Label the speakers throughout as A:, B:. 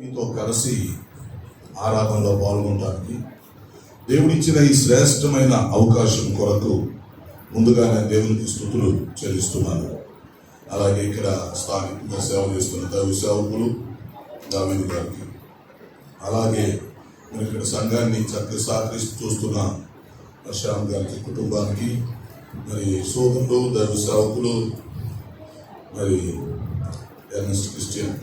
A: మీతో కలిసి ఆరాధనలో పాల్గొనడానికి దేవుడిచ్చిన ఈ శ్రేష్టమైన అవకాశం కొరకు ముందుగానే దేవునికి స్తుతులు చెల్లిస్తున్నాను. అలాగే ఇక్కడ స్థానికంగా సేవ చేస్తున్న దైవ సేవకులు దావీదు గారికి, అలాగే మరి ఇక్కడ సంఘాన్ని చక్కగా సహకరిస్తూ చూస్తున్న శ్యామ్ గారికి, కుటుంబానికి, మరి సోదరులు దైవ సేవకులు, మరి ఎర్నెస్ట్ క్రిస్టియన్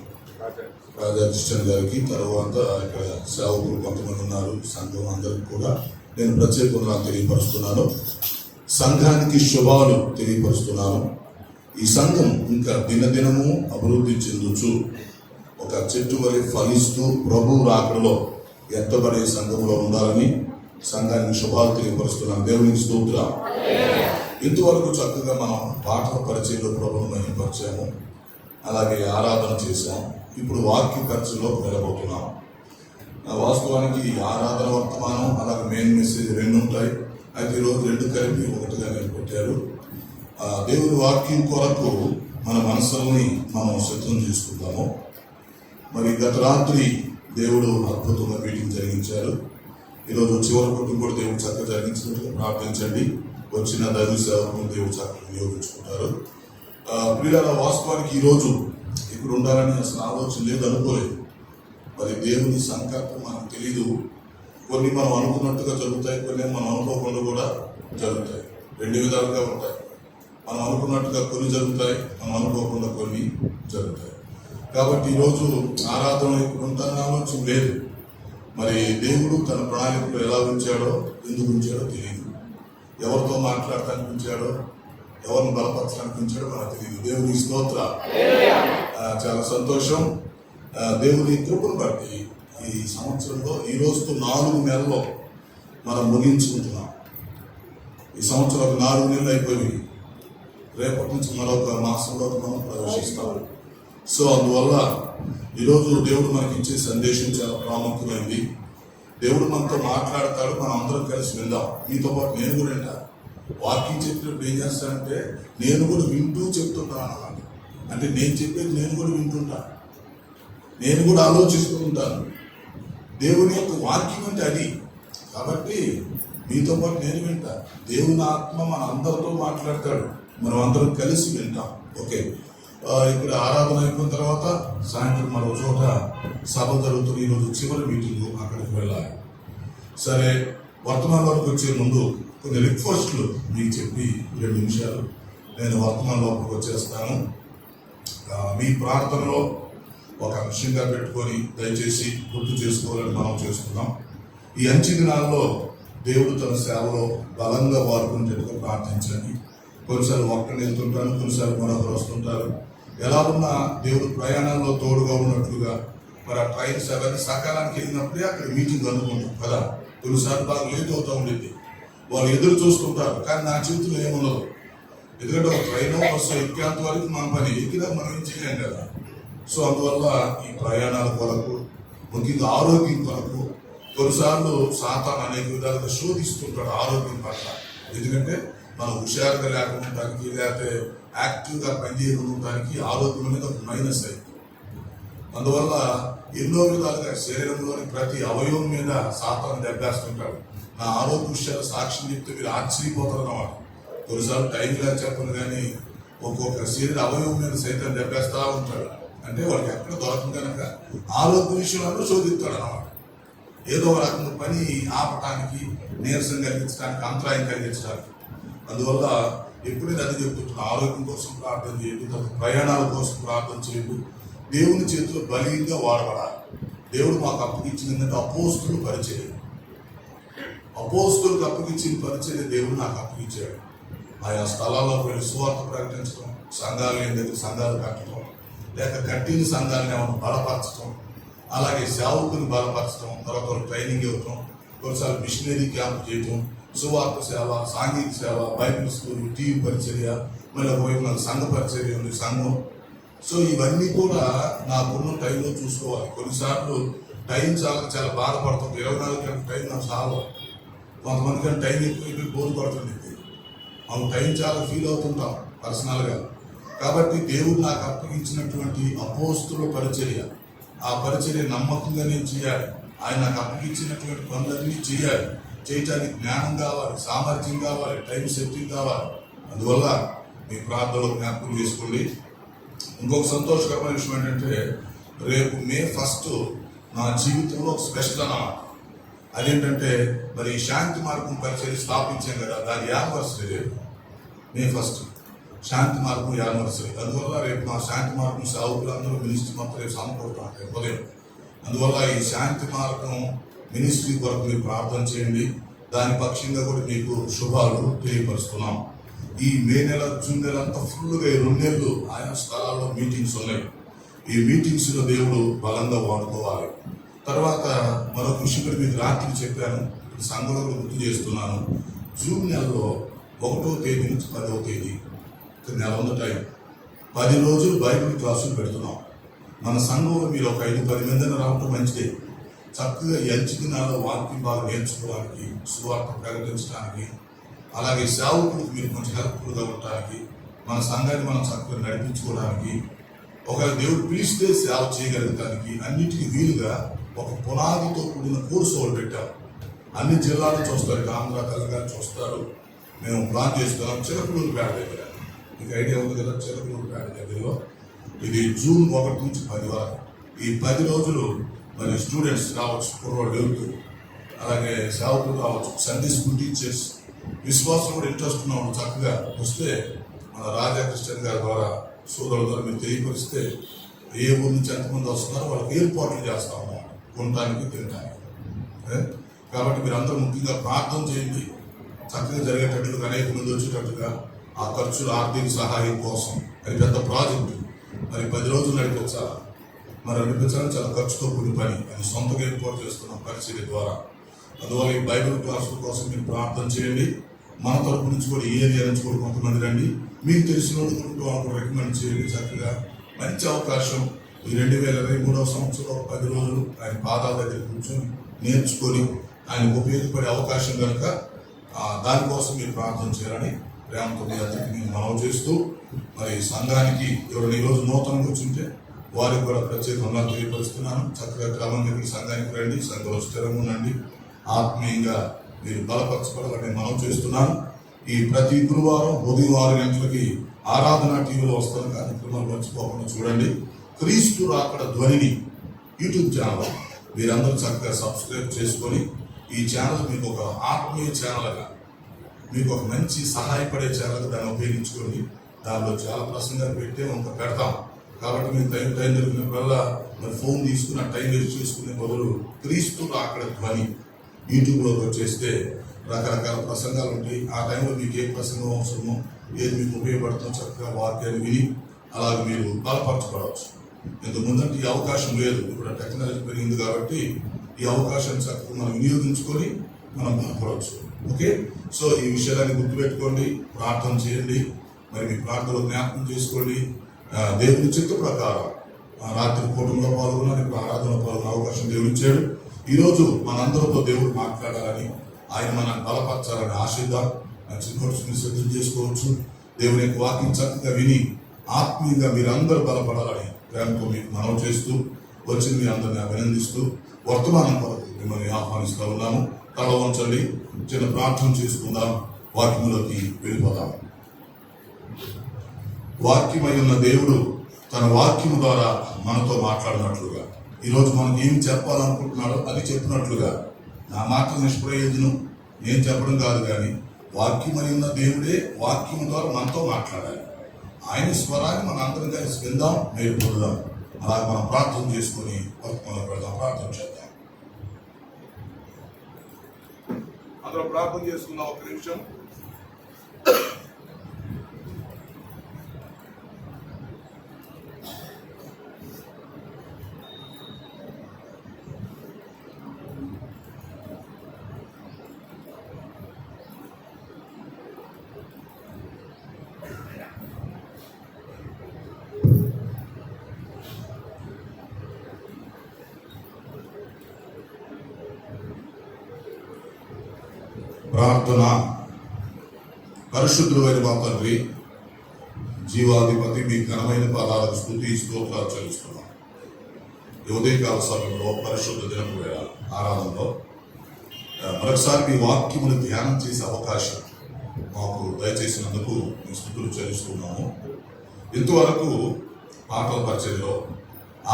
A: రాజా క్రిస్టియన్ గారికి, తర్వాత ఇక్కడ సేవకులు కొంతమంది ఉన్నారు, సంఘం అందరికి కూడా నేను ప్రత్యేకంగా తెలియపరుస్తున్నాను. సంఘానికి శుభాలు తెలియపరుస్తున్నాను. ఈ సంఘం ఇంకా దినదినము అభివృద్ధి చెందుచు ఒక చెట్టు వలె ఫలిస్తూ ప్రభు రాకడలో ఎత్తబడే సంఘంలో ఉండాలని సంఘానికి శుభాలు తెలియపరుస్తున్నాను. దేవునికి స్తోత్రం. ఇంతవరకు చక్కగా మనం పాఠ పరిచయంలో ప్రభువును మహిమపరిచాము, అలాగే ఆరాధన చేశాం. ఇప్పుడు వాక్య ఖర్చులో వెళ్ళబోతున్నాం. వాస్తవానికి ఆరాధన వర్తమానం అలాగే మెయిన్ మెసేజ్ రెండు ఉంటాయి. అయితే ఈరోజు రెండు కలిపి ఒకటిగా పెట్టారు. దేవుని వాక్యం కొరకు మన మనసుల్ని మనం సిద్ధం చేసుకుంటాము. మరి గత రాత్రి దేవుడు అద్భుతంగా మీటింగ్ జరిగించారు. ఈరోజు చివరి కొట్టు కూడా దేవుడు చక్కగా జరిగించినట్టుగా ప్రార్థించండి. వచ్చిన దైవ సేవకులు దేవుడు చక్కగా వినియోగించుకుంటారు. ప్రియులారా, వాస్తవానికి ఈరోజు ఇక్కడ ఉండాలని అసలు ఆలోచన లేదు, అనుకోలేదు. మరి దేవుని సంకల్పం మనకు తెలీదు. కొన్ని మనం అనుకున్నట్టుగా జరుగుతాయి, కొన్ని మనం అనుకోకుండా కూడా జరుగుతాయి. రెండు విధాలుగా ఉంటాయి. మనం అనుకున్నట్టుగా కొన్ని జరుగుతాయి, మనం అనుకోకుండా కొన్ని జరుగుతాయి. కాబట్టి ఈరోజు ఆరాధన ఇక్కడ ఉంటారని ఆలోచన లేదు. మరి దేవుడు తన ప్రణాళికలు ఎలా ఉంచాడో, ఎందుకు ఉంచాడో తెలియదు. ఎవరితో మాట్లాడటానికి ఉంచాడో, ఎవరిని బలపరచడానికి ఉంచాడో మనకు తెలియదు. దేవుని స్తోత్ర. చాలా సంతోషం. దేవుని కృపను బట్టి ఈ సంవత్సరంలో ఈ రోజుతో 4 నెలల్లో మనం ముగించుకుంటున్నాం. ఈ సంవత్సరం 4 నెలలు అయిపోయి రేపటి నుంచి మరొక మాసంలో మనం ప్రవేశిస్తాం. సో అందువల్ల ఈరోజు దేవుడు మనకి ఇచ్చే సందేశం చాలా ప్రాముఖ్యమైనది. దేవుడు మనతో మాట్లాడతాడు, మనం అందరం కలిసి విందాం. మీతో పాటు నేను కూడా వింటా. వాక్యం చెప్పినప్పుడు ఏం చేస్తానంటే నేను కూడా వింటూ చెప్తుంటాను అన్నమాట. అంటే నేను చెప్పేది నేను కూడా వింటుంటా, నేను కూడా ఆలోచిస్తూ ఉంటాను. దేవుని యొక్క వాక్యం అంటే అది. కాబట్టి మీతో పాటు నేను వింటా. దేవుని ఆత్మ మన అందరితో మాట్లాడతాడు, మనం అందరం కలిసి వింటాం. ఓకే, ఇక్కడ ఆరాధన అయిపోయిన తర్వాత సాయంత్రం మరో చోట సభ జరుగుతుంది. ఈరోజు చివరి మీటింగ్, అక్కడికి వెళ్ళాలి. సరే, వర్తమానం వరకు వచ్చే ముందు కొన్ని రిక్వెస్ట్లు మీకు చెప్పి 2 నిమిషాలు నేను వర్తమాన లోపలికి వచ్చేస్తాను. మీ ప్రార్థనలో ఒక అంశంగా పెట్టుకొని దయచేసి గుర్తు చేసుకోవాలని మనం చేసుకున్నాం. ఈ అంచె దినాల్లో దేవుడు తన సేవలో బలంగా వాడుకునేట్టుగా ప్రార్థించండి. కొన్నిసార్లు ఒక్కడిని వెళ్తుంటాను, కొన్నిసార్లు మరొకరు వస్తుంటారు. ఎలా ఉన్నా దేవుడు ప్రయాణంలో తోడుగా ఉన్నట్లుగా మరి ఆ ట్రైన్స్ అవన్నీ సకాలానికి వెళ్ళినప్పుడే అక్కడ మీటింగ్ అందుకుంటాం కదా. కొన్నిసార్లు బాగా లేట్ అవుతూ ఉండేది, వాళ్ళు ఎదురు చూస్తుంటారు. కానీ నా చేతిలో ఏముండదు. ఎందుకంటే ఒక ట్రైన్ బస్సు ఎక్కేంత వరకు మన పని, ఎక్కినా మనం ఏం చేయలేం కదా. సో అందువల్ల ఈ ప్రయాణాల కొరకు, ముఖ్యంగా ఆరోగ్యం కొరకు కొన్నిసార్లు సాతాను అనేక విధాలుగా శోధిస్తుంటాడు ఆరోగ్యం పట్ల. ఎందుకంటే మనం హుషారుగా లేకపోవడానికి, లేకపోతే యాక్టివ్గా పనిచేయకపోవడానికి ఆరోగ్యం అనేది ఒక మైనస్ అయింది. అందువల్ల ఎన్నో విధాలుగా శరీరంలోని ప్రతి అవయవం మీద సాతాను దెబ్బేస్తుంటాడు. నా ఆరోగ్య విషయాలు సాక్ష్యం చెప్తే మీరు ఆశ్చర్యపోతారు అన్నమాట. కొన్నిసార్లు టైం లేక చెప్పను కానీ ఒక్కొక్క శరీర అవయవం మీద సైతం దెబ్బేస్తా ఉంటాడు. అంటే వాడికి ఎక్కడ దొరకదు కనుక ఆరోగ్య విషయంలో శోధిస్తాడు అన్నమాట. ఏదో ఒక రకంగా పని ఆపటానికి, నీరసం కలిగించడానికి, అంతరాయం కలిగించడానికి. అందువల్ల ఎప్పుడైనా అది చెప్తుంటున్నా, ఆరోగ్యం కోసం ప్రార్థన చేయండి, ప్రయాణాల కోసం ప్రార్థన చేయండి. దేవుని చేతిలో బలీయంగా వాడబడాలి. దేవుడు మాకు అప్పగించింది అపోస్తులు పరిచయం. అపోస్తులకు అప్పగించిన పరిచయం దేవుడు నాకు అప్పగించాడు. ఆయా స్థలాల్లో వెళ్ళి సువార్త ప్రకటించడం, సంఘాలు లేని దగ్గర సంఘాలు కట్టడం, లేక కట్టిన సంఘాలను ఏమైనా బలపరచడం, అలాగే సేవకుని బలపరచడం, తర్వాత ట్రైనింగ్ ఇవ్వటం, కొన్నిసార్లు మిషనరీ క్యాంప్ చేయటం, సువార్త సేవ, సాంఘిక సేవ, బైబిల్ స్కూల్, టీవీ పరిచర్య, మళ్ళీ పోయిన సంఘ పరిచర్య ఉంది, సంఘం. సో ఇవన్నీ కూడా నాకున్న టైంలో చూసుకోవాలి. కొన్నిసార్లు టైం చాలా బాధపడుతుంది. 24 గంటల టైం నాకు చాలా. కొంతమంది కానీ టైం ఎక్కువ బోరు పడుతుంది. మనం టైం చాలా ఫీల్ అవుతుంటాం పర్సనల్గా. కాబట్టి దేవుడు నాకు అప్పగించినటువంటి అపోస్తుల పరిచర్య, ఆ పరిచర్య నమ్మకంగా నేను చేయాలి. ఆయన నాకు అప్పగించినటువంటి పనులన్నీ చేయాలి. చేయటానికి జ్ఞానం కావాలి, సామర్థ్యం కావాలి, టైం సెట్టింగ్ కావాలి. అందువల్ల మీ ప్రార్థనలో జ్ఞాపకం చేసుకోండి. ఇంకొక సంతోషకరమైన విషయం ఏంటంటే, రేపు May 1 నా జీవితంలో ఒక స్పెషల్ అన్నమాట. అదేంటంటే, మరి శాంతి మార్గం పరిచర్య స్థాపించాం కదా, దాని యానివర్సరీ రేపు May 1 శాంతి మార్గం యానివర్సరీ. అందువల్ల రేపు నా శాంతి మార్గం సేవకులందరూ మినిస్ట్రీ మొత్తం రేపు సమకూరుతాం ఉదయం. అందువల్ల ఈ శాంతి మార్గం మినిస్ట్రీ కొరకు మీరు ప్రార్థన చేయండి. దాని పక్షంగా కూడా మీకు శుభాలు తెలియపరుస్తున్నాం. ఈ మే నెల, జూన్ నెల అంతా ఫుల్గా 2 నెలలు ఆయా స్థలాల్లో మీటింగ్స్ ఉన్నాయి. ఈ మీటింగ్స్ లో దేవుడు బలంగా వాడుకోవాలి. తర్వాత మరొక విషయం కూడా మీకు రాత్రి చెప్పాను, సంఘంలో గుర్తు చేస్తున్నాను. జూన్ నెలలో 1వ తేదీ నుంచి 10వ తేదీ నెల ఉంది టైం. 10 రోజులు బైబిల్ క్లాసులు పెడుతున్నాం. మన సంఘంలో మీరు ఒక 5-10 మందిని రావటం మంచిదే. చక్కగా ఎంచి దినాల్లో వాక్యం బాగా నేర్చుకోవడానికి, సువార్త ప్రకటించడానికి, అలాగే సేవకులకు మీరు కొంచెం హెల్ప్ఫుల్గా ఉండడానికి, మన సంఘాన్ని మనం చక్కగా నడిపించుకోవడానికి, ఒకవేళ దేవుడు పిలిస్తే సేవ చేయగలగడానికి అన్నిటికీ వీలుగా ఒక పునాదితో కూడిన కోర్సు వాళ్ళు పెట్టాం. అన్ని జిల్లాల నుంచి వస్తారు, ఆంధ్ర, తెలంగాణ చూస్తారు. మేము ప్లాన్ చేస్తున్నాం చిలకలూరుపేట దగ్గర. మీకు ఐడియా ఉంది కదా, చిలకలూరుపేట దగ్గరలో. ఇది జూన్ 1 నుంచి 10 వరకు. ఈ 10 రోజులు మరి స్టూడెంట్స్ రావచ్చు, కుర్రోళ్ళు వెళ్తారు, అలాగే సేవకులు రావచ్చు, సండే స్కూల్ టీచర్స్, విశ్వాసం కూడా ఇంట్రెస్ట్ ఉన్నవాళ్ళు చక్కగా వస్తే మన రాజా క్రిస్టియన్ గారి ద్వారా సోదరుల ద్వారా మీరు తెలియపరిస్తే ఏ ఊరు నుంచి ఎంతమంది వస్తున్నారో వాళ్ళకి ఏర్పాట్లు చేస్తా ఉన్నాం కొనడానికి, తినడానికి. కాబట్టి మీరు అందరూ ముఖ్యంగా ప్రార్థన చేయండి, చక్కగా జరిగేటట్లుగా, అనేక మంది వచ్చేటట్టుగా. ఆ ఖర్చులు, ఆర్థిక సహాయం కోసం అది పెద్ద ప్రాజెక్టు. మరి 10 రోజులు నడిపించాలి. మరి నడిపించాలని చాలా ఖర్చుతో కూడిన పని. అది సొంతగా ఏర్పాటు చేస్తున్నాం పరిచర్య ద్వారా. అందువల్ల ఈ బైబిల్ క్లాసుల కోసం మీరు ప్రార్థన చేయండి. మన తరపు నుంచి కూడా ఈ ఏరియా నుంచి కూడా కొంతమంది రండి. మీకు తెలిసిన వాళ్ళు రికమెండ్ చేయండి. చక్కగా మంచి అవకాశం. ఈ 2023వ సంవత్సరంలో 10 రోజులు ఆయన పాదాల దగ్గర కూర్చొని నేర్చుకొని ఆయనకు ఉపయోగపడే అవకాశం కనుక దానికోసం మీరు ప్రార్థన చేయాలని ప్రేమతో మీ అందరికీ నేను మనవి చేస్తూ, మరి సంఘానికి ఎవరైనా ఈరోజు నూతనంగా వచ్చింటే వారికి కూడా ప్రత్యేకంగా తెలియపరుస్తున్నాను. చక్కగా క్రమంగా మీ సంఘానికి రండి, సంఘంలో స్థిరంగా ఉండండి, ఆత్మీయంగా మీరు బలపరచబడాలని మనవి చేస్తున్నాను. ఈ ప్రతి గురువారం ఉదయం 6 గంటలకి ఆరాధన టీవీలో వస్తున్న కార్యక్రమాలు మర్చిపోకుండా చూడండి. క్రీస్తు రాకడ ధ్వనిని యూట్యూబ్ ఛానల్ మీరందరూ చక్కగా సబ్స్క్రైబ్ చేసుకొని, ఈ ఛానల్ మీకు ఒక ఆత్మీయ ఛానల్గా, మీకు ఒక మంచి సహాయపడే ఛానల్గా దాన్ని ఉపయోగించుకోండి. దానిలో చాలా ప్రసంగాలు పెట్టే ఇంకా పెడతాం. కాబట్టి మీరు టైం దొరికినప్పుడల్లా మరి ఫోన్ తీసుకున్న టైం వేస్ట్ చేసుకునే బదులు క్రీస్తు రాకడ ధ్వని యూట్యూబ్లోకి వచ్చేస్తే రకరకాల ప్రసంగాలు ఉంటాయి. ఆ టైంలో మీకు ఏ ప్రసంగం అవసరమో, ఏది మీకు ఉపయోగపడుతుందో చక్కగా వాక్యాన్ని విని అలాగే మీరు బలపరచబడవచ్చు. ఇంతకుముందంటే ఈ అవకాశం లేదు. ఇప్పుడు టెక్నాలజీ పెరిగింది కాబట్టి ఈ అవకాశాన్ని చక్కగా మనం వినియోగించుకొని మనం బలపడవచ్చు. ఓకే, సో ఈ విషయాలన్నీ గుర్తుపెట్టుకోండి, ప్రార్థన చేయండి. మరి మీ ప్రార్థనలో జ్ఞాపకం చేసుకోండి. దేవుని చిత్త ప్రకారం రాత్రి కూటంలో పాల్గొన్నారు, ఇప్పుడు ఆరాధనలో పాల్గొనే అవకాశం దేవుడు ఇచ్చాడు. ఈరోజు మనందరితో దేవుడు మాట్లాడాలని, ఆయన మనం బలపరచాలని ఆశిద్దాం. మంచి నోట్స్ని సిద్ధం చేసుకోవచ్చు. దేవుని యొక్క వాక్యం చక్కగా విని ఆత్మీయంగా మీరందరూ బలపడాలని ప్రేమతో మీకు మనవి చేస్తూ, వచ్చి మీ అందరిని అభినందిస్తూ వర్తమానం కొరకు మిమ్మల్ని ఆహ్వానిస్తూ ఉన్నాము. తల వంచండి, చిన్న ప్రార్థన చేసుకుందాం, వాక్యంలోకి వెళ్ళిపోదాం. వాక్యమై ఉన్న దేవుడు తన వాక్యము ద్వారా మనతో మాట్లాడినట్లుగా, ఈరోజు మనకి ఏం చెప్పాలనుకుంటున్నాడో అది చెప్పినట్లుగా, నా మాటలు నిష్ప్రయోజనం నేను చెప్పడం కాదు, కానీ వాక్యమై ఉన్న దేవుడే వాక్యము ద్వారా మనతో మాట్లాడాలి. ఆయన స్వరాన్ని మనం అందరం కలిసి విందాం, మీరు పొందుదాం. అలాగే మనం ప్రార్థన చేసుకొని వర్తమానం పెడదాం. ప్రార్థన చేద్దాం. అందరూ ప్రార్థన చేసుకుందాం. ఒక నిమిషం. ప్రార్థన. పరిశుద్ధుడు అయిన మా తండ్రి, జీవాధిపతి, మీ ఘనమైన పాదాలకు స్తుతి స్తోత్రాలు చెల్లిస్తున్నాం. ఈ ఉదయకాల సమయంలో పరిశుద్ధ దినపు వేళ ఆరాధనలో మరొకసారి మీ వాక్యమును ధ్యానం చేసే అవకాశం మాకు దయచేసినందుకు మీ స్తుతులు చెల్లిస్తున్నాము. ఇంతవరకు పాటల పరిచర్యలో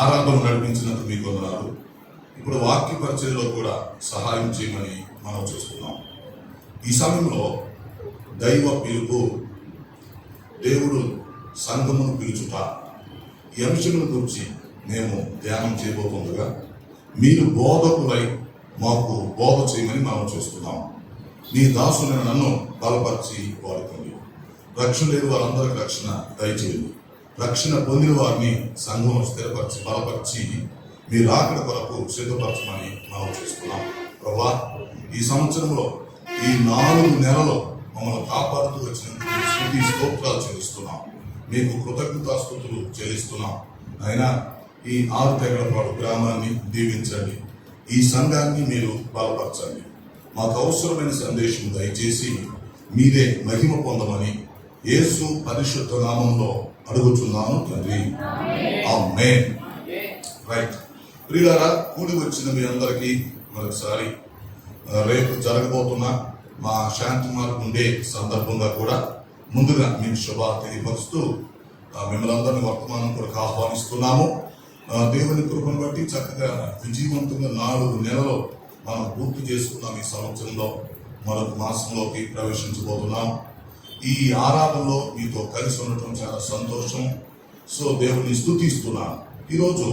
A: ఆరాధన నడిపించినందుకు మీకు వందనాలు. ఇప్పుడు వాక్య పరిచర్యలో కూడా సహాయం చేయమని మనం చేస్తున్నాం. ఈ సమయంలో దైవ పిలుపు, దేవుడు సంఘమును పిలుచుట, ఈ అంశమును గురించి మేము ధ్యానం చేయబోతుండగా మీరు బోధకులై మాకు బోధ చేయమని మనం చేస్తున్నాం. మీ దాసులైన నన్ను బలపరిచి వాడుకోండి. రక్షణ లేని వారందరికీ రక్షణ దయచేయండి. రక్షణ పొందిన వారిని సంఘంలో స్థిరపరిచి బలపరిచి మీరు రాకడ కొరకు సిద్ధపరచమని మనం చేస్తున్నాం. ప్రభువా, ఈ సంవత్సరంలో ఈ 4 నెలలు మమ్మల్ని కాపాడుతూ వచ్చినందుకు స్తుతి స్తోత్రాలు చెల్లిస్తున్నాం. మీకు కృతజ్ఞతాస్తుతులు చెల్లిస్తున్నాం. అయినా ఈ 6 తెగలపాడు గ్రామాన్ని దీవించండి. ఈ సంఘాన్ని మీరు బలపరచండి. మాకు అవసరమైన సందేశం దయచేసి మీరే మహిమ పొందమని యేసు పరిశుద్ధ నామంలో అడుగుతున్నాను తండ్రి, ఆమేన్. రైట్. ప్రియులారా, కూడి వచ్చిన మీ అందరికీ మరొకసారి రేపు జరగబోతున్న మా శాంతి మార్గం ఉండే సందర్భంగా కూడా ముందుగా మీకు శుభార్త తెలియపరుస్తూ మిమ్మల్ని అందరినీ వర్తమానం కొరకు ఆహ్వానిస్తున్నాము. దేవుని కృపను బట్టి చక్కగా విజయవంతంగా 4 నెలలు మనం పూర్తి చేసుకున్నాం. ఈ సంవత్సరంలో మరొక మాసంలోకి ప్రవేశించబోతున్నాం. ఈ ఆరాధనలో మీతో కలిసి ఉండటం చాలా సంతోషం. సో దేవుని స్తుతిస్తున్నాను. ఈరోజు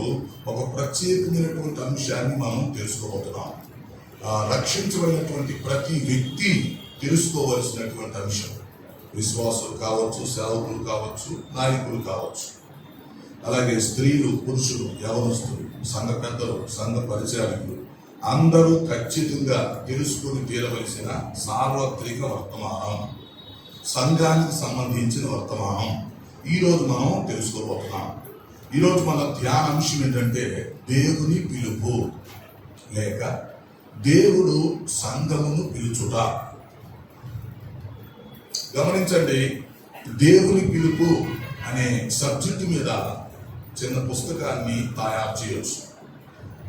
A: ఒక ప్రత్యేకమైనటువంటి అంశాన్ని మనం తెలుసుకోబోతున్నాం. రక్షించబడినటువంటి ప్రతి వ్యక్తి తెలుసుకోవలసినటువంటి అంశం. విశ్వాసులు కావచ్చు, సేవకులు కావచ్చు, నాయకులు కావచ్చు, అలాగే స్త్రీలు, పురుషులు, యవనస్తులు, సంఘ పెద్దలు, సంఘ పరిచారకులు అందరూ ఖచ్చితంగా తెలుసుకుని తీరవలసిన సార్వత్రిక వర్తమానం, సంఘానికి సంబంధించిన వర్తమానం ఈరోజు మనం తెలుసుకోబోతున్నాం. ఈరోజు మన ధ్యానాంశం ఏంటంటే దేవుని పిలుపు లేక దేవుడు సంఘమును పిలుచుట. గమనించండి, దేవుని పిలుపు అనే సబ్జెక్టు మీద చిన్న పుస్తకాన్ని తయారు చేయవచ్చు.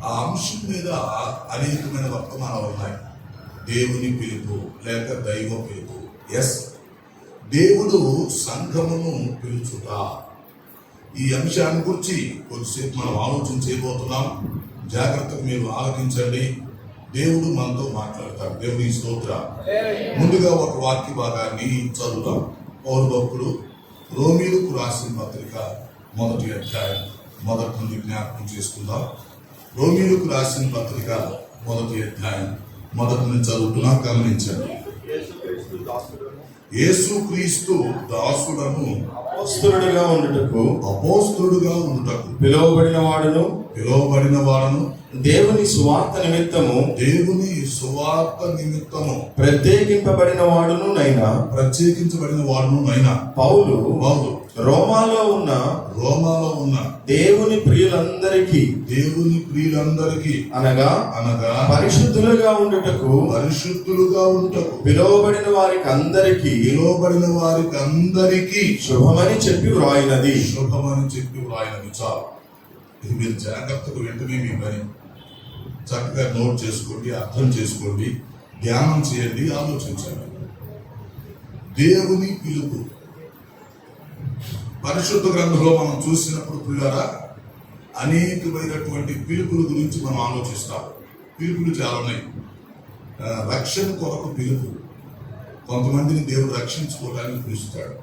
A: ఆ అంశం మీద అనేకమైన వర్తమానాలు ఉన్నాయి. దేవుని పిలుపు లేక దైవ పిలుపు. ఎస్, దేవుడు సంఘమును పిలుచుట. ఈ అంశాన్ని గురించి కొద్దిసేపు మనం ఆలోచన చేయబోతున్నాం. జాగ్రత్తగా మీరు ఆలోచించండి. దేవుడు మనతో మాట్లాడతాడు. దేవుని స్తోత్ర. ముందుగా ఒక వాక్య భాగాన్ని చదువుతాం. పౌరభక్తుడు రోమీయులకు రాసిన పత్రిక 1వ అధ్యాయం 1 నుండి జ్ఞాపకం చేసుకుందాం. రోమీయులకు రాసిన పత్రిక 1వ అధ్యాయం 1 నుంచి చదువుతున్నా. గమనించండి. యేసుక్రీస్తు దాసుడను
B: అపోస్తలుడుగా ఉండుటకు పిలువబడిన వాడును దేవుని సువార్త నిమిత్తము ప్రత్యేకించబడిన వాడును నైనా పౌలు రోమాలో ఉన్న దేవుని ప్రియులందరికీ అనగా పరిశుద్ధులుగా ఉండుటకు పిలువబడిన వారికి అందరికీ శుభమని చెప్పి వ్రాయినది.
A: చాలు. ఇది మీరు జాగ్రత్తగా వెంటనే మీ పని చక్కగా నోట్ చేసుకోండి, అర్థం చేసుకోండి, ధ్యానం చేయండి, ఆలోచించండి. దేవుని పిలుపు పరిశుద్ధ గ్రంథంలో మనం చూసినప్పుడు పిల్లరా అనేకమైనటువంటి పిలుపుల గురించి మనం ఆలోచిస్తాం. పిలుపులు చాలా ఉన్నాయి. రక్షణ కొరకు పిలుపు, కొంతమందిని దేవుడు రక్షించుకోవడానికి పిలుస్తాడు.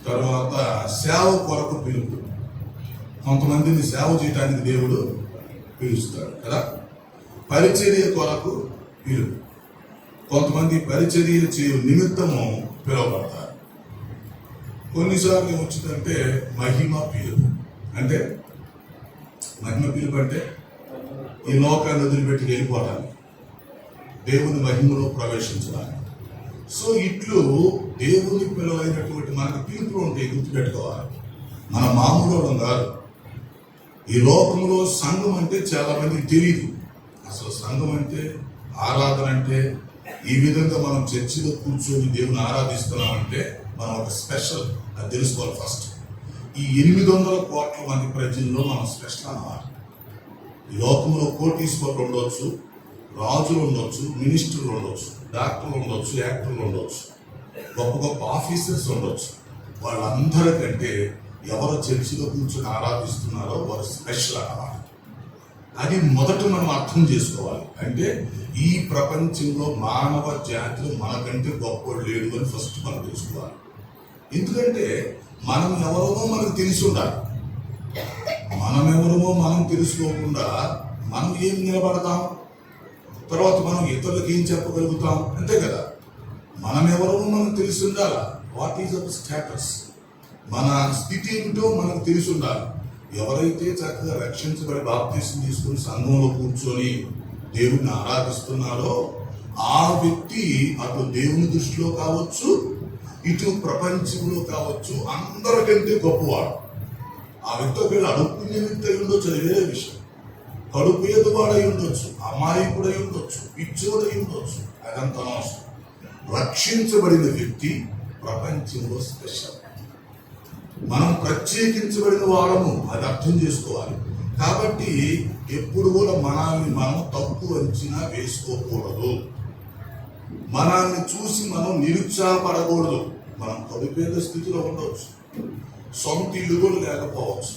A: తర్వాత సేవ కొరకు పిలుపు, కొంతమందిని సేవ చేయడానికి దేవుడు పిలుస్తాడు కదా. పరిచర్య కొరకు పిలుపు, కొంతమంది పరిచర్య చేయు నిమిత్తము పిలువబడతారు. కొన్నిసార్లు ఏమొచ్చిందంటే మహిమ పిలుపు. అంటే ఈ లోకాన్ని వదిలిపెట్టి వెళ్ళిపోవడానికి, దేవుని మహిమలో ప్రవేశించడానికి. సో ఇట్లు దేవుని పిలువైనటువంటి మనకు పిలుపులు ఉంటాయి, గుర్తుపెట్టుకోవాలి. మన మామూలు కాదు. ఈ లోకంలో సంఘం అంటే చాలా మందికి తెలియదు. అసలు సంఘం అంటే, ఆరాధన అంటే, ఈ విధంగా మనం చర్చిలో కూర్చొని దేవుని ఆరాధిస్తున్నామంటే మనం ఒక స్పెషల్, అది తెలుసుకోవాలి ఫస్ట్. ఈ 800 కోట్ల మంది ప్రజల్లో మనం స్పెషల్ అన్నమాట. ఈ లోకంలో కోటీశ్వరులు ఉండొచ్చు, రాజులు ఉండొచ్చు, మినిస్టర్లు ఉండొచ్చు, డాక్టర్లు ఉండొచ్చు, యాక్టర్లు ఉండొచ్చు, గొప్ప గొప్ప ఆఫీసర్స్ ఉండొచ్చు. వాళ్ళందరికంటే ఎవరు చర్చిలో కూర్చొని ఆరాధిస్తున్నారో వారు స్పెషల్ అన్నమాట. అది మొదట మనం అర్థం చేసుకోవాలి. అంటే ఈ ప్రపంచంలో మానవ జాతిలో మనకంటే గొప్ప లేడు అని ఫస్ట్ మనం తెలుసుకోవాలి. ఎందుకంటే మనం ఎవరమో మనకు తెలిసి ఉండాలి. మనం ఎవరమో మనం తెలుసుకోకుండా మనం ఏం నిలబడతాం, తర్వాత మనం ఇతరులకు ఏం చెప్పగలుగుతాం, అంతే కదా. మనం ఎవరమో మనకు తెలిసి ఉండాలి. వాట్ ఈజ్ అవర్ స్టేటస్, మన స్థితి ఏమిటో మనకు తెలిసి ఉండాలి. ఎవరైతే చక్కగా రక్షించబడి బాప్తీసం తీసుకుని సంఘంలో కూర్చొని దేవుణ్ణి ఆరాధిస్తున్నారో ఆ వ్యక్తి అటు దేవుని దృష్టిలో కావచ్చు, ఇటు ప్రపంచంలో కావచ్చు అందరికంటే గొప్పవాడు. ఆ వ్యక్తి ఒకవేళ అడుక్కునే వ్యక్తి అయి ఉండొచ్చు, అది వేరే విషయం. కడుపు ఎదువాడై ఉండొచ్చు, అమాయకుడై ఉండొచ్చు, పిచ్చోడై ఉండొచ్చు, అదంత అనవసరం. రక్షించబడిన వ్యక్తి ప్రపంచంలో స్పెషల్. మనం ప్రత్యేకించబడిన వారము, అది అర్థం చేసుకోవాలి. కాబట్టి ఎప్పుడు కూడా మనల్ని మనం తప్పు అంచనా వేసుకోకూడదు. మనల్ని చూసి మనం నిరుత్సాహపడకూడదు. మనం కడుపేద స్థితిలో ఉండవచ్చు, సొంత ఇల్లు కూడా లేకపోవచ్చు,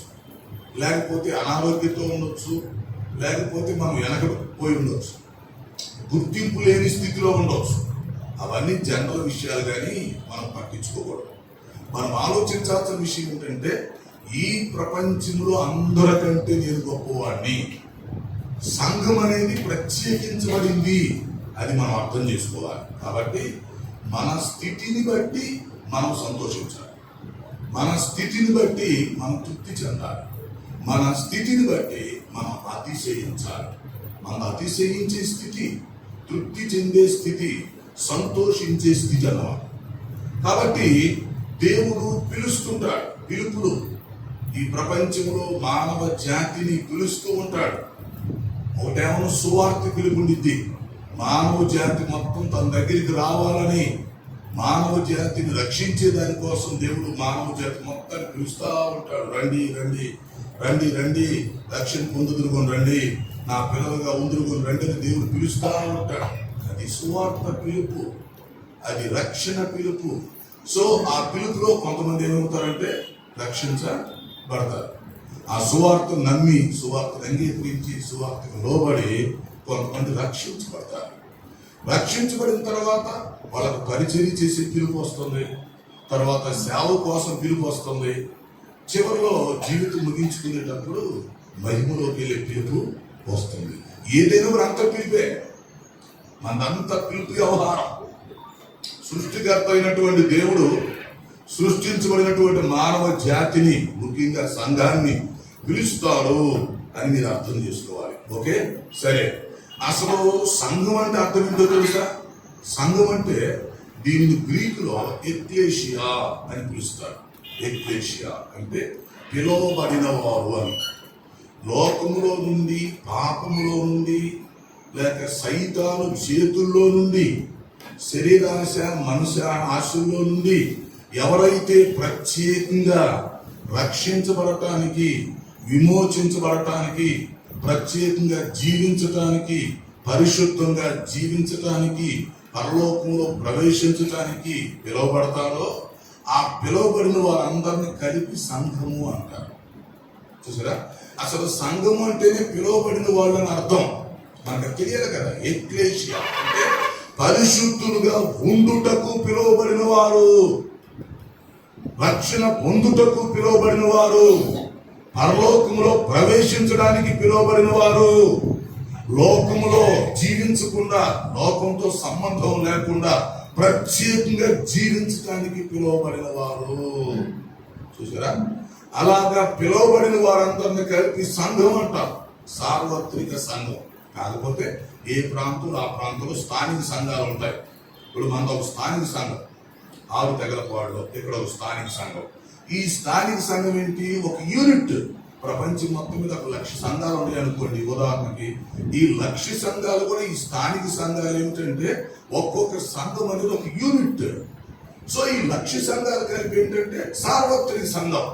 A: లేకపోతే అనారోగ్యంతో ఉండొచ్చు, లేకపోతే మనం వెనకపోయి ఉండొచ్చు, గుర్తింపు లేని స్థితిలో ఉండొచ్చు. అవన్నీ జనరల్ విషయాలు, కానీ మనం పట్టించుకోకూడదు. మనం ఆలోచించాల్సిన విషయం ఏంటంటే ఈ ప్రపంచంలో అందరికంటే నేను గొప్పవాడిని. సంఘం అనేది ప్రత్యేకించబడింది, అది మనం అర్థం చేసుకోవాలి. కాబట్టి మన స్థితిని బట్టి మనం సంతోషించాలి, మన స్థితిని బట్టి మనం తృప్తి చెందాలి, మన స్థితిని బట్టి మనం అతిశయించాలి. మనం అతిశయించే స్థితి, తృప్తి చెందే స్థితి, సంతోషించే స్థితి అన్నమాట. కాబట్టి దేవుడు పిలుస్తుంటాడు. పిలుపులు ఈ ప్రపంచంలో మానవ జాతిని పిలుస్తూ ఉంటాడు. ఒకటేమో సువార్త పిలుపుండిద్ది. మానవ జాతి మొత్తం తన దగ్గరికి రావాలని, మానవ జాతిని రక్షించే దానికోసం దేవుడు మానవ జాతి మొత్తాన్ని పిలుస్తూ ఉంటాడు. రండి రండి రండి రండి, రక్షణ పొందుదురుకొని రండి, నా పిల్లలుగా ఉందురుకొని రండి అని దేవుడు పిలుస్తూ ఉంటాడు. అది సువార్త పిలుపు, అది రక్షణ పిలుపు. సో ఆ పిలుపులో కొంతమంది ఏమవుతారంటే రక్షించబడతారు. ఆ సువార్త నమ్మి, సువార్తను అంగీకరించి, సువార్తకు లోబడి కొంతమంది రక్షించబడతారు. రక్షించబడిన తర్వాత వాళ్ళకు పరిచర్య చేసే పిలుపు వస్తుంది, తర్వాత సేవ కోసం పిలుపు వస్తుంది, చివరిలో జీవితం ముగించుకునేటప్పుడు మహిమలోకి వెళ్ళే పిలుపు వస్తుంది. ఏదైనా అంత పిలిపే, మనంత పిలుపు వ్యవహారం. సృష్టికర్త అయినటువంటి దేవుడు సృష్టించబడినటువంటి మానవ జాతిని, ముఖ్యంగా సంఘాన్ని పిలుస్తాడు అని మీరు అర్థం చేసుకోవాలి. ఓకే, సరే. అసలు సంఘం అంటే అర్థం ఏంటో తెలుసా? సంఘం అంటే దీనిని గ్రీకులో ఎక్లేషియా అని పిలుస్తారు. ఎక్లేషియా అంటే పిలువబడిన వారు అని. లోకములో నుండి, పాపములో నుండి, లేక సైతాను చేతుల్లో నుండి, శరీరాశ మనుష్య ఆశల్లో నుండి ఎవరైతే ప్రత్యేకంగా రక్షించబడటానికి, విమోచించబడటానికి, ప్రత్యేకంగా జీవించటానికి, పరిశుద్ధంగా జీవించటానికి, పరలోకంలో ప్రవేశించటానికి పిలువబడతారో ఆ పిలువబడిన వారందరినీ కలిపి సంఘము అంటారు. చూసారా? అసలు సంఘము అంటేనే పిలువబడిన వాళ్ళని అర్థం. మనకు తెలియాలి కదా. ఎక్లేషియా అంటే పరిశుద్ధులుగా ఉండుటకు పిలువబడిన వారు, రక్షణ పొందుటకు పిలువబడిన వారు, పరలోకములో ప్రవేశించడానికి పిలువబడిన వారు, లోకములో జీవించకుండా, లోకంతో సంబంధం లేకుండా ప్రత్యేకంగా జీవించడానికి పిలువబడిన వారు. చూసారా? అలాగా పిలువబడిన వారందరినీ కలిపి సంఘం అంటారు. సార్వత్రిక సంఘం. కాకపోతే ఏ ప్రాంతంలో ఆ ప్రాంతంలో స్థానిక సంఘాలు ఉంటాయి. ఇప్పుడు మనది ఒక స్థానిక సంఘం, ఆరు తెగలపాడులో ఇక్కడ ఒక స్థానిక సంఘం. ఈ స్థానిక సంఘం ఏంటి? ఒక యూనిట్. ప్రపంచం మొత్తం మీద 1,00,000 సంఘాలు ఉన్నాయి అనుకోండి ఉదాహరణకి. ఈ 1,00,000 సంఘాలు కూడా ఈ స్థానిక సంఘాలు ఏమిటంటే ఒక్కొక్క సంఘం అనేది ఒక యూనిట్. సో ఈ 1,00,000 సంఘాలు కలిపి ఏంటంటే సార్వత్రిక సంఘం.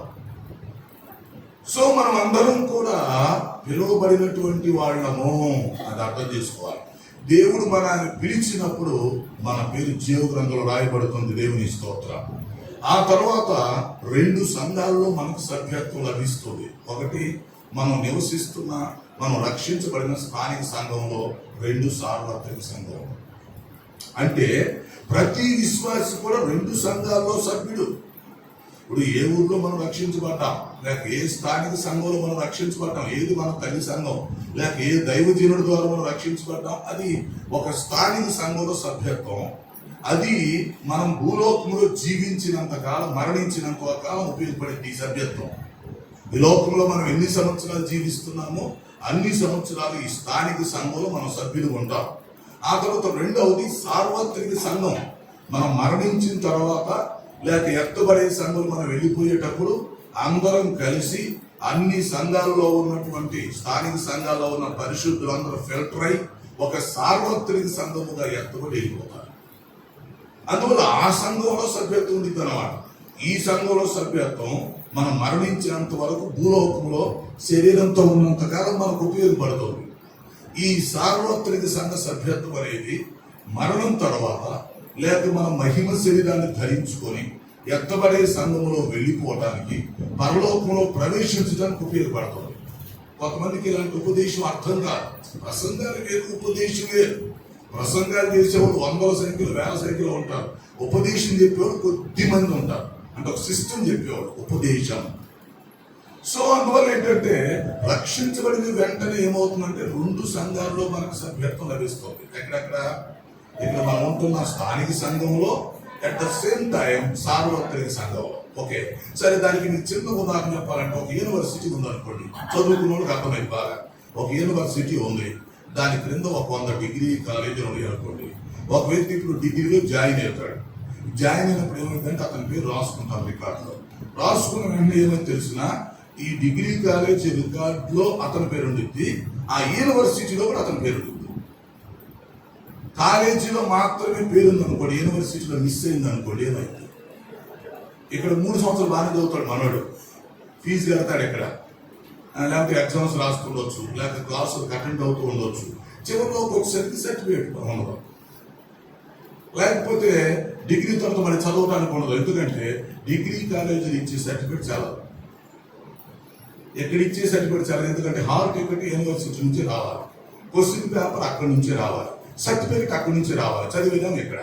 A: సో మనం అందరం కూడా పిలువబడినటువంటి వాళ్ళము, అది అర్థం చేసుకోవాలి. దేవుడు మనల్ని పిలిచినప్పుడు మన పేరు జీవ గ్రంథంలో రాయబడుతుంది. దేవుని స్తోత్రం. ఆ తర్వాత 2 సంఘాల్లో మనకు సభ్యత్వం లభిస్తుంది. ఒకటి, మనం నివసిస్తున్న, మనం రక్షించబడిన స్థానిక సంఘంలో, 2 సార్వత్రిక సంఘం. అంటే ప్రతి విశ్వాసి కూడా 2 సంఘాల్లో సభ్యుడు. ఇప్పుడు ఏ ఊర్లో మనం రక్షించబడ్డాం, లేక ఏ స్థానిక సంఘంలో మనం రక్షించబడ్డాం, ఏది మన తల్లి సంఘం, లేక ఏ దైవజనుడి ద్వారా మనం రక్షించబడ్డాం, అది ఒక స్థానిక సంఘంలో సభ్యత్వం. అది మనం భూలోకంలో జీవించినంత కాలం, మరణించినంత కాలం ఉపయోగపడేది ఈ సభ్యత్వం. ఈ లోకంలో మనం ఎన్ని సంవత్సరాలు జీవిస్తున్నామో అన్ని సంవత్సరాలు ఈ స్థానిక సంఘంలో మనం సభ్యులు ఉంటాం. ఆ తర్వాత 2వది సార్వత్రిక సంఘం. మనం మరణించిన తర్వాత లేక ఎత్తబడే సంఘం మనం వెళ్ళిపోయేటప్పుడు అందరం కలిసి అన్ని సంఘాల్లో ఉన్నటువంటి స్థానిక సంఘాల్లో ఉన్న పరిశుద్ధులందరూ ఫిల్టర్ అయి ఒక సార్వత్రిక సంఘముగా ఎత్తబడి వెళ్ళిపోతారు. అందువల్ల ఆ సంఘంలో సభ్యత్వం ఉంది అన్నమాట. ఈ సంఘంలో సభ్యత్వం మనం మరణించేంత వరకు భూలోకంలో శరీరంతో ఉన్నంత కాలం మనకు ఉపయోగపడుతుంది. ఈ సార్వత్రిక సంఘ సభ్యత్వం అనేది మరణం తర్వాత లేక మన మహిమ శరీరాన్ని ధరించుకొని ఎత్తబడే సంఘంలో వెళ్ళిపోవడానికి, పరలోకంలో ప్రవేశించడానికి ఉపయోగపడుతుంది. కొంతమందికి ఇలాంటి ఉపదేశం అర్థం కాదు. ప్రసంగాలు వేరు, ఉపదేశం వేరు. ప్రసంగాలు చేసేవాళ్ళు 100ల సంఖ్యలో, 1000 సంఖ్యలో ఉంటారు. ఉపదేశం చెప్పేవాళ్ళు కొద్ది మంది ఉంటారు. అంటే ఒక సిస్టమ్ చెప్పేవాళ్ళు ఉపదేశం. సో అందువల్ల ఏంటంటే రక్షించబడిన వెంటనే ఏమవుతుందంటే 2 సంఘాల్లో మనకు సభ్యత్వం లభిస్తుంది. ఎక్కడెక్కడ? ఇక్కడ మనం ఉంటున్న స్థానిక సంఘంలో, అట్ ద సేమ్ టైం సార్వత్రిక సంఘంలో. ఓకే, సరే, దానికి మీకు చిన్న ఉదాహరణ చెప్పాలంటే ఒక యూనివర్సిటీ ఉందనుకోండి. చదువుకున్న వాళ్ళకి అర్థమైంది బాగా. ఒక యూనివర్సిటీ ఉంది, దాని క్రింద ఒక 100 డిగ్రీ కాలేజీలు ఉన్నాయి అనుకోండి. ఒక వ్యక్తి ఇప్పుడు డిగ్రీలో జాయిన్ అవుతాడు. జాయిన్ అయినప్పుడు ఏమైందంటే అతని పేరు రాసుకుంటాం రికార్డులో. రాసుకున్న వెంటనే ఏమైతే తెలిసినా ఈ డిగ్రీ కాలేజ్ రికార్డులో అతని పేరు ఉండిద్ది, ఆ యూనివర్సిటీలో కూడా అతని పేరు ఉంటుంది. కాలేజీలో మాత్రమే పేరుంది అనుకోండి, యూనివర్సిటీలో మిస్ అయింది అనుకోండి, ఏమైంది? ఇక్కడ 3 సంవత్సరాలు బాగానే చదువుతాడు మనోడు, ఫీజు కడతాడు ఇక్కడ, లేకపోతే ఎగ్జామ్స్ రాస్తుండొచ్చు, లేకపోతే క్లాసులు అటెండ్ అవుతూ ఉండొచ్చు. చివరిలో ఒక్కొక్కసారికి సర్టిఫికేట్ ఉండదు, లేకపోతే డిగ్రీ తర్వాత మరి చదవడానికి ఉండదు. ఎందుకంటే డిగ్రీ కాలేజీలు ఇచ్చే సర్టిఫికేట్ చాలా, ఎక్కడ ఇచ్చే సర్టిఫికేట్ చాలా. ఎందుకంటే హాల్ టికెట్ యూనివర్సిటీ నుంచి రావాలి, క్వశ్చన్ పేపర్ అక్కడి నుంచే రావాలి, సర్టిఫికేట్ అక్కడి నుంచి రావాలి, చదివేదాం ఇక్కడ.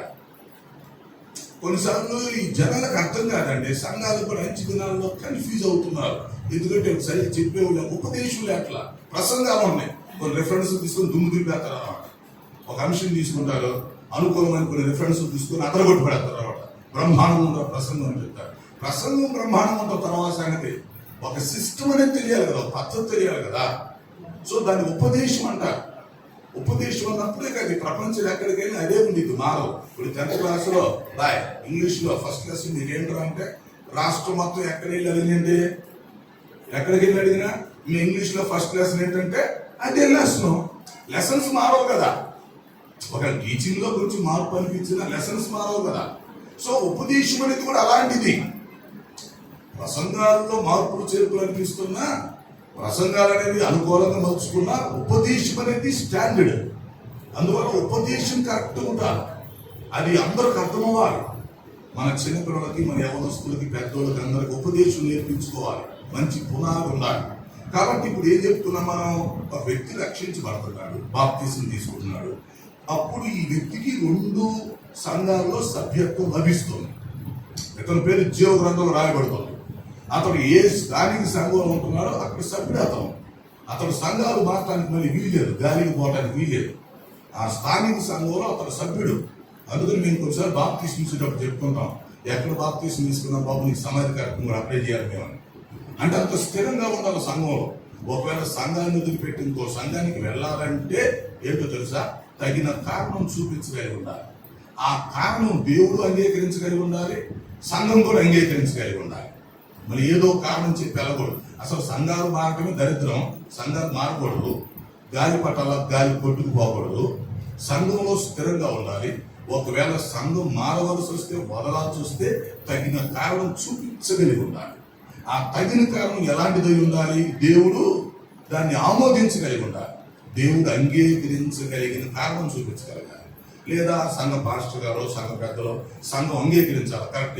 A: కొన్నిసార్లు ఈ జనాలకు అర్థం కాదండి, సంఘాలు కూడా మంచి దినాల్లో కన్ఫ్యూజ్ అవుతున్నారు. ఎందుకంటే ఒకసారి చెప్పేవాళ్ళు ఉపదేశం అట్లా ప్రసంగాలు ఉన్నాయి, కొన్ని రిఫరెన్స్ తీసుకొని దుమ్ము దింపేస్తారు అన్నమాట. ఒక అంశం తీసుకుంటారు, అనుకూలమైన కొన్ని రిఫరెన్స్ తీసుకొని అదరగొట్టు పెడతారు అన్నమాట. బ్రహ్మాండంగా ప్రసంగం అని చెప్తారు. ప్రసంగం బ్రహ్మాండంతో తర్వాత సంగతి ఒక సిస్టమ్ అనేది తెలియాలి కదా, ఒక పద్ధతి తెలియాలి కదా. సో దాన్ని ఉపదేశం అంటారు. ఉపదేశం అన్నప్పుడే కాదు, ప్రపంచం ఎక్కడికి వెళ్ళి అదే ఉంది. మారవు. ఇప్పుడు 10th క్లాసులో రాయ్ ఇంగ్లీష్లో ఫస్ట్ క్లాస్ మీరు ఏంటో అంటే రాష్ట్రం మొత్తం ఎక్కడ వెళ్ళి అడిగినండి, ఎక్కడికి వెళ్ళి అడిగినా మీ ఇంగ్లీష్లో ఫస్ట్ క్లాస్ ఏంటంటే అదే లెసన్స్ మారవు కదా. ఒక టీచింగ్ లో కొంచెం మార్పు అనిపించిన లెసన్స్ మారవు కదా. సో ఉపదేశం అనేది కూడా అలాంటిది. ప్రసంగాల్లో మార్పులు చేర్పులు అనిపిస్తున్నా, ప్రసంగాలు అనేది అనుకూలంగా మలుచుకున్నా, ఉపదేశం అనేది స్టాండర్డ్. అందువల్ల ఉపదేశం కరెక్ట్ ఉండాలి, అది అందరికి అర్థమవ్వాలి. మన చిన్నపిల్లలకి, మన యవనస్తులకి, పెద్దోళ్ళకి అందరికి ఉపదేశం నేర్పించుకోవాలి, మంచి పునాది ఉండాలి. కాబట్టి ఇప్పుడు ఏం చెప్తున్నాం మనం, ఒక వ్యక్తి రక్షించబడుతున్నాడు, బాప్తిసం తీసుకుంటున్నాడు. అప్పుడు ఈ వ్యక్తికి 2 సంఘాల్లో సభ్యత్వం లభిస్తుంది. ఇతని పేరు జీవ గ్రంథంలో రాయబడుతుంది. అతడు ఏ స్థానిక సంఘంలో ఉంటున్నాడో అక్కడ సభ్యుడు. అతడు సంఘాలు మారటానికి మళ్ళీ వీల్లేదు, గాలికి పోవటానికి వీల్లేదు. ఆ స్థానిక సంఘంలో అతడు సభ్యుడు. అందుకని మేము కొన్నిసార్లు బాప్తిసం ఇచ్చేటప్పుడు చెప్పుకుంటాం, ఎక్కడ బాప్తిసం తీసుకున్నాం బాబు, నీకు సమాధి కార్యక్రమం కూడా అప్లై చేయాలి మేము అంటే. అంత స్థిరంగా ఉండాలి సంఘంలో. ఒకవేళ సంఘాన్ని వదిలిపెట్టి ఇంకో సంఘానికి వెళ్ళాలంటే ఏంటో తెలుసా, తగిన కారణం చూపించగలిగి ఉండాలి. ఆ కారణం దేవుడు అంగీకరించగలిగి ఉండాలి, సంఘం కూడా అంగీకరించగలిగి ఉండాలి. మరి ఏదో కారణం చెప్పి వెళ్ళకూడదు. అసలు సంఘాలు మారటమే దరిద్రం. సంఘాలు మారకూడదు, గాలి పట్టాల గాలి కొట్టుకుపోకూడదు, సంఘంలో స్థిరంగా ఉండాలి. ఒకవేళ సంఘం మారవలసి వస్తే, వదలాల్సి వస్తే తగిన కారణం చూపించగలిగి ఉండాలి. ఆ తగిన కారణం ఎలాంటిదై ఉండాలి? దేవుడు దాన్ని ఆమోదించగలిగి ఉండాలి. దేవుడు అంగీకరించగలిగిన కారణం చూపించగలగాలి. లేదా సంఘ పాస్టర్ గారు, సంఘ పెద్దలు సంఘం అంగీకరించాలి. కరెక్ట్,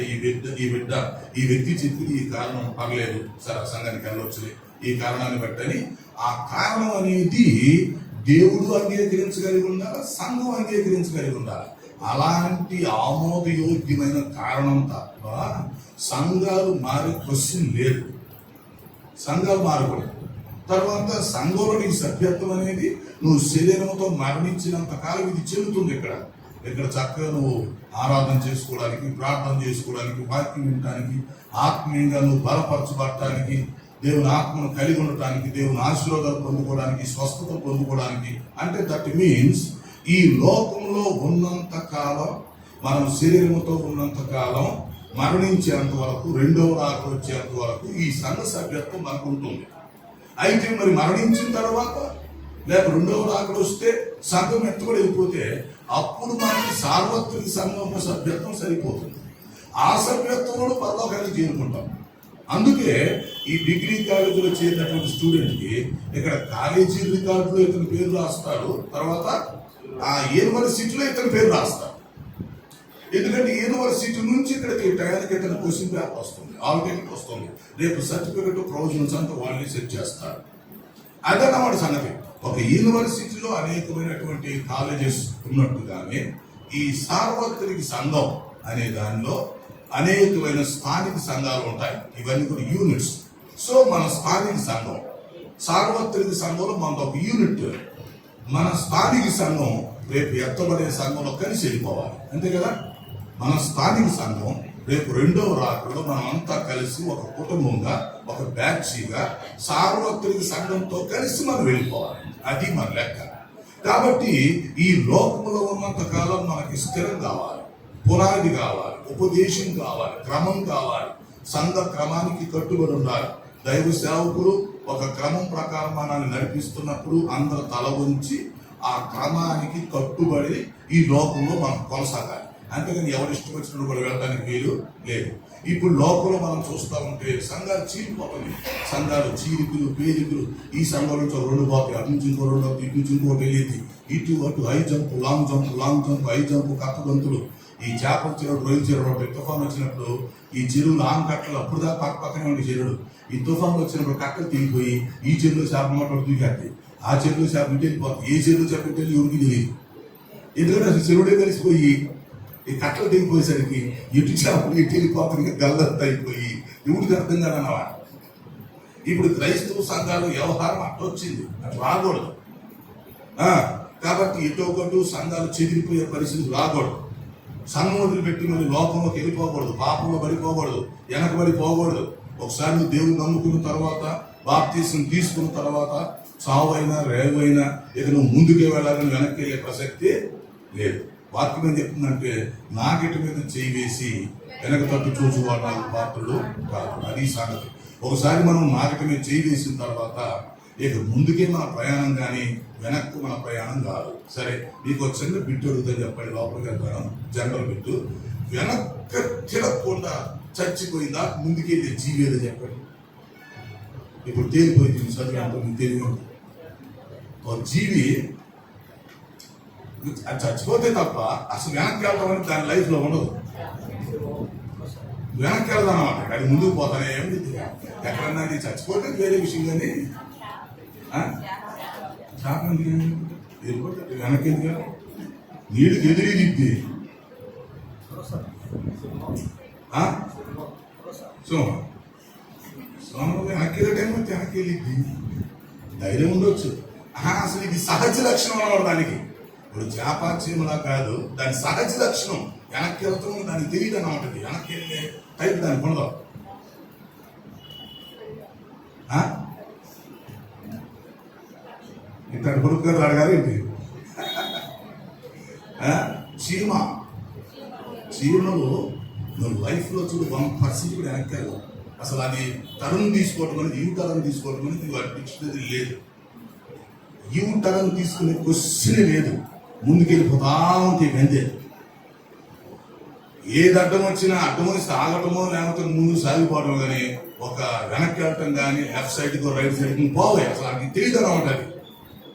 A: ఈ వ్యక్తి చెప్పింది ఈ కారణం పర్లేదు, సరే ఆ సంఘానికి వెళ్ళొచ్చులే ఈ కారణాన్ని బట్టని. ఆ కారణం అనేది దేవుడు అంగీకరించగలిగి ఉండాలి, సంఘం అంగీకరించగలిగి ఉండాలి. అలాంటి ఆమోదయోగ్యమైన కారణం తప్ప సంఘాలు మారే క్వశ్చన్ లేదు. సంఘాలు మారకూడదు. తర్వాత సంఘంలో నీ సభ్యత్వం అనేది నువ్వు శరీరంతో మరణించినంత కాలం ఇది చెల్లుతుంది. ఇక్కడ చక్కగా నువ్వు ఆరాధన చేసుకోవడానికి, ప్రార్థన చేసుకోవడానికి, వాక్యం వినడానికి, ఆత్మీయంగా నువ్వు బలపరచబడటానికి, దేవుని ఆత్మను కలిగి ఉండటానికి, దేవుని ఆశీర్వాదాలు పొందుకోవడానికి, స్వస్థత పొందుకోవడానికి. అంటే దట్ మీన్స్ ఈ లోకంలో ఉన్నంత కాలం, మనం శరీరంతో ఉన్నంత కాలం, మరణించేంత వరకు, రెండవ రాక వచ్చేంత వరకు ఈ సంఘ సభ్యత్వం మనకు ఉంటుంది. అయితే మరి మరణించిన తర్వాత లేక రెండవ రాకలు వస్తే సంఘం ఎత్తుకొని వెళ్ళిపోతే అప్పుడు మనకి సార్వత్రిక సంఘం సభ్యత్వం సరిపోతుంది. ఆ సభ్యత్వంలో పరలోకానికి చేరుకుంటాం. అందుకే ఈ డిగ్రీ కాలేజీలో చేరినటువంటి స్టూడెంట్కి ఇక్కడ కాలేజీ రికార్డులో ఇతని పేరు రాస్తారు, తర్వాత ఆ యూనివర్సిటీలో ఇతని పేరు రాస్తారు. ఎందుకంటే యూనివర్సిటీ నుంచి ఇక్కడికి టయానికి ఇతని క్వశ్చన్ పేపర్ వస్తుంది, ఆల్టర్నేట్ వస్తుంది, రేపు సర్టిఫికెట్ ప్రొవిజన్స్ అంతా వాళ్ళని సెట్ చేస్తారు. అదన్నమాట సంగతి. ఒక యూనివర్సిటీలో అనేకమైనటువంటి కాలేజెస్ ఉన్నట్టుగానే ఈ సార్వత్రిక సంఘం అనే దానిలో అనేకమైన స్థానిక సంఘాలు ఉంటాయి. ఇవన్నీ కూడా యూనిట్స్. సో మన స్థానిక సంఘం, సార్వత్రిక సంఘంలో మనకు ఒక యూనిట్. మన స్థానిక సంఘం రేపు ఎత్తబడే సంఘంలో కలిసి వెళ్ళిపోవాలి, అంతే కదా. మన స్థానిక సంఘం రేపు రెండవ రాకడలో మనం అంతా కలిసి ఒక కుటుంబంగా, ఒక బ్యాచ్గా సార్వత్రిక సంఘంతో కలిసి మనం వెళ్ళిపోవాలి. అది మన లెక్క. కాబట్టి ఈ లోకంలో ఉన్నంత కాలం మనకి స్థిరం కావాలి, పునాది కావాలి, ఉపదేశం కావాలి, క్రమం కావాలి, సంఘ క్రమానికి కట్టుబడి ఉండాలి. దైవ సేవకులు ఒక క్రమం ప్రకారం మనల్ని నడిపిస్తున్నప్పుడు అందరూ తల ఉంచి ఆ క్రమానికి కట్టుబడి ఈ లోకంలో మనం కొనసాగాలి. అంతేగాని ఎవరు ఇష్టం వచ్చినప్పుడు కూడా వెళ్ళడానికి వీలు లేదు. ఇప్పుడు లోకంలో మనం చూస్తూ ఉంటే సంఘాలు చీలిపోతుంది. సంఘాలు చీలికలు, పేలికలు. ఈ సంఘం నుంచి ఒక రెండు బాతులు, అటు నుంచి ఇంకో రెండు, ఇటు నుంచి ఇంకోటి వెళ్ళేది, ఇటు అటు high jump, long jump, long jump, high jump, కట్ట గంతులు. ఈ చేప వచ్చినప్పుడు, రొయ్యలు చెరువు, తుఫాన్ వచ్చినప్పుడు ఈ చెరువులు ఆమె కట్టలు అప్పుడు దాకా పక్కనే ఉండే చెరువులు. ఈ తుఫాన్ వచ్చినప్పుడు కట్టలు తీగిపోయి ఈ చెరువులో చేప మాట దూకేస్తాయి, ఆ చెరువులో చేప ఇటు వెళ్ళిపోతుంది, ఏ చెరువులో చేప ఇటు వెళ్ళి ఎవరికి తెలియదు. ఎందుకంటే అసలు చెరువుడే కలిసిపోయి ఈ కట్టలు దిగిపోయేసరికి ఇటు చేపలు ఇటు వెళ్ళిపోతుంది, గల్లంతా అయిపోయి ఎవరికి అర్థం కాదన్నమాట. ఇప్పుడు క్రైస్తవ సంఘాలు వ్యవహారం అట్ట వచ్చింది, అటు రాకూడదు. కాబట్టి ఎటో ఒకటి సంఘాలు చెదిరిపోయే పరిస్థితి రాకూడదు. సంఘం వదిలిపెట్టి మళ్ళీ లోకంలోకి వెళ్ళిపోకూడదు, పాపంలో పడిపోకూడదు, వెనకబడిపోకూడదు. ఒకసారి నువ్వు దేవుని నమ్ముకున్న తర్వాత, బాప్తీసం తీసుకున్న తర్వాత చావు అయినా రేవు అయినా ఇక నువ్వు ముందుకే వెళ్ళాలని వెనక్కి వెళ్ళే ప్రసక్తే లేదు. వాక్యం ఏం చెప్తుందంటే నాగటి మీద చేయి వేసి వెనక తట్టు చూచువాడు నాకు పాత్రుడు కాదు. అది సంగతి. ఒకసారి మనం నాగటి మీద చేయి వేసిన తర్వాత ఇక ముందుకే మన ప్రయాణం కానీ వెనక్కు మన ప్రయాణం కాదు. సరే, నీకు ఒక చిన్న బిట్టు అడుగుతా చెప్పండి, లోపలికి వెళ్తాను. జనరల్ బిట్టు, వెనక్కి తిరగకుండా చచ్చిపోయిందా ముందుకెళ్ళే జీవి ఏదో చెప్పండి. ఇప్పుడు తేలిపోయింది, చదివేంత తెలివి ఉంటుంది. ఒక జీవి అది చచ్చిపోతే తప్ప అసలు వెనక్కి వెళ్తాం అని దాని లైఫ్ లో ఉండదు. వెనక్కి వెళ్దాం అన్నమాట, అది ముందుకు పోతానే ఏమి ఎక్కడన్నా అది చచ్చిపోతే వేరే విషయం. కానీ వెనక్కి ఎందుకు నీళ్ళకి ఎదురు దిద్ది వెనక్కి వెళ్ళే టైం వచ్చి వెనక్కి వెళ్ళిద్ది, ధైర్యం ఉండొచ్చు. అసలు ఇది సహజ లక్షణం అన్నమాట దానికి. ఇప్పుడు చేపచీమలా కాదు, దాని సహజ లక్షణం వెనక్కి వెళ్తాం, దానికి తెలియదు అన్నమాట. వెనక్కి వెళ్ళే టైప్ దానికి ఉండదు. ఇక్కడ కొడుకు గారు అడగాలి ఏంటి? చీమలు నువ్వు లైఫ్లో చూడు 1% కూడా వెనక్కి వెళ్ళవు. అసలు అది టర్న్ తీసుకోవటం అనేది, యూ టర్న్ తీసుకోవటం అనేది వాటి డిక్షనరీ లేదు. యూ టర్న్ తీసుకునే క్వశ్చనే లేదు, ముందుకెళ్ళిపోతా ఉంటే అంతే. ఏది అడ్డం వచ్చినా అడ్డం వచ్చి ఆగటమో లేకపోతే ముందు సాగిపోవడం కానీ ఒక వెనక్కి వెళ్ళటం కానీ లెఫ్ట్ సైడ్ కో రైట్ సైడ్ పోవాలి. అసలు అది తెలియదు అనమాట. అది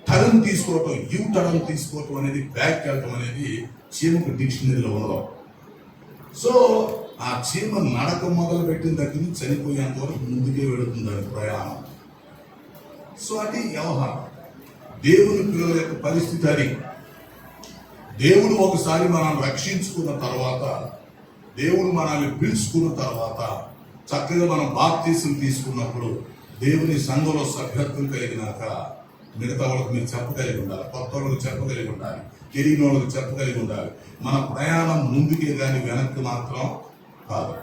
A: టర్న్ తీసుకోవటం, యూ టర్న్ తీసుకోవటం అనేది, బ్యాక్ వెళ్ళటం అనేది చీమకు డిక్షనరీలో ఉండదు. సో ఆ చీమ నడక మొదలు పెట్టిన దగ్గర నుంచి చనిపోయేంత వరకు ముందుకే వెళుతుంది దాని ప్రయాణం. సో అది వ్యవహారం. దేవుని పిల్లల యొక్క పరిస్థితి అది. దేవుడు ఒకసారి మనల్ని రక్షించుకున్న తర్వాత, దేవుడు మనల్ని పిలుచుకున్న తర్వాత, చక్కగా మనం బాప్తీసం తీసుకున్నప్పుడు దేవుని సంఘంలో సభ్యత్వం కలిగినాక మిగతా వాళ్ళకి మీరు చెప్పగలిగి ఉండాలి, కొత్త వాళ్ళకి చెప్పగలిగి ఉండాలి, తెలియని వాళ్ళకి చెప్పగలిగి ఉండాలి. మన ప్రయాణం ముందుకే కానీ వెనక్కి మాత్రం కాదు.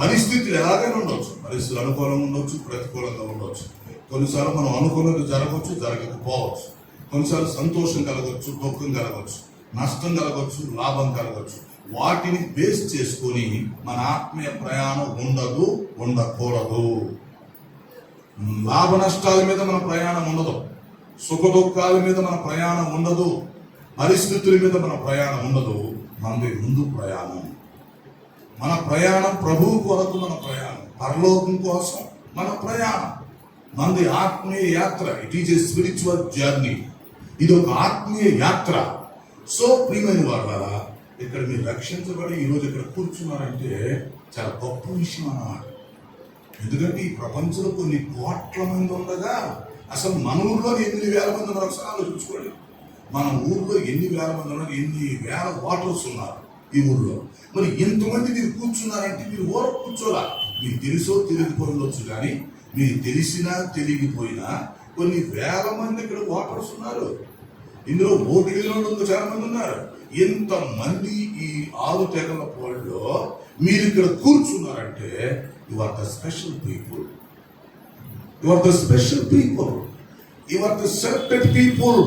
A: పరిస్థితులు ఎలాగైనా ఉండొచ్చు, పరిస్థితులు అనుకూలంగా ఉండొచ్చు, ప్రతికూలంగా ఉండొచ్చు. కొన్నిసార్లు మనం అనుకూలంగా జరగవచ్చు, జరగకపోవచ్చు. కొన్నిసార్లు సంతోషం కలగవచ్చు, దుఃఖం కలగవచ్చు, నష్టం కలగవచ్చు, లాభం కలగవచ్చు. వాటిని బేస్ చేసుకొని మన ఆత్మీయ ప్రయాణం ఉండదు, ఉండకూడదు. లాభ నష్టాల మీద మన ప్రయాణం ఉండదు, సుఖ దుఃఖాల మీద మన ప్రయాణం ఉండదు, పరిస్థితుల మీద మన ప్రయాణం ఉండదు. మనది ముందు ప్రయాణం. మన ప్రయాణం ప్రభువు కొరకు, మన ప్రయాణం పరలోకం కోసం మన ప్రయాణం. మనది ఆత్మీయ యాత్ర. It is a spiritual journey. ఇది ఒక ఆత్మీయ యాత్ర. సో ప్రియమైన వారులారా, ఇక్కడ మీరు రక్షించబడి ఈరోజు ఇక్కడ కూర్చున్నారంటే చాలా గొప్ప విషయం అన్నమాట. ఎందుకంటే ఈ ప్రపంచంలో కొన్ని కోట్ల మంది ఉండగా అసలు మన ఊర్లో ఎన్ని వేల మంది ఉన్నారు ఒకసారి ఆలోచించుకోండి. మన ఊర్లో ఎన్ని వేల మంది ఉన్నారు, ఎన్ని వేల ఓటర్స్ ఉన్నారు ఈ ఊర్లో. మరి ఎంతమంది మీరు కూర్చున్నారంటే మీరు ఊర కూర్చోలా. మీకు తెలుసో తెలియకపోవచ్చు, కానీ మీకు తెలిసినా తెలియకపోయినా కొన్ని వేల మంది ఇక్కడ ఓటర్స్ ఉన్నారు. ఇందులో ఓటు వేసిన చాలా మంది ఉన్నారు. ఎంతమంది ఈ 6 తెగల పోల్లో మీరు ఇక్కడ కూర్చున్నారంటే you are the special people. You are the special people. You are the selected people.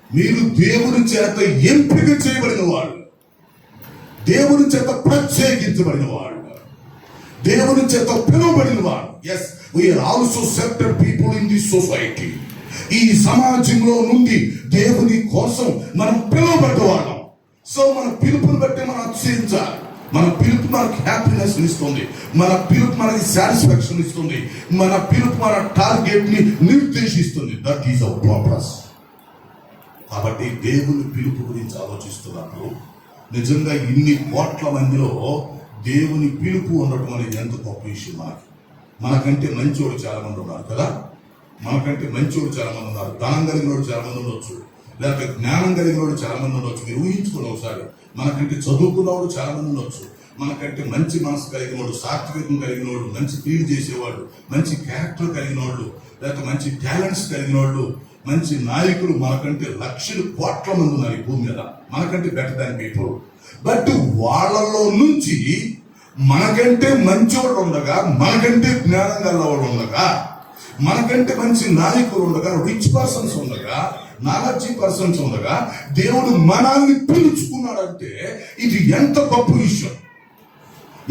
A: మీరు దేవుని చేత ఎంపిక చేయబడిన వాళ్ళు, దేవుని చేత ప్రత్యేకించబడిన వాళ్ళు, దేవుని చేత పిలువబడిన వాళ్ళు. Yes, we are also selected people in this society. ఈ సమాజంలో నుండి దేవుని కోసం మనం పిలువబడ్డవాళ్ళం. సో మన పిలుపుని బట్టి మనం అతిశయించాలి. మన పిలుపు మనకి హ్యాపీనెస్ ఇస్తుంది, మన పిలుపు మనకి సాటిస్ఫాక్షన్ ఇస్తుంది, మన పిలుపు మన టార్గెట్ ని నిర్దేశిస్తుంది. That is our purpose. కాబట్టి దేవుని పిలుపు గురించి ఆలోచిస్తున్నప్పుడు నిజంగా ఇన్ని కోట్ల మందిలో దేవుని పిలుపు ఉండటం అనేది ఎంత గొప్ప విషయం. మనకంటే మంచోడు చాలా మంది ఉన్నారు కదా. మనకంటే మంచోడు చాలా మంది ఉన్నారు. ధనం కలిగినోడు చాలా మంది ఉండొచ్చు, లేకపోతే జ్ఞానం కలిగినోడు చాలా మంది ఉండొచ్చు. మీరు ఊహించుకోండి ఒకసారి. మనకంటే చదువుకున్నవాడు చాలా మంది ఉండొచ్చు. మనకంటే మంచి మనసు కలిగినోడు, సాత్వికం కలిగినోడు, మంచి ఫీల్ చేసేవాడు, మంచి క్యారెక్టర్ కలిగినోళ్ళు, లేకపోతే మంచి టాలెంట్స్ కలిగినోళ్ళు, మంచి నాయకులు మనకంటే లక్షలు కోట్ల మంది ఉన్నారు ఈ భూమి మీద. మనకంటే బెటర్ దాన్ పీపుల్. బట్ వాళ్ళలో నుంచి మనకంటే మంచోళ్ళు ఉండగా, మనకంటే జ్ఞానం గల వాళ్ళు ఉండగా, మనకంటే మంచి నాయకులు ఉండగా, రిచ్ పర్సన్స్ ఉండగా, నాలెడ్జ్ పర్సన్స్ ఉండగా దేవుడు మనల్ని పిలుచుకున్నాడంటే ఇది ఎంత గొప్ప విషయం.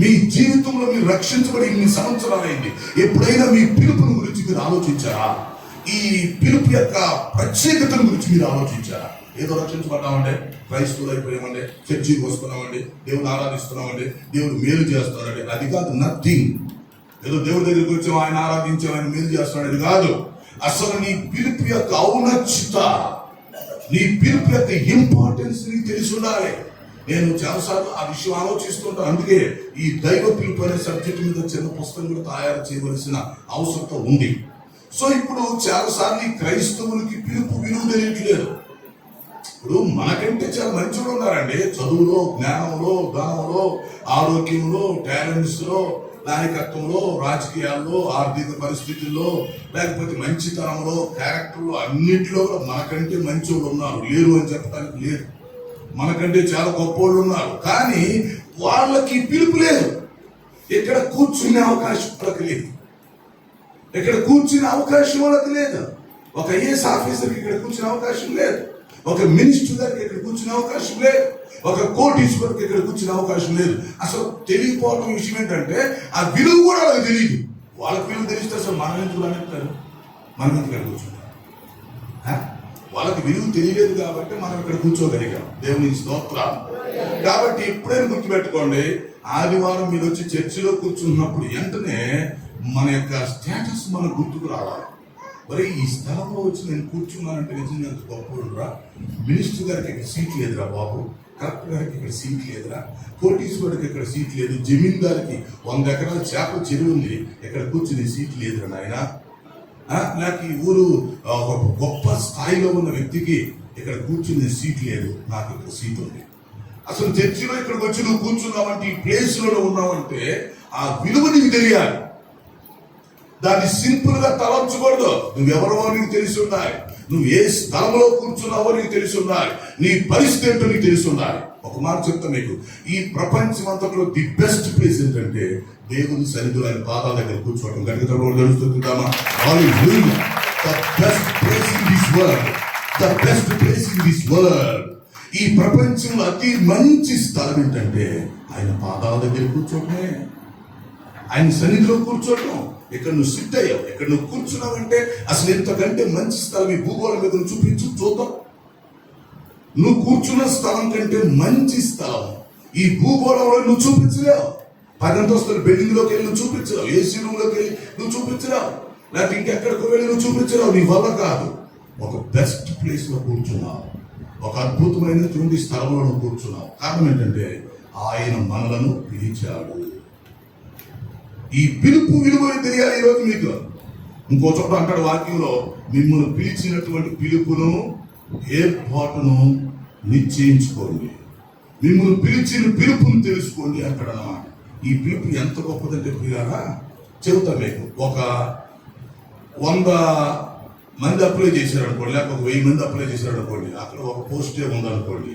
A: మీ జీవితంలో మీరు రక్షించబడి ఇన్ని సంవత్సరాలైంది. ఎప్పుడైనా మీ పిలుపుని గురించి మీరు ఆలోచించారా? ఈ పిలుపు యొక్క ప్రత్యేకతను గురించి మీరు ఆలోచించారా? ఏదో రక్షించబడ్డామంటే, క్రైస్తవులు అయిపోయామంటే, చర్చికి వస్తున్నామండి, దేవుని ఆరాధిస్తున్నామండి, దేవుడు మేలు చేస్తున్నాడండి, అది కాదు. నథింగ్. ఏదో దేవుడి దగ్గరికి వచ్చాం, ఆయన ఆరాధించాం, ఆయన మేలు చేస్తున్నాడు, అది కాదు. అసలు నీ పిలుపు యొక్క ఔన్నత్యత, నీ పిలుపు యొక్క ఇంపార్టెన్స్ నీకు తెలిసి ఉండాలి. నేను చాలాసార్లు ఆ విషయం ఆలోచిస్తుంటాను. అందుకే ఈ దైవ పిలుపు అనే సబ్జెక్ట్ మీద చిన్న పుస్తకం కూడా తయారు చేయవలసిన అవసరం ఉంది. సో ఇప్పుడు చాలాసార్లు ఈ క్రైస్తవులకి పిలుపు విలువ తెలియట్లేదు. ఇప్పుడు మనకంటే చాలా మంచిగా ఉన్నారండి, చదువులో, జ్ఞానంలో, ధనంలో, ఆరోగ్యంలో, టాలెంట్స్ లో, నాయకత్వంలో, రాజకీయాల్లో, ఆర్థిక పరిస్థితుల్లో, లేకపోతే మంచితనంలో, క్యారెక్టర్లో, అన్నింటిలో కూడా మనకంటే మంచోళ్ళు ఉన్నారు. లేరు అని చెప్పడానికి లేదు. మనకంటే చాలా గొప్పోళ్ళు ఉన్నారు. కానీ వాళ్ళకి పిలుపు లేదు. ఇక్కడ కూర్చునే అవకాశం వాళ్ళకి లేదు. ఇక్కడ కూర్చునే అవకాశం వాళ్ళకి లేదు. ఒక ఐఏఎస్ ఆఫీసర్కి ఇక్కడ కూర్చునే అవకాశం లేదు. ఒక మినిస్టర్ గారికి ఇక్కడ కూర్చునే అవకాశం లేదు. ఒక కోటీశ్వరికి ఇక్కడ కూర్చునే అవకాశం లేదు. అసలు తెలియకపోవడం విషయం ఏంటంటే ఆ విలువ కూడా వాళ్ళకి తెలియదు. వాళ్ళకి విలువ తెలిస్తే అసలు మనం ఎందుకు అంటారు, మనం ఎందుకు ఇక్కడ కూర్చుంటారు? వాళ్ళకి విలువ తెలియలేదు కాబట్టి మనం ఇక్కడ కూర్చోగలిగాం. దేవుని స్తోత్రం. కాబట్టి ఎప్పుడైనా గుర్తుపెట్టుకోండి, ఆదివారం మీరు వచ్చి చర్చిలో కూర్చున్నప్పుడు వెంటనే మన యొక్క స్టేటస్ మనకు గుర్తుకు రావాలి. మరి ఈ స్థలంలో వచ్చి నేను కూర్చున్నానంటే నిజంగా గొప్పరా, మినిస్టర్ గారికి ఇక్కడ సీట్ లేదురా బాబు, కలెక్టర్ గారికి ఇక్కడ సీట్ లేదురా, కోటీశ్వరుడికి ఇక్కడ సీట్ లేదు, జమీందారికి 100 ఎకరాల చేపల చెరువు ఉంది, ఇక్కడ కూర్చుని సీట్ లేదురా నాయన. నాకు ఈ ఊరు ఒక గొప్ప స్థాయిలో ఉన్న వ్యక్తికి ఇక్కడ కూర్చునే సీట్ లేదు, నాకు ఇక్కడ సీట్ ఉంది. అసలు చర్చిలో ఇక్కడికి వచ్చి నువ్వు కూర్చున్నావంటే, ఈ ప్లేస్ లో ఉన్నావంటే ఆ విలువ నీకు తెలియాలి. దాన్ని సింపుల్ గా తలంచకూడదు. నువ్వెవరో నీకు తెలిసి ఉండాలి, నువ్వు ఏ స్థలంలో కూర్చున్నావో నీకు తెలిసి ఉండాలి, నీ పరిస్థితి ఏంటో నీకు తెలిసి ఉండాలి. ఒక మాట చెప్తా మీకు, ఈ ప్రపంచం అంతట్లో ది బెస్ట్ ప్లేస్ ఏంటంటే దేవుని సన్నిధిలో ఆయన పాదాల దగ్గర కూర్చోవడం. గట్టిగా తెలుస్తుందామా? The best place in this world, the best place in this world. ఈ ప్రపంచంలో అతి మంచి స్థలం ఏంటంటే ఆయన పాదాల దగ్గర కూర్చోవటమే, ఆయన సన్నిధిలో కూర్చోవటం. ఇక్కడ నువ్వు సిట్ అయ్యావు, ఇక్కడ నువ్వు కూర్చున్నావంటే అసలు ఎంతకంటే మంచి స్థలం ఈ భూగోళం మీద చూపించు చూద్దాం. నువ్వు కూర్చున్న స్థలం కంటే మంచి స్థలం ఈ భూగోళంలో నువ్వు చూపించలేవు. 10 అంతస్తుల బిల్డింగ్ లోకి వెళ్ళి నువ్వు చూపించలేవు, ఏసీ రూమ్ లోకి వెళ్ళి నువ్వు చూపించలేవు, లేకపోతే ఇంకెక్కడికి వెళ్ళి నువ్వు చూపించలేవు. నీ వల్ల కాదు. ఒక బెస్ట్ ప్లేస్ లో కూర్చున్నావు, ఒక అద్భుతమైనటువంటి స్థలంలో నువ్వు కూర్చున్నావు. కారణం ఏంటంటే ఆయన మనలను పిలిచాడు. ఈ పిలుపు విలువని తెలియాలి ఈరోజు మీకు. ఇంకో చోట అంటాడు వాక్యంలో, మిమ్మల్ని పిలిచినటువంటి పిలుపును ఏర్పాటును నిశ్చయించుకోండి, మిమ్మల్ని పిలిచిన పిలుపును తెలుసుకోండి అంటాడు అన్నమాట. ఈ పిలుపు ఎంత గొప్పదంటే పిల్లారా చెబుతా మీకు. ఒక 100 మంది అప్లై చేశారు అనుకోండి, లేకపోతే 1000 మంది అప్లై చేశారు అనుకోండి, అక్కడ ఒక పోస్టే ఉందనుకోండి,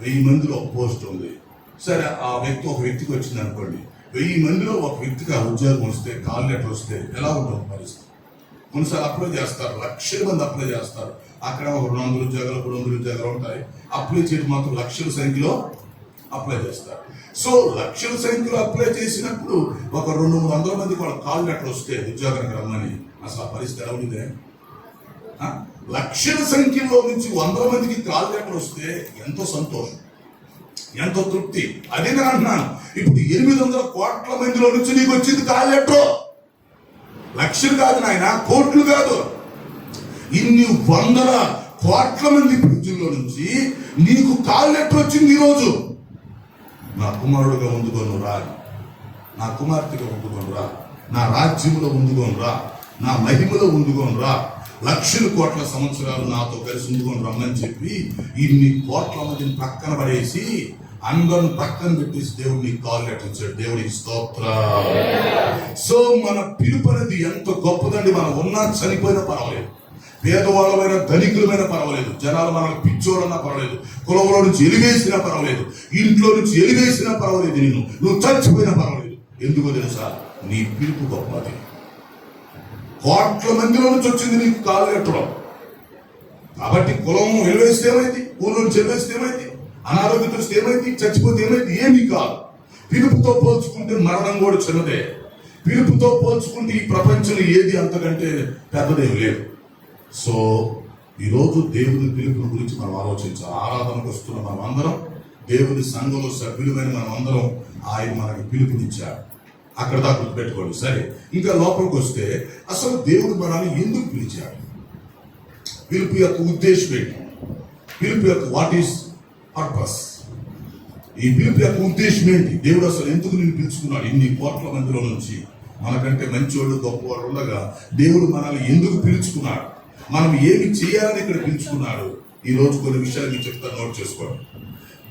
A: 1000 మందిలో ఒక పోస్ట్ ఉంది. సరే, ఆ వ్యక్తి ఒక వ్యక్తికి వచ్చింది అనుకోండి, 1000 మందిలో ఒక వ్యక్తికి ఆ ఉద్యోగం వస్తే, కాల్ లెటర్ వస్తే ఎలా ఉంటుంది పరిస్థితి? కొన్నిసార్లు అప్లై చేస్తారు, లక్షల మంది అప్లై చేస్తారు. అక్కడ ఒక 200 ఉద్యోగాలు 300 ఉద్యోగాలు ఉంటాయి. అప్లై చేయడం మాత్రం లక్షల సంఖ్యలో అప్లై చేస్తారు. సో లక్షల సంఖ్యలో అప్లై చేసినప్పుడు ఒక 200-300 మందికి వాళ్ళ కాల్ లెటర్ వస్తే ఉద్యోగానికి రమ్మని, అసలు ఆ పరిస్థితి ఎలా ఉండిదే? లక్షల సంఖ్యలో నుంచి 100 మందికి కాల్ లెటర్ వస్తే ఎంతో సంతోషం, ఎంతో తృప్తి. అదే నేను అంటున్నాను, ఇప్పుడు 800 కోట్ల మందిలో నుంచి నీకు వచ్చింది కాల్ లెటర్. లక్షలు కాదు నాయన, కోట్లు కాదు, ఇన్ని 100 కోట్ల మంది ప్రజల్లో నుంచి నీకు కాల్ లెటర్ వచ్చింది ఈరోజు. నా కుమారుడుగా ముందుకొని రా, నా కుమార్తెగా ముందుకొని రా, నా రాజ్యంలో ముందుకొని రా, నా మహిమలో ముందుకొని రా, లక్షల కోట్ల సంవత్సరాలు నాతో కలిసి ముందుకొని రమ్మని చెప్పి ఇన్ని కోట్ల మందిని పక్కన పడేసి అందరిని పక్కన పెట్టేసి దేవుడిని కాల్ లెటర్ ఇచ్చాడు. దేవుడికి స్తోత్రం. సో మన పిలుపు అనేది ఎంత గొప్పదండి. మనం ఉన్నా చనిపోయినా పర్వాలేదు, పేదవాళ్ళమైన ధనికులమైన పర్వాలేదు, జనాలు మనకు పిచ్చోళ్ళన్నా పర్వాలేదు, కులంలో నుంచి ఎలివేసినా పర్వాలేదు, ఇంట్లో నుంచి ఎలివేసినా పర్వాలేదు, నువ్వు చచ్చిపోయినా పర్వాలేదు. ఎందుకో తెలుసా? నీ పిలుపు గొప్పది. కోట్ల మందిలో నుంచి వచ్చింది నీకు కాల్ లెటర్. కాబట్టి కులం ఎలివేస్తే ఏమైంది, ఊళ్ళో నుంచి ఎలివేస్తే ఏమైంది, అనారోగ్యంతో వస్తే ఏమైంది, చచ్చిపోతే ఏమైంది? ఏమీ కాదు. పిలుపుతో పోల్చుకుంటే మరణం కూడా చిన్నదే. పిలుపుతో పోల్చుకుంటే ఈ ప్రపంచంలో ఏది అంతకంటే పెద్దదేం లేదు. సో ఈరోజు దేవుని పిలుపుని గురించి మనం ఆలోచించాలి. ఆరాధనకు వస్తున్న మనం అందరం, దేవుని సంఘంలో సభ్యులమైన మనం అందరం ఆయన మనకి పిలుపునిచ్చాడు. అక్కడ దాకా గుర్తుపెట్టుకోండి. సరే, ఇంకా లోపలికి వస్తే అసలు దేవుడు మనల్ని ఎందుకు పిలిచాడు? పిలుపు యొక్క ఉద్దేశం ఏంటి? పిలుపు యొక్క వాట్ ఈస్ పర్పస్? ఈ పిలుపు యొక్క ఉద్దేశం ఏంటి? దేవుడు అసలు ఎందుకు నేను పిలుచుకున్నాడు? ఇన్ని కోట్ల మందిలో నుంచి మనకంటే మంచివాళ్ళు గొప్పవాళ్ళు ఉండగా దేవుడు మనల్ని ఎందుకు పిలుచుకున్నాడు? మనం ఏమి చేయాలని ఇక్కడ పిలుచుకున్నాడు? ఈ రోజు కొన్ని విషయాలు మీకు చెప్తాను, నోట్ చేసుకోండి.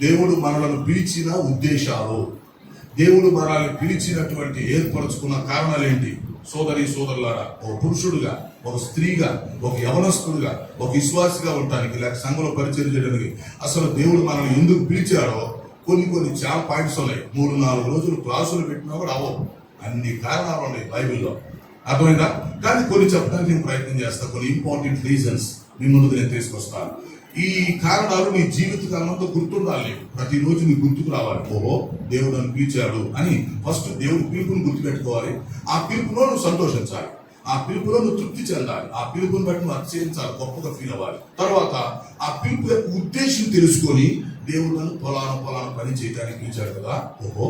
A: దేవుడు మనల్ని పిలిచిన ఉద్దేశాలు, దేవుడు మనల్ని పిలిచినటువంటి ఏర్పరచుకున్న కారణాలు ఏంటి? సోదరి సోదరులారా, ఒక పురుషుడుగా, ఒక స్త్రీగా, ఒక యవనస్తుడుగా, ఒక విశ్వాసిగా ఉండటానికి, లేక సంఘంలో పరిచయం చేయడానికి అసలు దేవుడు మనల్ని ఎందుకు పిలిచాడో కొన్ని చాలా పాయింట్స్ ఉన్నాయి. 3-4 రోజులు క్లాసులు పెట్టినా కూడా అవ్వవు, అన్ని కారణాలు ఉన్నాయి బైబిల్లో. అర్థమైందా? కానీ కొన్ని చెప్పడానికి నేను ప్రయత్నం చేస్తాను. కొన్ని ఇంపార్టెంట్ రీజన్స్ మీ ముందుకు నేను తీసుకొస్తాను. ఈ కారణాలు నీ జీవిత కాలంతో గుర్తుండాలి. ప్రతిరోజు నీ గుర్తుకు రావాలి, ఓహో దేవుడు నన్ను పిలిచాడు అని. ఫస్ట్ దేవుడి పిలుపుని గుర్తుపెట్టుకోవాలి. ఆ పిలుపులో నువ్వు సంతోషించాలి. ఆ పిలుపులో నువ్వు తృప్తి చెందాలి. ఆ పిలుపుని బట్టి నువ్వు అతిశయించాలి, గొప్పగా ఫీల్ అవ్వాలి. తర్వాత ఆ పిలుపు యొక్క ఉద్దేశం తెలుసుకొని దేవుడు నన్ను పొలాన పని చేయడానికి పిలిచాడు కదా, ఓహో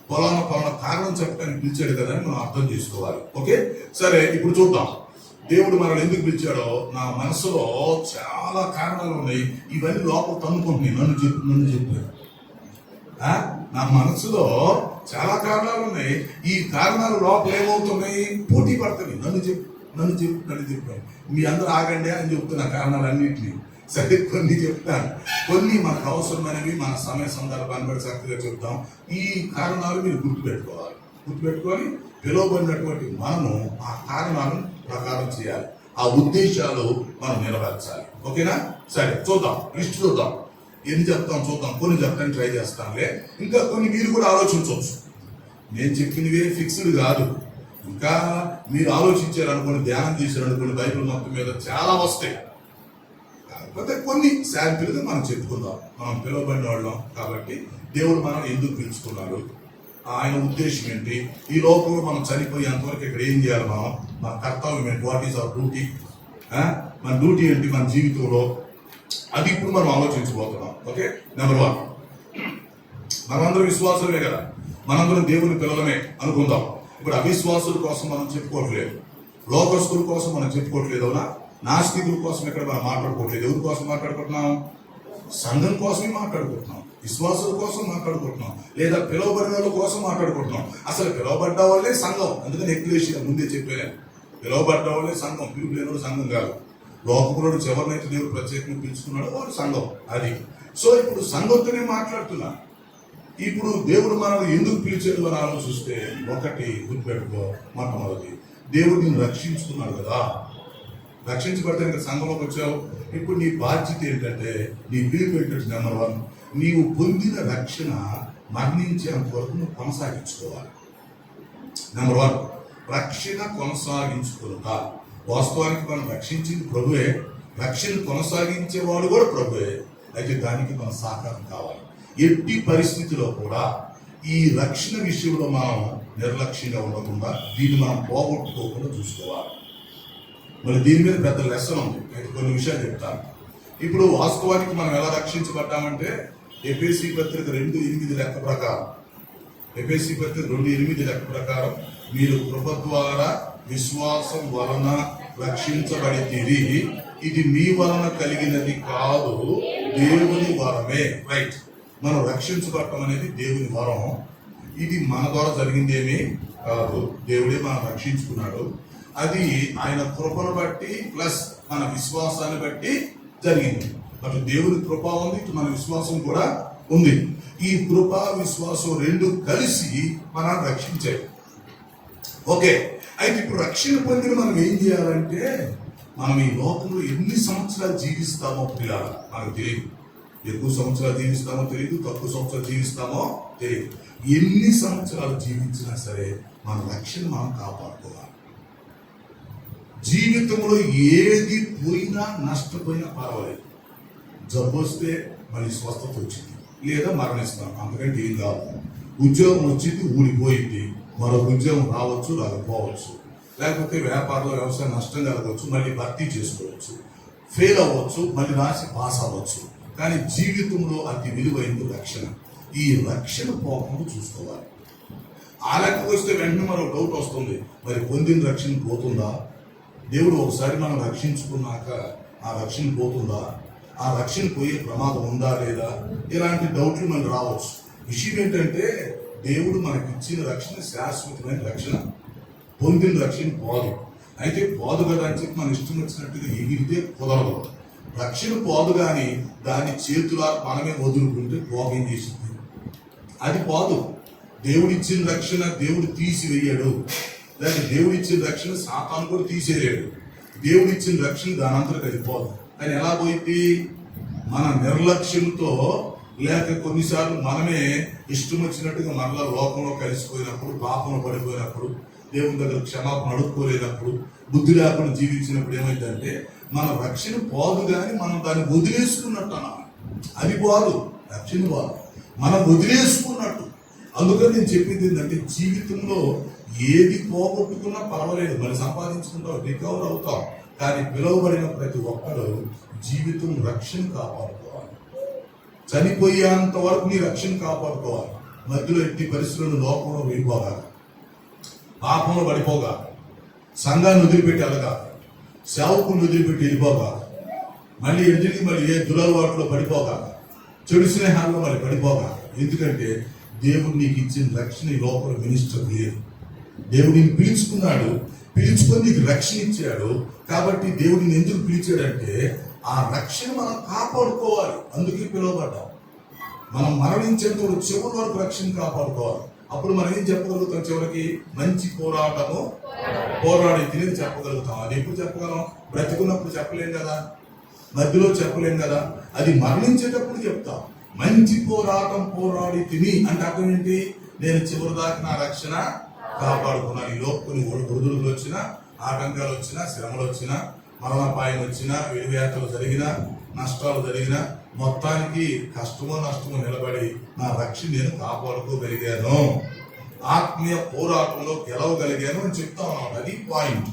A: పొలాన కారణం చెప్పడానికి పిలిచాడు కదా అని మనం అర్థం చేసుకోవాలి. ఓకే, సరే ఇప్పుడు చూద్దాం దేవుడు మనల్ని ఎందుకు పిలిచాడో. నా మనసులో చాలా కారణాలు ఉన్నాయి, ఇవన్నీ లోపల తన్నుకుంటున్నాయి. నన్ను చెప్పాను నా మనసులో చాలా కారణాలు ఉన్నాయి. ఈ కారణాలు లోపల ఏమవుతున్నాయి, పోటీ పడుతున్నాయి. నన్ను చెప్పాను. మీ అందరూ ఆగండి అని చెప్తున్నా కారణాలన్నింటినీ. సరే కొన్ని చెప్తాను, కొన్ని మనకు అవసరమైనవి, మన సమయ సందర్భాన్ని బట్టి చక్కగా చెప్తాం. ఈ కారణాలు మీరు గుర్తుపెట్టుకొని పిలువబడినటువంటి మనము ఆ కారణాలను ప్రకారం చేయాలి, ఆ ఉద్దేశాలు మనం నెరవేర్చాలి. ఓకేనా? సరే చూద్దాం, లిస్ట్ చూద్దాం. ఎన్ని చెప్తాం చూద్దాం, కొన్ని చెప్తాను ట్రై చేస్తానులే. ఇంకా కొన్ని మీరు కూడా ఆలోచించవచ్చు. నేను చెప్పినవే ఫిక్స్డ్ కాదు, ఇంకా మీరు ఆలోచించారనుకోండి, ధ్యానం చేశారనుకోండి, బైబిల్ మొత్తం మీద చాలా వస్తాయి. కాకపోతే కొన్ని శాంపిల్గా మనం చెప్పుకుందాం. మనం పిలువబడిన వాళ్ళం కాబట్టి దేవుడు మనం ఎందుకు పిలుచుకున్నాడు, ఆయన ఉద్దేశం ఏంటి, ఈ లోకంలో మనం చనిపోయేంతవరకు ఇక్కడ ఏం చేయాలి, మన కర్తవ్యం ఏంటి, వాట్ ఈస్ అవర్ డ్యూటీ, మన డ్యూటీ ఏంటి మన జీవితంలో, అది ఇప్పుడు మనం ఆలోచించబోతున్నాం. ఓకే, నెంబర్ 1, మనందరం విశ్వాసమే కదా, మనందరం దేవుని పిల్లలమే అనుకుందాం. ఇప్పుడు అవిశ్వాసుల కోసం మనం చెప్పుకోవట్లేదు, లోకస్తుల కోసం మనం చెప్పుకోవట్లేదు, అవునా? నాస్తికుల కోసం ఇక్కడ మనం మాట్లాడుకోవట్లేదు. ఎవరి కోసం మాట్లాడుకుంటున్నాం? సంఘం కోసమే మాట్లాడుకుంటున్నాం, విశ్వాసుల కోసం మాట్లాడుకుంటున్నాం, లేదా పిలువబడిన వాళ్ళ కోసం మాట్లాడుకుంటున్నాం. అసలు పిలువబడ్డ వాళ్ళే సంఘం. అందుకని ఎక్లేషియా ముందే చెప్పాను, పిలువబడ్డ వాళ్ళే సంఘం, పిలుపు లేని సంఘం కాదు. లోకంలో ఎవరినైతే దేవుడు ప్రత్యేకంగా పిలుచుకున్నాడో వాడు సంఘం. అది సో ఇప్పుడు సంఘంతోనే మాట్లాడుతున్నా. ఇప్పుడు దేవుడు మనల్ని ఎందుకు పిలిచాడు అని ఆలోచిస్తే, ఒకటి గుర్తుపెట్టుకో, మొట్టమొదటి దేవుడు నిన్ను రక్షించుకున్నాడు కదా, రక్షించబడితే ఇంకా సంఘంలోకి వచ్చావు. ఇప్పుడు నీ బాధ్యత ఏంటంటే, నీ పిలుపు ఏంటంటే, నెంబర్ 1, నీవు పొందిన రక్షణ మరణించేంత వరకు నువ్వు కొనసాగించుకోవాలి. నెంబర్ 1, రక్షణ కొనసాగించుకునుట. వాస్తవానికి మనం రక్షించింది ప్రభువే, రక్షణ కొనసాగించేవాడు కూడా ప్రభువే. అయితే దానికి మన సహకారం కావాలి. ఎట్టి పరిస్థితిలో కూడా ఈ రక్షణ విషయంలో మనం నిర్లక్ష్యంగా ఉండకుండా, దీన్ని మనం పోగొట్టుకోకుండా చూసుకోవాలి. మరి దీని మీద పెద్ద లెసన్ ఉంది, అయితే కొన్ని విషయాలు చెప్తాను. ఇప్పుడు వాస్తవానికి మనం ఎలా రక్షించబడ్డామంటే, ఎఫెసీ పత్రిక 2:8 లెక్క ప్రకారం, ఎఫెసీ పత్రిక 2:8 లెక్క ప్రకారం, మీరు కృప ద్వారా విశ్వాసం వలన రక్షించబడితిరి, ఇది మీ వలన కలిగినది కాదు, దేవుని వరమే. రైట్, మనం రక్షించబడటం అనేది దేవుని వరం. ఇది మన ద్వారా జరిగిందేమీ కాదు, దేవుడే మనం రక్షించుకున్నాడు. అది ఆయన కృపను బట్టి ప్లస్ మన విశ్వాసాన్ని బట్టి జరిగింది. అటు దేవుని కృప ఉంది, ఇటు మన విశ్వాసం కూడా ఉంది. ఈ కృప విశ్వాసం రెండు కలిసి మనం రక్షించాయి. ఓకే, అయితే ఇప్పుడు రక్షణ పొందిన మనం ఏం చేయాలంటే, మనం ఈ లోకంలో ఎన్ని సంవత్సరాలు జీవిస్తామో పిల్లలు మనకు తెలియదు. ఎక్కువ సంవత్సరాలు జీవిస్తామో తెలియదు, తక్కువ సంవత్సరాలు జీవిస్తామో తెలియదు. ఎన్ని సంవత్సరాలు జీవించినా సరే మన రక్షణ మనం కాపాడుకోవాలి. జీవితంలో ఏది పోయినా నష్టపోయినా పర్వాలేదు, జబ్బు వస్తే మళ్ళీ స్వస్థత వచ్చింది, లేదా మరణిస్తాం, అంతకంటే ఏం కాదు. ఉద్యోగం వచ్చింది, ఊడిపోయింది, మరొక ఉద్యోగం రావచ్చు, రాకపోవచ్చు. లేకపోతే వ్యాపారంలో వ్యవసాయం నష్టం కలగవచ్చు, మళ్ళీ భర్తీ చేసుకోవచ్చు. ఫెయిల్ అవ్వచ్చు, మళ్ళీ రాసి పాస్ అవ్వచ్చు. కానీ జీవితంలో అతి విలువైనది రక్షణ. ఈ రక్షణ పోకుండా చూసుకోవాలి. ఆ లెక్కకు వస్తే వెంటనే మరో డౌట్ వస్తుంది, మరి పొందిన రక్షణ పోతుందా? దేవుడు ఒకసారి మనం రక్షించుకున్నాక ఆ రక్షణ పోతుందా? ఆ రక్షణ పోయే ప్రమాదం ఉందా లేదా? ఇలాంటి డౌట్లు మనకు రావచ్చు. విషయం ఏంటంటే, దేవుడు మనకి ఇచ్చిన రక్షణ శాశ్వతమైన రక్షణ. పొందిన రక్షణ పోదు. అయితే పోదు కదా అని చెప్పి మన ఇష్టం వచ్చినట్టుగా ఎగిరితే కుదరదు. రక్షణ పోదు, కానీ దాని చేతులా మనమే వదులుకుంటే పోగేం చేసింది, అది పోదు. దేవుడిచ్చిన రక్షణ దేవుడు తీసివేయడు, లేదా దేవుడిచ్చిన రక్షణ సాతాను కూడా తీసేయలేడు. దేవుడిచ్చిన రక్షణ దాని అంతరకు అది పోదు. కానీ ఎలా పోయింది? మన నిర్లక్ష్యంతో, లేక కొన్నిసార్లు మనమే ఇష్టం వచ్చినట్టుగా మరలా లోకంలో కలిసిపోయినప్పుడు, పాపంలో పడిపోయినప్పుడు, దేవుని దగ్గర క్షమాపణ అడుక్కోలేనప్పుడు, బుద్ధి లేకుండా జీవించినప్పుడు ఏమైందంటే మన రక్షణ పోదు, కానీ మనం దాన్ని వదిలేసుకున్నట్టు అన్నమాట. అది పోదు, రక్షణ పోదు, మనం వదిలేసుకున్నట్టు. అందుకని నేను చెప్పింది ఏంటంటే, జీవితంలో ఏది పోగొట్టుకున్నా పర్వాలేదు, మళ్ళీ సంపాదించుకుంటాం, రికవర్ అవుతాం. కానీ పిలువబడిన ప్రతి ఒక్కరు జీవితం రక్షణ కాపాడుకోవాలి. చనిపోయేంత వరకు నీ రక్షణ కాపాడుకోవాలి. మధ్యలో ఎట్టి పరిస్థితులను లోకంలో వెళ్ళిపోగా, పాపంలో పడిపోగా, సంఘాన్ని వదిలిపెట్టి వెళ్ళగా, సేవకుని వదిలిపెట్టి వెళ్ళిపోగా, మళ్ళీ ఎదురికి మళ్ళీ ఏ దురలవాటులో పడిపోగా, చెడు స్నేహాల్లో మళ్ళీ పడిపోగా. ఎందుకంటే దేవుడు నీకు ఇచ్చిన రక్షణ ఈ లోపల మినిస్టర్ లేదు. దేవుడు నేను పిలుచుకున్నాడు, పిలుచుకొని నీకు రక్షణ ఇచ్చాడు. కాబట్టి దేవుడిని ఎందుకు పిలిచాడంటే ఆ రక్షణ మనం కాపాడుకోవాలి. అందుకే పిలువబడ్డాం. మనం మరణించేంత చివరి వరకు రక్షణ కాపాడుకోవాలి. అప్పుడు మనం ఏం చెప్పగలుగుతాం? చివరికి మంచి పోరాటము పోరాడి తిని చెప్పగలుగుతాం. అది ఎప్పుడు చెప్పగలం? బ్రతికున్నప్పుడు చెప్పలేం కదా, మధ్యలో చెప్పలేం కదా. అది మరణించేటప్పుడు చెప్తాం. మంచి పోరాటం పోరాడి తిని అంటే అర్థం ఏంటి? నేను చివరి దాకా నా రక్షణ కాపాడుకున్నాను. ఈ లోపు కొన్ని ఒడిదుడుకులు వచ్చినా, ఆటంకాలు వచ్చినా, శ్రమలు వచ్చినా, మరణాపాయం వచ్చినా, విడివేతలు జరిగినా, నష్టాలు జరిగినా, మొత్తానికి కష్టమో నష్టమో నిలబడి నా రక్షణ నేను కాపాడుకోగలిగాను, ఆత్మీయ పోరాటంలో గెలవగలిగాను అని చెప్తా ఉన్నాను. అది పాయింట్.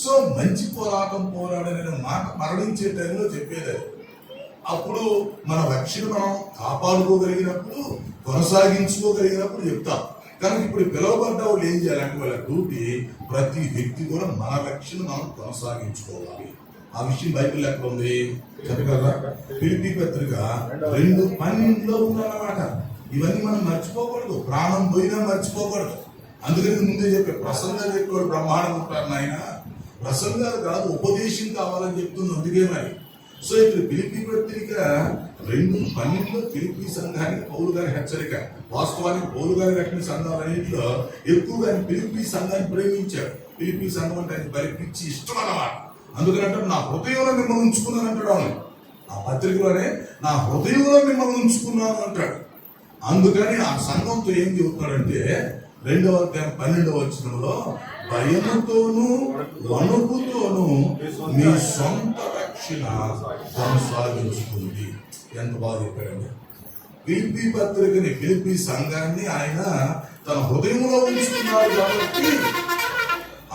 A: సో మంచి పోరాటం పోరాడనే మాట మరణించే టైంలో చెప్పేది. అప్పుడు మన రక్షణ మనం కాపాడుకోగలిగినప్పుడు, కొనసాగించుకోగలిగినప్పుడు చెప్తాం. కానీ ఇప్పుడు పిలువబడ్డ వాళ్ళు ఏం చేయాలంటే వాళ్ళ డ్యూటీ ప్రతి వ్యక్తి కూడా మన రక్షణ మనం కొనసాగించుకోవాలి. ఆ విషయం బైబిల్ ఎక్కడ ఉంది చెప్పగలరా? ఫిలిప్పీ పత్రిక 2:12 ఉందన్నమాట. ఇవన్నీ మనం మర్చిపోకూడదు, ప్రాణం పోయినా మర్చిపోకూడదు. అందుకని ముందే చెప్పే ప్రసంగాలు చెప్పేవాడు బ్రహ్మాండం ఉంటారు నాయన. ప్రసంగాలు కాదు, ఉపదేశం కావాలని చెప్తుంది. అందుకే మరి సో ఇక్కడ ఫిలిప్పీ పత్రిక 2:12 ఫిలిప్పీ సంఘానికి పౌలు గారి హెచ్చరిక. వాస్తవానికి పౌలు గారి కట్టిన సంఘాలన్నింటిలో ఎక్కువగా ఆయన ఫిలిప్పీ సంఘాన్ని ప్రేమించాడు. ఫిలిప్పీ సంఘం అంటే ఆయన బలిపించి ఇష్టం అన్నమాట. అందుకని అంటాడు, నా హృదయంలో మిమ్మల్ని ఉంచుకున్నాను అంటాడు. అవును, ఆ పత్రికలోనే నా హృదయంలో మిమ్మల్ని ఉంచుకున్నాను అంటాడు. అందుకని ఆ సంఘంతో ఏం చెబుతున్నాడంటే 2వ అధ్యాయం 12వ వచనంలో భయముతోను వణుకుతోను మీ సొంత రక్షణ కొనసాగించుకుంది. ఎంత బాగా చెప్పాడండి. ఫిలిప్పీ పత్రికని, ఫిలిప్పీ సంఘాన్ని ఆయన తన హృదయంలో ఉంచుకున్నాడు. కాబట్టి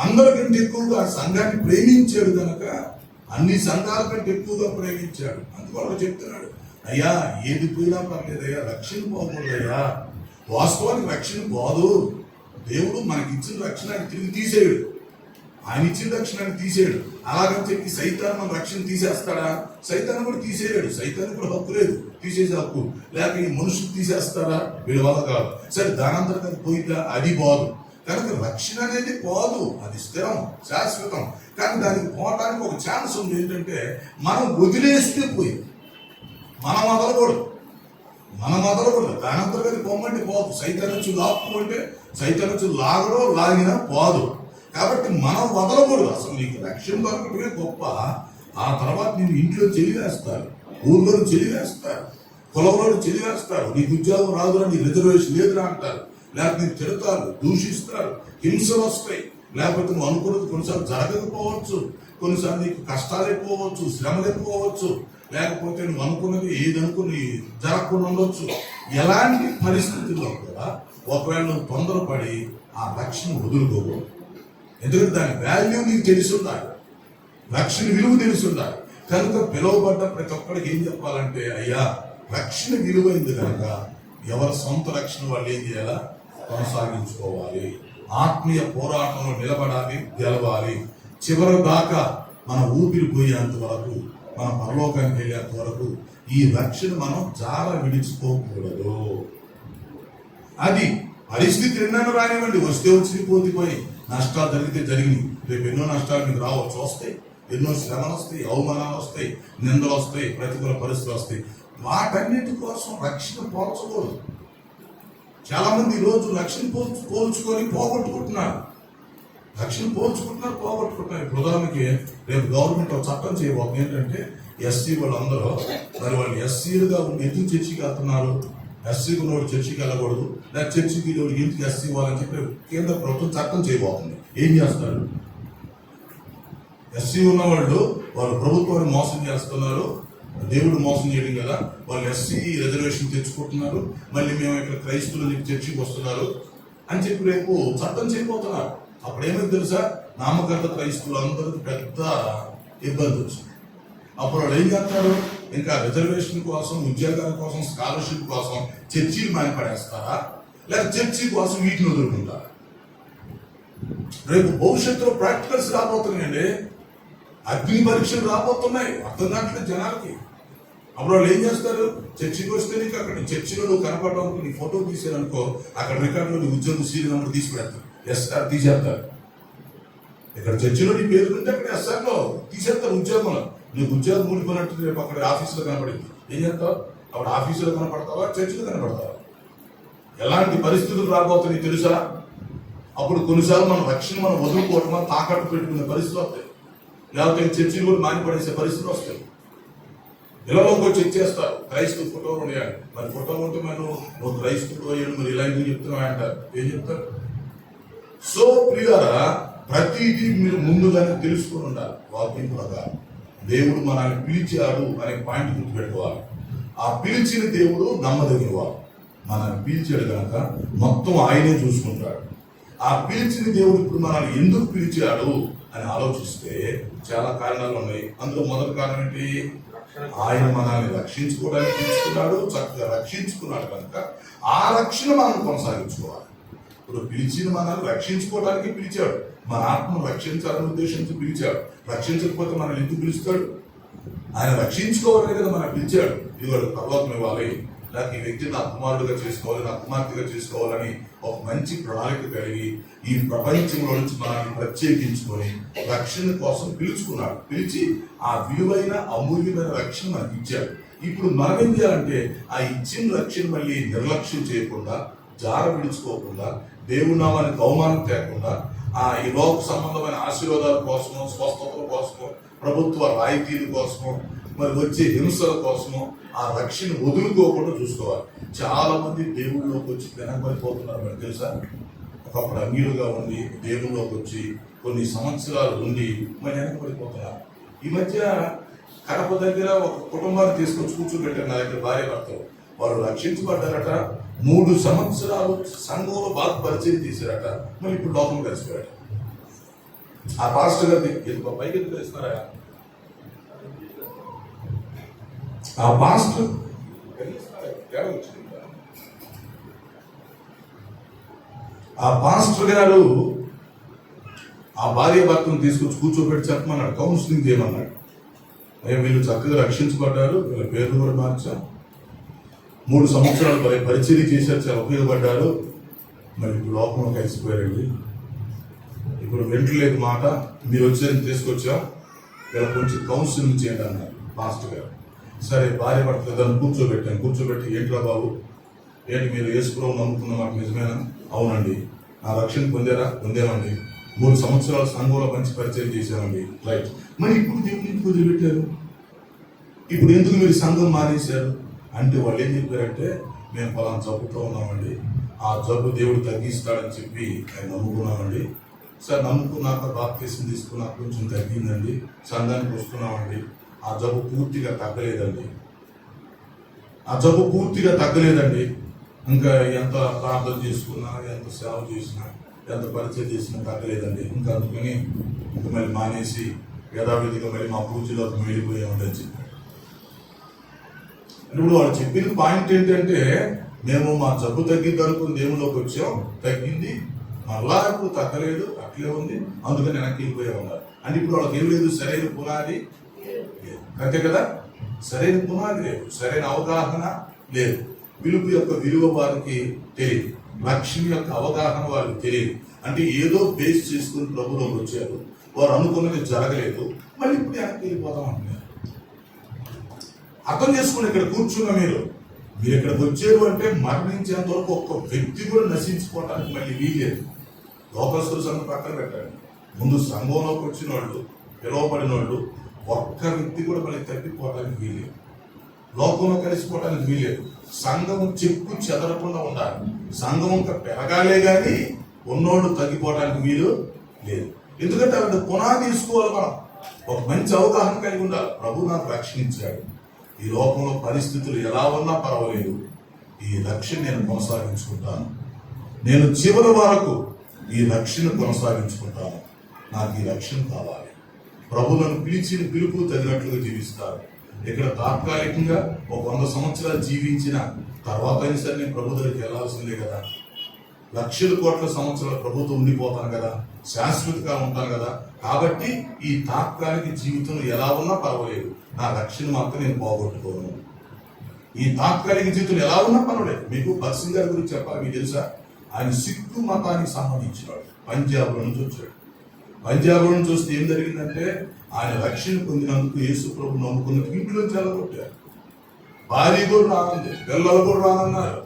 A: అందరికంటే ఎక్కువగా సంఘాన్ని ప్రేమించాడు కనుక అన్ని సంఘాల కంటే ఎక్కువగా ప్రేమించాడు. అందువల్ల చెప్తున్నాడు, అయ్యా ఏది పోయినా పర్లేదయ్యా, రక్షణ పోకూడదయ్యా. వాస్తవానికి రక్షణ పోదు. దేవుడు మనకి ఇచ్చిన రక్షణ ఆయన తిరిగి తీసేయడు. ఆయన ఇచ్చిన రక్షణ ఆయన తీసేయడు. అలాగని చెప్పి సైతాన్ మన రక్షణ తీసేస్తాడా? సైతాన్ కూడా తీసేయడు. సైతాన్ కూడా హక్కు లేదు, తీసేసే హక్కు. లేక ఈ మనుషులు తీసేస్తారా? వీళ్ళ వల్ల కాదు. సరే దానంతరం పోయిద్దా? అది పోదు. కనుక రక్షణ అనేది పోదు, అది స్థిరం, శాశ్వతం. కానీ దానికి పోవటానికి ఒక ఛాన్స్ ఉంది. ఏంటంటే మనం వదిలేస్తే పోయింది. మనం వదలకూడదు. దానంతరం పొమ్మంటే పోదు. సైతాన్ వచ్చి లాక్కుంటే సైతాన్ వచ్చి లాగడో లాగినా పోదు. కాబట్టి మనం వదలకూడదు. అసలు నీకు రక్షణ దొరకటమే గొప్ప. ఆ తర్వాత నేను ఇంట్లో చెలివేస్తారు, ఊర్లో చెలివేస్తారు, కులంలో చెలివేస్తారు. నీకు ఉద్యోగం రాదురా, నీ రిజర్వేషన్ లేదురా అంటారు. లేకపోతే నీకు తిడతారు, దూషిస్తారు, హింసలు వస్తాయి. లేకపోతే నువ్వు అనుకున్నది కొన్నిసార్లు జరగకపోవచ్చు, కొన్నిసార్లు నీకు కష్టాలు ఎక్కువవచ్చు, శ్రమలు ఎక్కువవచ్చు. లేకపోతే నువ్వు అనుకున్నది ఏది అనుకుని జరగకుండా ఉండొచ్చు. ఎలాంటి పరిస్థితుల్లో కూడా ఒకవేళ నువ్వు తొందరపడి ఆ రక్షణ వదులుకోకూడదు. ఎందుకంటే దాని వాల్యూ నీకు తెలిసి ఉండాలి, రక్షణ విలువ తెలిసి ఉండాలి. కనుక పిలువబడ్డ ప్రతి ఒక్కడికి ఏం చెప్పాలంటే, అయ్యా రక్షణ విలువైంది కనుక ఎవరి సొంత రక్షణ వాళ్ళు ఏం చేయాలా? కొనసాగించుకోవాలి. ఆత్మీయ పోరాటంలో నిలబడాలి, గెలవాలి. చివరి దాకా మన ఊపిరి పోయేంత వరకు, మన పరలోకానికి వెళ్ళేంత వరకు ఈ రక్షణ మనం చాలా విడిచిపోకూడదు. అది పరిస్థితి ఎన్నో రానివ్వండి, వస్తే వచ్చి పోయి నష్టాలు జరిగితే జరిగినాయి. రేపు ఎన్నో నష్టాలు మీకు రావచ్చు, వస్తాయి. ఎన్నో శ్రమలు వస్తాయి, అవమానాలు వస్తాయి, నిందలు వస్తాయి, ప్రతికూల పరిస్థితులు వస్తాయి. వాటన్నిటి కోసం రక్షణ పోల్చకూడదు. చాలా మంది ఈరోజు రక్షణ పోల్చుకొని పోగొట్టుకుంటున్నారు. ఇప్పుడు ఉదాహరణకి రేపు గవర్నమెంట్ ఒక చట్టం చేయబోతుంది. ఏంటంటే ఎస్సీ వాళ్ళందరూ మరి వాళ్ళు ఎస్సీలుగా ఎందుకు చర్చికి వెళ్తున్నారు? ఎస్సీకి ఉన్నవాడు చర్చికి వెళ్ళకూడదు, లేదా చర్చికి ఎందుకు ఎస్సీ ఇవ్వాలని చెప్పి కేంద్ర ప్రభుత్వం చట్టం చేయబోతుంది. ఏం చేస్తారు? ఎస్సీ ఉన్నవాళ్ళు వాళ్ళు ప్రభుత్వాన్ని మోసం చేస్తున్నారు, దేవుడు మోసం చేయడం కదా. వాళ్ళు ఎస్సీ రిజర్వేషన్ తెచ్చుకుంటున్నారు. మళ్ళీ మేము ఇక్కడ క్రైస్తవులు చర్చికి వస్తున్నారు. అని చెప్పి రేపు చట్టం చేయబోతున్నారు. అప్పుడు ఏమైంది తెలుసా, నామకర్త క్రైస్తవులు అందరికీ పెద్ద ఇబ్బంది వచ్చింది. అప్పుడు వాళ్ళు ఏం చేస్తారు, ఇంకా రిజర్వేషన్ కోసం, ఉద్యోగాల కోసం, స్కాలర్షిప్ కోసం చర్చీలు మానిపడేస్తారా, లేక చర్చి కోసం వీటిని వదులుకుంటారా? రేపు భవిష్యత్తులో ప్రాక్టికల్స్ రాబోతున్నాయండి, అగ్ని పరీక్షలు రాబోతున్నాయి. అర్థం కావట్లేదు జనాలకి. అప్పుడు వాళ్ళు ఏం చేస్తారు, చర్చికి వస్తే నీకు అక్కడ చర్చిలో నువ్వు కనపడడానికి నీ ఫోటో తీసారనుకో, అక్కడ రికార్డులో నీ ఉద్యోగం సీరియల్ నెంబర్ తీసుకుపెడతారు, ఎస్ఆర్ తీసేస్తారు. ఇక్కడ చర్చిలో నీ పేరు ఉంటే అక్కడ ఎస్ఆర్లో తీసేస్తారు ఉద్యోగంలో. నీకు ఉద్యోగం ఊడిపోయినట్టు రేపు అక్కడ ఆఫీసులో కనపడింది, ఏం చేస్తావు? అప్పుడు ఆఫీసులో కనపడతావా, చర్చిలో కనపడతావా? ఎలాంటి పరిస్థితులు రాబోతున్నాయి తెలుసా? అప్పుడు కొన్నిసార్లు మన రక్షణ మనం వదులుకోవటం, తాకట్టు పెట్టుకునే పరిస్థితులు వస్తాయి. లేకపోతే చర్చిలు కూడా మానిపడేసే పరిస్థితులు వస్తాయి. ఇళ్ళలోకి వచ్చి ఇచ్చేస్తారు, క్రైస్తవ ఫోటోలు ఉన్నాయండి. మరి ఫోటోలు ఉంటే మరి నువ్వు క్రైస్తవుడు అయ్యాడు, మరి ఇలాంటివి చెప్తున్నావు అంటారు. ఏం చెప్తారు? సో ప్రియులారా, ప్రతిదీ మీరు ముందుగానే తెలుసుకుని ఉండాలి. వాక్యం ప్రకారం దేవుడు మనల్ని పిలిచాడు అనే పాయింట్ గుర్తుపెట్టుకోవాలి. ఆ పిలిచిన దేవుడు నమ్మదగిన వాడు. మనల్ని పిలిచాడు కనుక మొత్తం ఆయనే చూసుకుంటాడు. ఆ పిలిచిన దేవుడు ఇప్పుడు మనల్ని ఎందుకు పిలిచాడు అని ఆలోచిస్తే చాలా కారణాలు ఉన్నాయి. అందులో మొదటి కారణం ఏంటి? ఆయన మనల్ని రక్షించుకోవడానికి పిలుచుకున్నాడు, చక్కగా రక్షించుకున్నాడు కనుక ఆ రక్షణ మనం కొనసాగించుకోవాలి. ఇప్పుడు పిలిచిన మనల్ని రక్షించుకోవడానికి పిలిచాడు, మన ఆత్మను రక్షించాలని ఉద్దేశించి పిలిచాడు. రక్షించకపోతే మనల్ని ఎందుకు పిలుస్తాడు? ఆయన రక్షించుకోవాలనే కదా మనం పిలిచాడు. ఇదిగోడు పర్వతం ఇవ్వాలి, నాకు ఈ వ్యక్తిని నా కుమారుడుగా చేసుకోవాలి, నా కుమార్తెగా చేసుకోవాలని ఒక మంచి ప్రణాళిక కలిగి ఈ ప్రపంచంలో నుంచి మనల్ని ప్రత్యేకించుకొని రక్షణ కోసం పిలుచుకున్నాడు. పిలిచి ఆ విలువైన అమూల్యమైన రక్షణ మనకి ఇచ్చాడు. ఇప్పుడు మనం ఏం చేయాలంటే ఆ ఇచ్చిన రక్షణ మళ్ళీ నిర్లక్ష్యం చేయకుండా, జార విడుచుకోకుండా, దేవుని నామానికి అవమానం తేకుండా, ఈ లోక సంబంధమైన ఆశీర్వాదాల కోసమో, స్వస్థతల కోసమో, ప్రభుత్వ రాయితీల కోసమో, మరి వచ్చే హింసల కోసమో ఆ రక్షణ వదులుకోకుండా చూసుకోవాలి. చాలా మంది దేవుళ్ళలోకి వచ్చి వెనకబడిపోతున్నారు. మనకు తెలుసా? ఒకప్పుడు అమీరుగా ఉండి దేవుళ్ళలోకి వచ్చి కొన్ని సంవత్సరాలు ఉండి మరి వెనకబడిపోతున్నారు. ఈ మధ్య కడప దగ్గర ఒక కుటుంబాన్ని తీసుకొచ్చి కూర్చోబెట్టారు నా దగ్గర, భార్య భర్తలు. వారు రక్షించబడ్డారట, 3 సంవత్సరాలు సంఘంలో బాగా పరిచయం చేశారట, మరి ఇప్పుడు లోకం కలిసిపోయాడు. ఆ పాస్టర్ గారి పైకి ఎందుకు తెలుస్తున్నారా? ఆ పాస్టర్ గారు ఆ భార్య భర్తను తీసుకొచ్చి కూర్చోబెట్టి చెప్పమన్నాడు, కౌన్సిలింగ్ చేయమన్నాడు. వీళ్ళు చక్కగా రక్షించబడ్డారు, వీళ్ళ పేర్లు కూడా మార్చాం, 3 సంవత్సరాలు పరిచయం చేశారు, చాలా ఉపయోగపడ్డారు, మరి ఇప్పుడు లోకంలో కలిసిపోయారండి. ఇప్పుడు వెంటలేదు మాట, మీరు వచ్చేది తీసుకొచ్చాం, ఇలా కొంచెం కౌన్సిలింగ్ చేయండి అన్నారు మాస్టర్ గారు. సరే, భార్య భర్త దాన్ని కూర్చోబెట్టి ఏంట్రా బాబు, ఏంటి మీరు యేసుప్రభువుని నమ్ముకున్న మాట నిజమేనా? అవునండి. నా రక్షణ పొందామండి, 3 సంవత్సరాలు సంఘంలో మంచి పరిచయం చేశామండి. రైట్, మరి ఇప్పుడు దేవుని ఎందుకు వదిలిపెట్టారు? ఇప్పుడు ఎందుకు మీరు సంఘం మానేశారు అంటే వాళ్ళు ఏం చెప్పారంటే, మేము పలానా జబ్బుతో ఉన్నామండి, ఆ జబ్బు దేవుడు తగ్గిస్తాడని చెప్పి ఆయన నమ్ముకున్నామండి. సార్, నమ్ముకున్నాక బాప్తిసం తీసుకున్నాక కొంచెం తగ్గిందండి, సంఘానికి వస్తున్నామండి, ఆ జబ్బు పూర్తిగా తగ్గలేదండి. ఇంకా ఎంత ప్రార్థన చేసుకున్నా, ఎంత సేవ చేసినా, ఎంత పరిచయం చేసినా తగ్గలేదండి. ఇంకా అందుకని ఇంకా మళ్ళీ మానేసి యథావిధిగా మళ్ళీ మా పూజలోకి వెళ్ళిపోయామండి అని చెప్పాడు. ఇప్పుడు వాళ్ళు చెప్పిన పాయింట్ ఏంటంటే, మేము మా జబ్బు తగ్గింది అనుకుని దేవుళ్ళలోకి వచ్చాం, తగ్గింది, మళ్ళా ఇప్పుడు తగ్గలేదు, అట్లే ఉంది, అందుకని వెనక్కి వెళ్ళిపోయామన్నారు. అంటే ఇప్పుడు వాళ్ళకి ఏం లేదు, సరైన పునాది లేదు, అంతే కదా? సరైన పునాది లేదు, సరైన అవగాహన లేదు, పిలుపు యొక్క విలువ వారికి తెలియదు, లక్ష్యం యొక్క అవగాహన వారికి తెలియదు. అంటే ఏదో బేస్ చేసుకుని ప్రభులోకి వచ్చారు, వారు అనుకున్నది జరగలేదు, మళ్ళీ ఇప్పుడు వెనక్కి వెళ్ళిపోతాం అంటున్నారు. అర్థం చేసుకుని ఇక్కడ కూర్చున్న మీరు ఇక్కడికి వచ్చారు అంటే మరణించేంత వరకు ఒక్క వ్యక్తి కూడా నశించుకోవడానికి మళ్ళీ వీలేదు. లోకస్తుల సంఘం పక్కన పెట్టండి, ముందు సంఘంలోకి వచ్చిన వాళ్ళు, పిలువబడిన వాళ్ళు, ఒక్క వ్యక్తి కూడా మళ్ళీ తప్పిపోవడానికి వీలేదు, లోకంలో కలిసిపోవడానికి వీలేదు. సంఘం చెక్కు చెదరకుండా ఉండాలి, సంఘం ఇంకా పెరగాలే కానీ ఉన్నోళ్ళు తగ్గిపోవడానికి వీలు లేదు. ఎందుకంటే అలాంటి పునాది తీసుకోవాలి, మనం ఒక మంచి అవగాహన కలిగి ఉండాలి. ప్రభు నాకు రక్షించాడు, ఈ లోకంలో పరిస్థితులు ఎలా ఉన్నా పర్వాలేదు, ఈ రక్షణ నేను కొనసాగించుకుంటాను, నేను చివరి వరకు ఈ రక్షణ కొనసాగించుకుంటాను. నాకు ఈ రక్షణ కావాలి. ప్రభువులను పిలిచిన పిలుపు తగినట్లుగా జీవిస్తారు. ఇక్కడ తాత్కాలికంగా ఒక 100 సంవత్సరాలు జీవించిన తర్వాత అయినా సరే నేను ప్రభు దగ్గరికి వెళ్ళాల్సిందే కదా. లక్షల కోట్ల సంవత్సరాల ప్రభుత్వం ఉండిపోతాను కదా, శాశ్వతగా ఉంటాను కదా. కాబట్టి ఈ తాత్కాలిక జీవితం ఎలా ఉన్నా పర్వాలేదు, నా రక్షణ మాత్రం నేను పోగొట్టుకోను. ఈ తాత్కాలిక జీవితం ఎలా ఉన్నా పర్వాలేదు. మీకు భగత్ సింగ్ గారి గురించి చెప్పాలి. మీకు తెలుసా, ఆయన సిక్కు మతానికి సంబంధించినాడు. పంజాబ్లో నుంచి వచ్చాడు. పంజాబ్లో నుంచి వస్తే ఏం జరిగిందంటే, ఆయన రక్షణ పొందినందుకు యేసు ప్రభు నమ్ముకున్నందుకు ఇంట్లో చెల్లగొట్టారు. భార్య కూడా రానుంది, పిల్లలు కూడా రానన్నారు,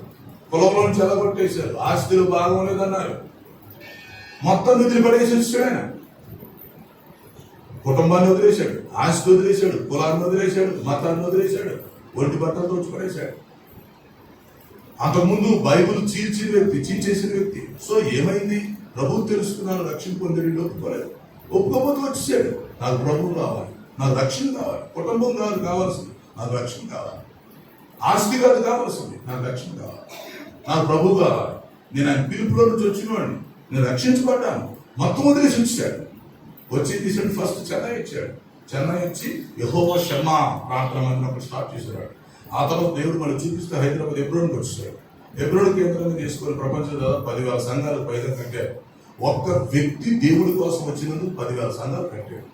A: కులంలో చెల్లగొట్టేశారు, ఆస్తులు బాగోలేదన్నారు. మొత్తం నిధులు పడేసి వచ్చాడు ఆయన. కుటుంబాన్ని వదిలేశాడు, ఆస్తి వదిలేశాడు, కులాన్ని వదిలేశాడు, మతాన్ని వదిలేశాడు, ఒంటి బట్టలు దోచుపడేశాడు. అంతకుముందు బైబుల్ చీల్చేసిన వ్యక్తి. సో ఏమైంది, ప్రభు తెలుసుకున్నాను, రక్షణ పొందేది ఒప్పుకోలేదు. ఒప్పుకోకపోతే వచ్చేసాడు. నాకు ప్రభువు కావాలి, నాకు రక్షణ కావాలి. కుటుంబం కాదు కావాల్సింది, నాకు రక్షణ కావాలి. ఆస్తి కాదు కావాల్సింది, నాకు రక్షణ కావాలి. నాకు ప్రభువు కావాలి. నేను ఆయన పిలుపులో నుంచి వచ్చినవాడిని, నేను రక్షించబడ్డాను. మొత్తం వదిలేసి వచ్చాడు. వచ్చి తీసాడు. ఫస్ట్ చెన్నై ఇచ్చాడు. చెన్నై ఇచ్చి యెహోవా షమ్మా ప్రార్థన మందిరం స్టార్ట్ చేశాడు. ఆ తర్వాత దేవుడు మళ్ళీ చూపిస్తే హైదరాబాద్ ఎబ్రోన్కి వచ్చాడు. ఎబ్రోన్ కేంద్రంగా తీసుకొని ప్రపంచంలో 10,000 సంఘాలు పైగా కట్టారు. ఒక్క వ్యక్తి దేవుడి కోసం వచ్చినందుకు 10,000 సంఘాలు కట్టాడు.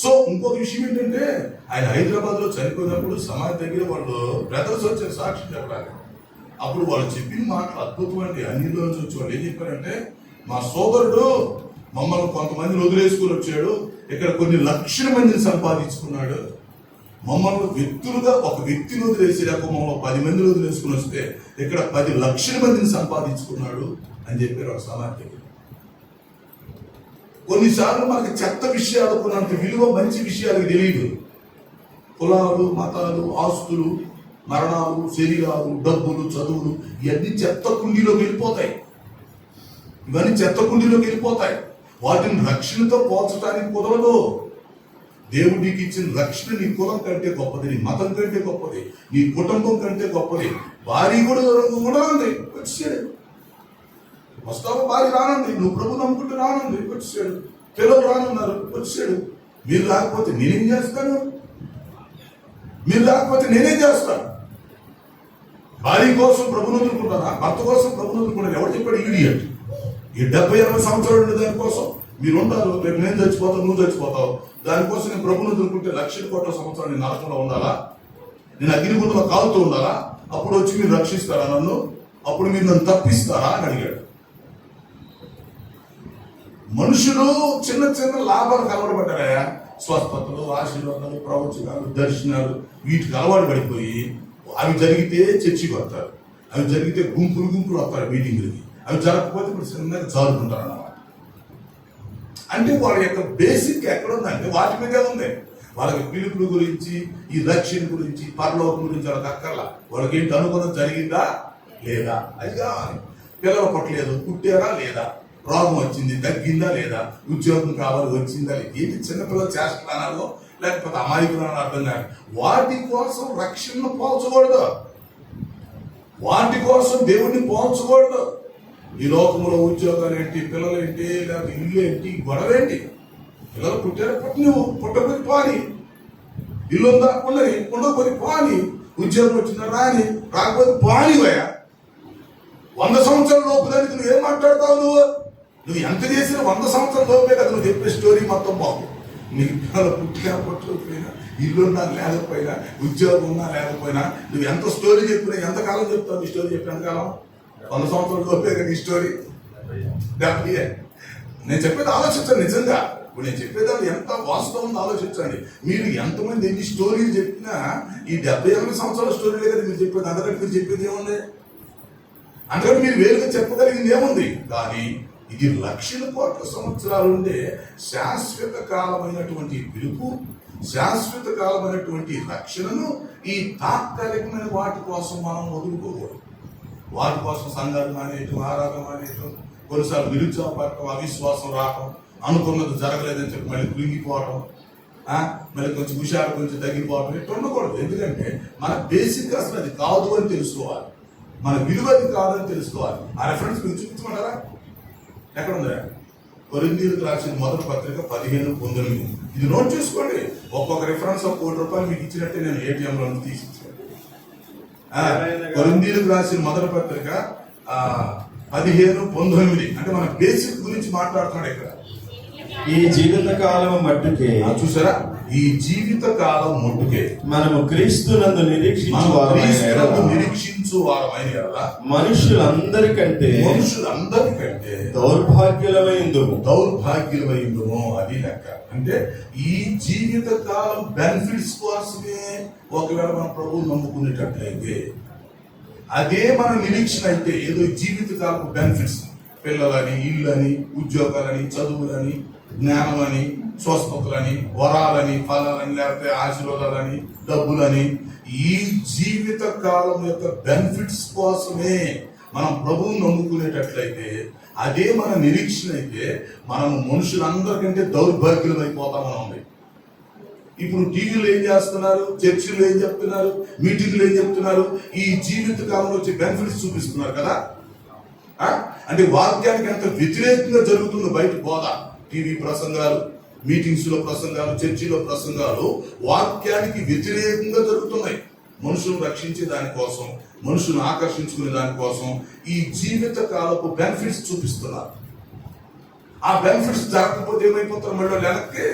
A: సో ఇంకొక విషయం ఏంటంటే, ఆయన హైదరాబాద్ లో చనిపోయినప్పుడు సమాధి దగ్గర వాళ్ళు బ్రదర్స్ వచ్చారు సాక్షి చెప్పడానికి. అప్పుడు వాళ్ళు చెప్పిన మాటలు అద్భుతమండి. అన్నిలో నుంచి వచ్చి వాళ్ళు ఏం చెప్పారంటే, మా సోదరుడు మమ్మల్ని కొంతమందిని వదిలేసుకుని వచ్చాడు, ఇక్కడ కొన్ని లక్షల మందిని సంపాదించుకున్నాడు. మమ్మల్ని వ్యక్తులుగా ఒక వ్యక్తిని వదిలేసి, లేక మమ్మల్ని 10 మందిని వదిలేసుకుని వస్తే ఇక్కడ 10 లక్షల మందిని సంపాదించుకున్నాడు అని చెప్పారు ఒక సమాధి. కొన్నిసార్లు మనకి చెత్త విషయాలు కొన్నంత విలువ మంచి విషయాలకు తెలియదు. కులాలు, మతాలు, ఆస్తులు, మరణాలు, శరీరాలు, డబ్బులు, చదువులు ఇవన్నీ చెత్త కుండీలోకి వెళ్ళిపోతాయి. ఇవన్నీ చెత్త కుండీలోకి వెళ్ళిపోతాయి. వాటిని రక్షణతో పోల్చడానికి కుదరదు. దేవుడు నీకు ఇచ్చిన రక్షణ నీ కులం కంటే గొప్పది, నీ మతం కంటే గొప్పది, నీ కుటుంబం కంటే గొప్పది. భార్య కూడా ఉంది, వచ్చాడు. వస్తావా, భార్య రానుంది, నువ్వు ప్రభు నమ్ముకుంటూ రానుంది, వచ్చాడు. పిల్లలు రానున్నారు, వచ్చాడు. మీరు లేకపోతే నేనేం చేస్తాను? మీరు లేకపోతే నేనేం చేస్తాను? భార్య కోసం ప్రభుని వదులుకుంటారా? భర్త కోసం ప్రభుని వదులుకుంటారు? ఎవరు చెప్పాడు? ఈడియట్. ఈ 70-80 సంవత్సరాలు ఉండే దానికోసం మీరు ఉంటారు. రేపు నేను చచ్చిపోతావు, నువ్వు చచ్చిపోతావు. దానికోసం నేను ప్రభుని వదులుకుంటే లక్షల కోట్ల సంవత్సరాలు నేను నరకంలో ఉండాలా? నేను అగ్నిగుండంలో కాలుతూ ఉండాలా? అప్పుడు వచ్చి మీరు రక్షిస్తారా నన్ను? అప్పుడు మీరు నన్ను తప్పిస్తారా అని అడిగాడు. మనుషులు చిన్న చిన్న లాభాలకు అలవాటు పడ్డారా? స్వస్థతలు, ఆశీర్వాదాలు, ప్రవచనాలు, దర్శనాలు, వీటికి అలవాటు పడిపోయి అవి జరిగితే చర్చికి వస్తారు, అవి జరిగితే గుంపులు వస్తారు మీటింగ్లకి, అవి జరగకపోతే ఇప్పుడు చిన్నగా జారుకుంటారు అన్నమాట. అంటే వాళ్ళ యొక్క బేసిక్ ఎక్కడుందంటే వాటి మీదే ఉంది. వాళ్ళకి పిలుపుల గురించి, ఈ రక్షణ గురించి, పరలోకం గురించి వాళ్ళకి అక్కర్లా. వాళ్ళకి ఏంటి అనుకున్నది జరిగిందా లేదా అది కావాలి. పిల్లలు పట్టలేదు, పుట్టారా లేదా, రోగం వచ్చింది తగ్గిందా లేదా, ఉద్యోగం కావాలి వచ్చిందా లేదా, ఏంటి చిన్నపిల్లలు చేస్తున్నారో లేకపోతే అమాయకులు అని అర్థం కాదు. వాటి కోసం రక్షణను పోల్చకూడదు, వాటి కోసం దేవుడిని పోల్చకూడదు. ఈ లోకంలో ఉద్యోగాలు ఏంటి, పిల్లలు ఏంటి, లేకపోతే ఇల్లు ఏంటి, గొడవ ఏంటి? పిల్లలు పుట్టారా, పుట్టినవు, పుట్టకపోతే పాని. ఇల్లు ఉందా, ఉండని, ఉండకపోతే పాని. ఉద్యోగం వచ్చిందా, రాని, రాకపోతే పానివయా. 100 సంవత్సరాల లోపు దానికి నువ్వు ఏం మాట్లాడతావు? నువ్వు ఎంత చేసినా 100 సంవత్సరాల లోపే కదా నువ్వు చెప్పే స్టోరీ మొత్తం బాగు. నీకు పిల్లలు పుట్టినా పుట్టకపోయినా, ఇల్లున్నా లేకపోయినా, ఉద్యోగం ఉన్నా లేకపోయినా, నువ్వు ఎంత స్టోరీ చెప్పినా ఎంతకాలం చెప్తావు? నీ స్టోరీ చెప్పి ఎంతకాలం? 100 సంవత్సరాల లోపే కదా నీ స్టోరీ. నేను చెప్పేది ఆలోచించండి. నిజంగా ఇప్పుడు నేను చెప్పేదాన్ని ఎంత వాస్తవం ఆలోచించండి. మీరు ఎంతమంది ఎన్ని స్టోరీలు చెప్పినా ఈ 70-80 సంవత్సరాల స్టోరీలే కదా మీరు చెప్పేది. అందుకంటే మీరు చెప్పేది ఏముంది? అందుకని మీరు వేరుగా చెప్పగలిగింది ఏముంది? కానీ ఇది లక్షల కోట్ల సంవత్సరాలు ఉండే శాశ్వత కాలమైనటువంటి పిలుపు, శాశ్వత కాలమైనటువంటి రక్షణను ఈ తాత్కాలికమైన వాటి కోసం మనం వదులుకోకూడదు. వాటి కోసం సంఘాలు మానేయటం, ఆరాధన మానేయటం, కొన్నిసార్లు నిరుత్సాహపడటం, అవిశ్వాసం రావటం, అనుకున్నది జరగలేదని చెప్పి మళ్ళీ కృంగిపోవటం, మళ్ళీ కొంచెం హుషారు కొంచెం తగ్గిపోవటం, ఇట్లా ఉండకూడదు. ఎందుకంటే మన బేసిక్ అసలు అది కాదు అని తెలుసుకోవాలి. మన విలువది కాదని తెలుసుకోవాలి. ఆ రెఫరెన్స్ మీరు చూపించమంటారా? ఎక్కడ ఉందా? కొరింథీయులకు రాసిన మొదటి పత్రిక 15:19. ఇది నోట్ చేసుకోండి. ఒక్కొక్క రిఫరెన్స్ ₹1,00,00,000 మీకు ఇచ్చినట్టే నేను ATM లో తీసి ఇచ్చాను. కొరింథీయులకు రాసిన మొదటి పత్రిక 15:19. అంటే మన బేసిక్ గురించి మాట్లాడుతున్నాడు ఇక్కడ.
B: ఈ జీవిత కాలం మట్టుకే,
A: చూసారా, ఈ జీవిత కాలం మట్టుకే
B: మనము క్రీస్తునందు నిరీక్షించు వారమైన మనుషులందరికంటే దౌర్భాగ్యులమైందుము. అది లెక్క. అంటే ఈ జీవిత కాలం బెనిఫిట్స్ కోసమే ఒకవేళ మన ప్రభువు నమ్ముకునేటట్లయితే, అదే మన నిరీక్షణ అయితే, ఏదో జీవిత కాలపు బెనిఫిట్స్, పిల్లలని, ఇళ్ళని, ఉద్యోగాలని, చదువులని, జ్ఞానమని, స్వస్థతలని, వరాలని, ఫలాలని, లేకపోతే ఆశీర్వాదాలని, డబ్బులని, ఈ జీవిత కాలం యొక్క బెనిఫిట్స్ కోసమే మనం ప్రభువుని నమ్ముకునేటట్లయితే, అదే మన నిరీక్షణ అయితే, మనము మనుషులందరికంటే దౌర్భాగ్యులం అయిపోతామని ఉంది. ఇప్పుడు టీవీలో ఏం చేస్తున్నారు, చర్చిలో ఏం చెప్తున్నారు, మీటింగ్లో ఏం చెప్తున్నారు? ఈ జీవిత కాలంలో వచ్చే బెనిఫిట్స్ చూపిస్తున్నారు కదా. అంటే వాక్యానికి ఎంత వ్యతిరేకంగా జరుగుతుందో బయట బోధ, టీవీ ప్రసంగాలు, మీటింగ్స్ లో ప్రసంగాలు, చర్చిలో ప్రసంగాలు వాక్యానికి వ్యతిరేకంగా జరుగుతున్నాయి. మనుషులను రక్షించే దానికోసం, మనుషులను ఆకర్షించుకునే దానికోసం ఈ జీవిత కాలపు బెనిఫిట్స్ చూపిస్తున్నారు. ఆ బెనిఫిట్స్ జరగకపోతే ఏమైపోతారు? మళ్ళీ వెనక్కి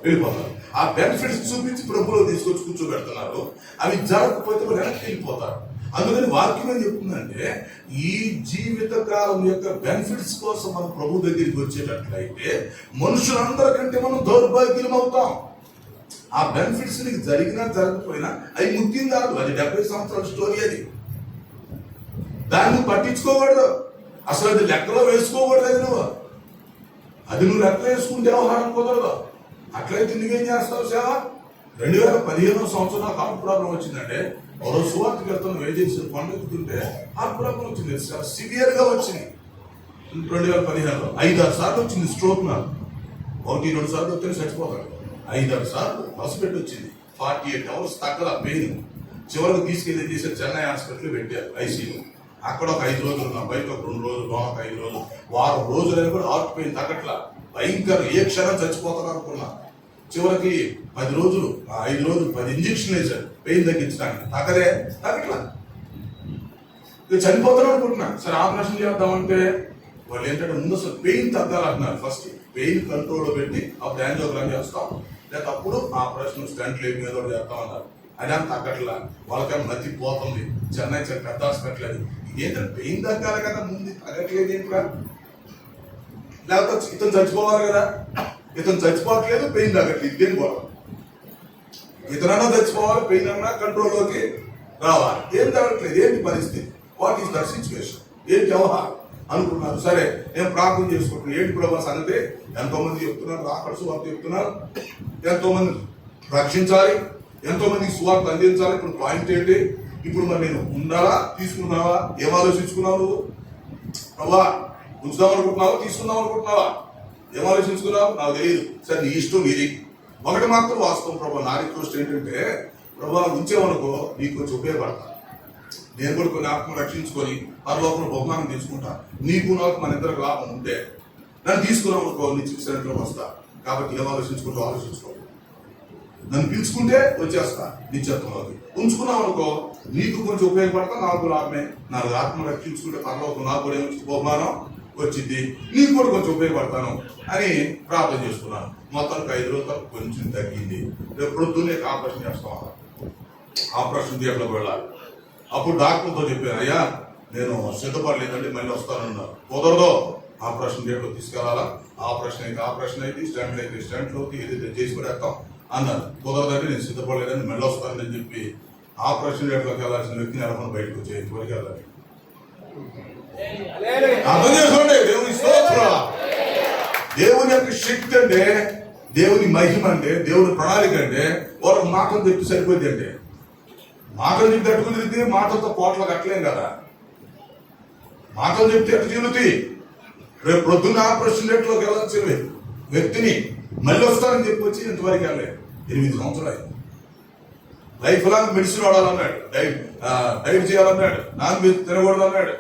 B: వెళ్ళిపోతారు. ఆ బెనిఫిట్స్ చూపించి ప్రభువులో తీసుకొచ్చి కూర్చోబెడుతున్నారు. అవి జరగకపోతే వెనక్కి వెళ్ళిపోతారు. అందుకని వాక్యం ఏం చెప్తుందంటే, ఈ జీవిత కాలం యొక్క బెనిఫిట్స్ కోసం మనం ప్రభు దగ్గరికి వచ్చేటట్లయితే మనుషులందరికంటే మనం దౌర్భాగ్యం అవుతాం. ఆ బెనిఫిట్స్ నీకు జరిగినా జరగకపోయినా అవి ముఖ్యం కాదు. అది 70 సంవత్సరాల స్టోరీ. అది దాన్ని నువ్వు పట్టించుకోకూడదు. అసలు అది లెక్కలో వేసుకోకూడదు. అది నువ్వు లెక్కలో వేసుకుంటే వ్యవహారం కుదరదు. అట్లయితే నువ్వేం చేస్తావు? సేవ 2015 సంవత్సరం నాకు హార్ట్ ప్రాబ్లం వచ్చిందంటే, మరో సువార్తకి వెళ్తాను, ఏజెన్సీ పండుగతుంటే హార్ట్ ప్రాబ్లం వచ్చింది. చాలా సివియర్ గా వచ్చింది. 2015లో 5-6 సార్లు వచ్చింది స్ట్రోక్. నాకు 1-2 సార్లు వస్తే చచ్చిపోతాడు. 5-6 సార్లు హాస్పిటల్ వచ్చింది. 48 hours తగ్గల పెయిన్. చివరికి తీసుకెళ్లి చేశారు, చెన్నై హాస్పిటల్ పెట్టారు ఐసీయూ. అక్కడ ఒక 5 రోజులు ఉన్నా, బయట ఒక 2 రోజులు, లోన ఒక 5 రోజులు, వారం రోజులైనా కూడా హార్ట్ పెయిన్ తగ్గట్లా. భయంకర, ఏ క్షణం చచ్చిపోతాను అనుకున్నా. చివరికి 10 రోజులు, 5 రోజులు 10 ఇంజక్షన్లు వేశారు పెయిన్ తగ్గించడానికి. తగ్గట్లా. ఇక చనిపోతాను అనుకుంటున్నా. సరే ఆపరేషన్ చేద్దామంటే వాళ్ళు ఏంటంటే, ముందు అసలు పెయిన్ తగ్గాలంటున్నారు. ఫస్ట్ పెయిన్ కంట్రోల్లో పెట్టి అప్పుడు యాంజియోగ్రామ్ చేస్తాం, లేక అప్పుడు ఆపరేషన్ స్టంట్ లేపి మీద చేస్తామన్నారు. అదే తగ్గట్లా. వాళ్ళకేమో మతిపోతుంది. చెన్నై పెద్ద హాస్పిటల్. ఇదేంటంటే పెయిన్ తగ్గాలి కదా, ముందు తగ్గట్లేదు ఏంట్రా? లేకపోతే ఇతను చచ్చిపోవాలి కదా. ఇతను చచ్చిపోవట్లేదు, పెయిన్ తగ్గట్లేదు. ఇదేం కూడా ఇతనన్నా చచ్చిపోవాలి, పెయిన్ అన్నా కంట్రోల్లోకి రావాలి. ఏం తగ్గట్లేదు. ఏంటి పరిస్థితి? What is that situation? ఏంటి వ్యవహారం అనుకున్నారు. సరే నేను ప్రార్థన చేసుకుంటున్నాను. ఏంటి ప్రభావ సంగతి? ఎంతో మంది చెప్తున్నారు, అక్కడ సువార్త చెప్తున్నారు, ఎంతో మంది రక్షించాలి, ఎంతో మందికి సువార్త అందించాలి. ఇప్పుడు పాయింట్ ఏంటి? ఇప్పుడు మరి నేను ఉండాలా, తీసుకున్నావా? ఏం ఆలోచించుకున్నావు నువ్వు? ప్రభా ఉంచుదాం అనుకుంటున్నావా, తీసుకుందాం అనుకుంటున్నావా? ఏం ఆలోచించుకున్నావు? నాకు తెలియదు. సరే నీ ఇష్టం ఇది. ఒకటి మాత్రం వాస్తవం ప్రభా, నా రిక్వెస్ట్ ఏంటంటే, ప్రభా ఉంచేవనుకో నీకు కొంచెం ఉపయోగపడతా. నేను కూడా కొన్ని ఆత్మ రక్షించుకొని పరలోకంలో బహుమానం తీసుకుంటా. నీకు నాకు మన ఇద్దరికి లాభం ఉంటే నన్ను తీసుకున్నావు అనుకో, నీ సెంటర్లో వస్తా. కాబట్టి ఏం ఆలోచించుకుంటూ ఆలోచించుకో. నన్ను పిలుచుకుంటే వచ్చేస్తా నిత్యత్వంలోకి. ఉంచుకున్నావు అనుకో నీకు కొంచెం ఉపయోగపడతా, నాకు లాభమే. నాకు ఆత్మ రక్షించుకుంటే పరలోకం నాకు కూడా ఏమొచ్చి బహుమానం వచ్చింది, నీకు కూడా కొంచెం ఉపయోగపడతాను అని ప్రార్థన చేసుకున్నాను. మొత్తానికి 5 రోజుల కొంచెం తగ్గింది. రేపు పొద్దున్నే ఆపరేషన్ చేస్తాం. ఆపరేషన్ థియేటర్లోకి వెళ్ళాలి. అప్పుడు డాక్టర్తో చెప్పాను, అయ్యా నేను సిద్ధపడలేదండి, మళ్ళీ వస్తానన్నారు. కుదరదు, ఆపరేషన్ థియేటర్లో తీసుకెళ్లాలా. ఆపరేషన్ అయితే ఆపరేషన్ అయితే, స్టంట్ అయితే స్టంట్లోకి, ఏదైతే చేసి పడేస్తాం అన్నారు. కుదరదండి, నేను సిద్ధపడలేదని, మళ్ళీ వస్తానని చెప్పి ఆపరేషన్ థియేటర్లోకి వెళ్ళాల్సిన వ్యక్తిని ఎలకొని బయటకు వచ్చే ఇంతవరకు వెళ్ళాలి. అర్థం చేసుకోండి. దేవుని స్తోత్రం. దేవుని యొక్క శక్తి అంటే, దేవుని మహిమ అంటే, దేవుని ప్రణాళిక అంటే వాళ్ళకి మాటలు చెప్పి సరిపోయింది. అంటే మాటలు చెప్పి తట్టుకుని మాటలతో కోట్ల కట్టలేం కదా. మాటలు చెప్తే అటు తిరుగుతాయి. రేపు ప్రొద్దున్న ఆపరేషన్ థియేటర్లోకి వెళ్ళాల్సిన వ్యక్తిని మళ్ళీ వస్తానని చెప్పి వచ్చి ఇంతవరకు వెళ్ళలేదు. 8 సంవత్సరాలు అయింది. లైఫ్ లాంగ్ మెడిసిన్ వాడాలన్నాడు, డైట్ చేయాలన్నాడు, నాన్ వెజ్ తినకూడదు అన్నాడు,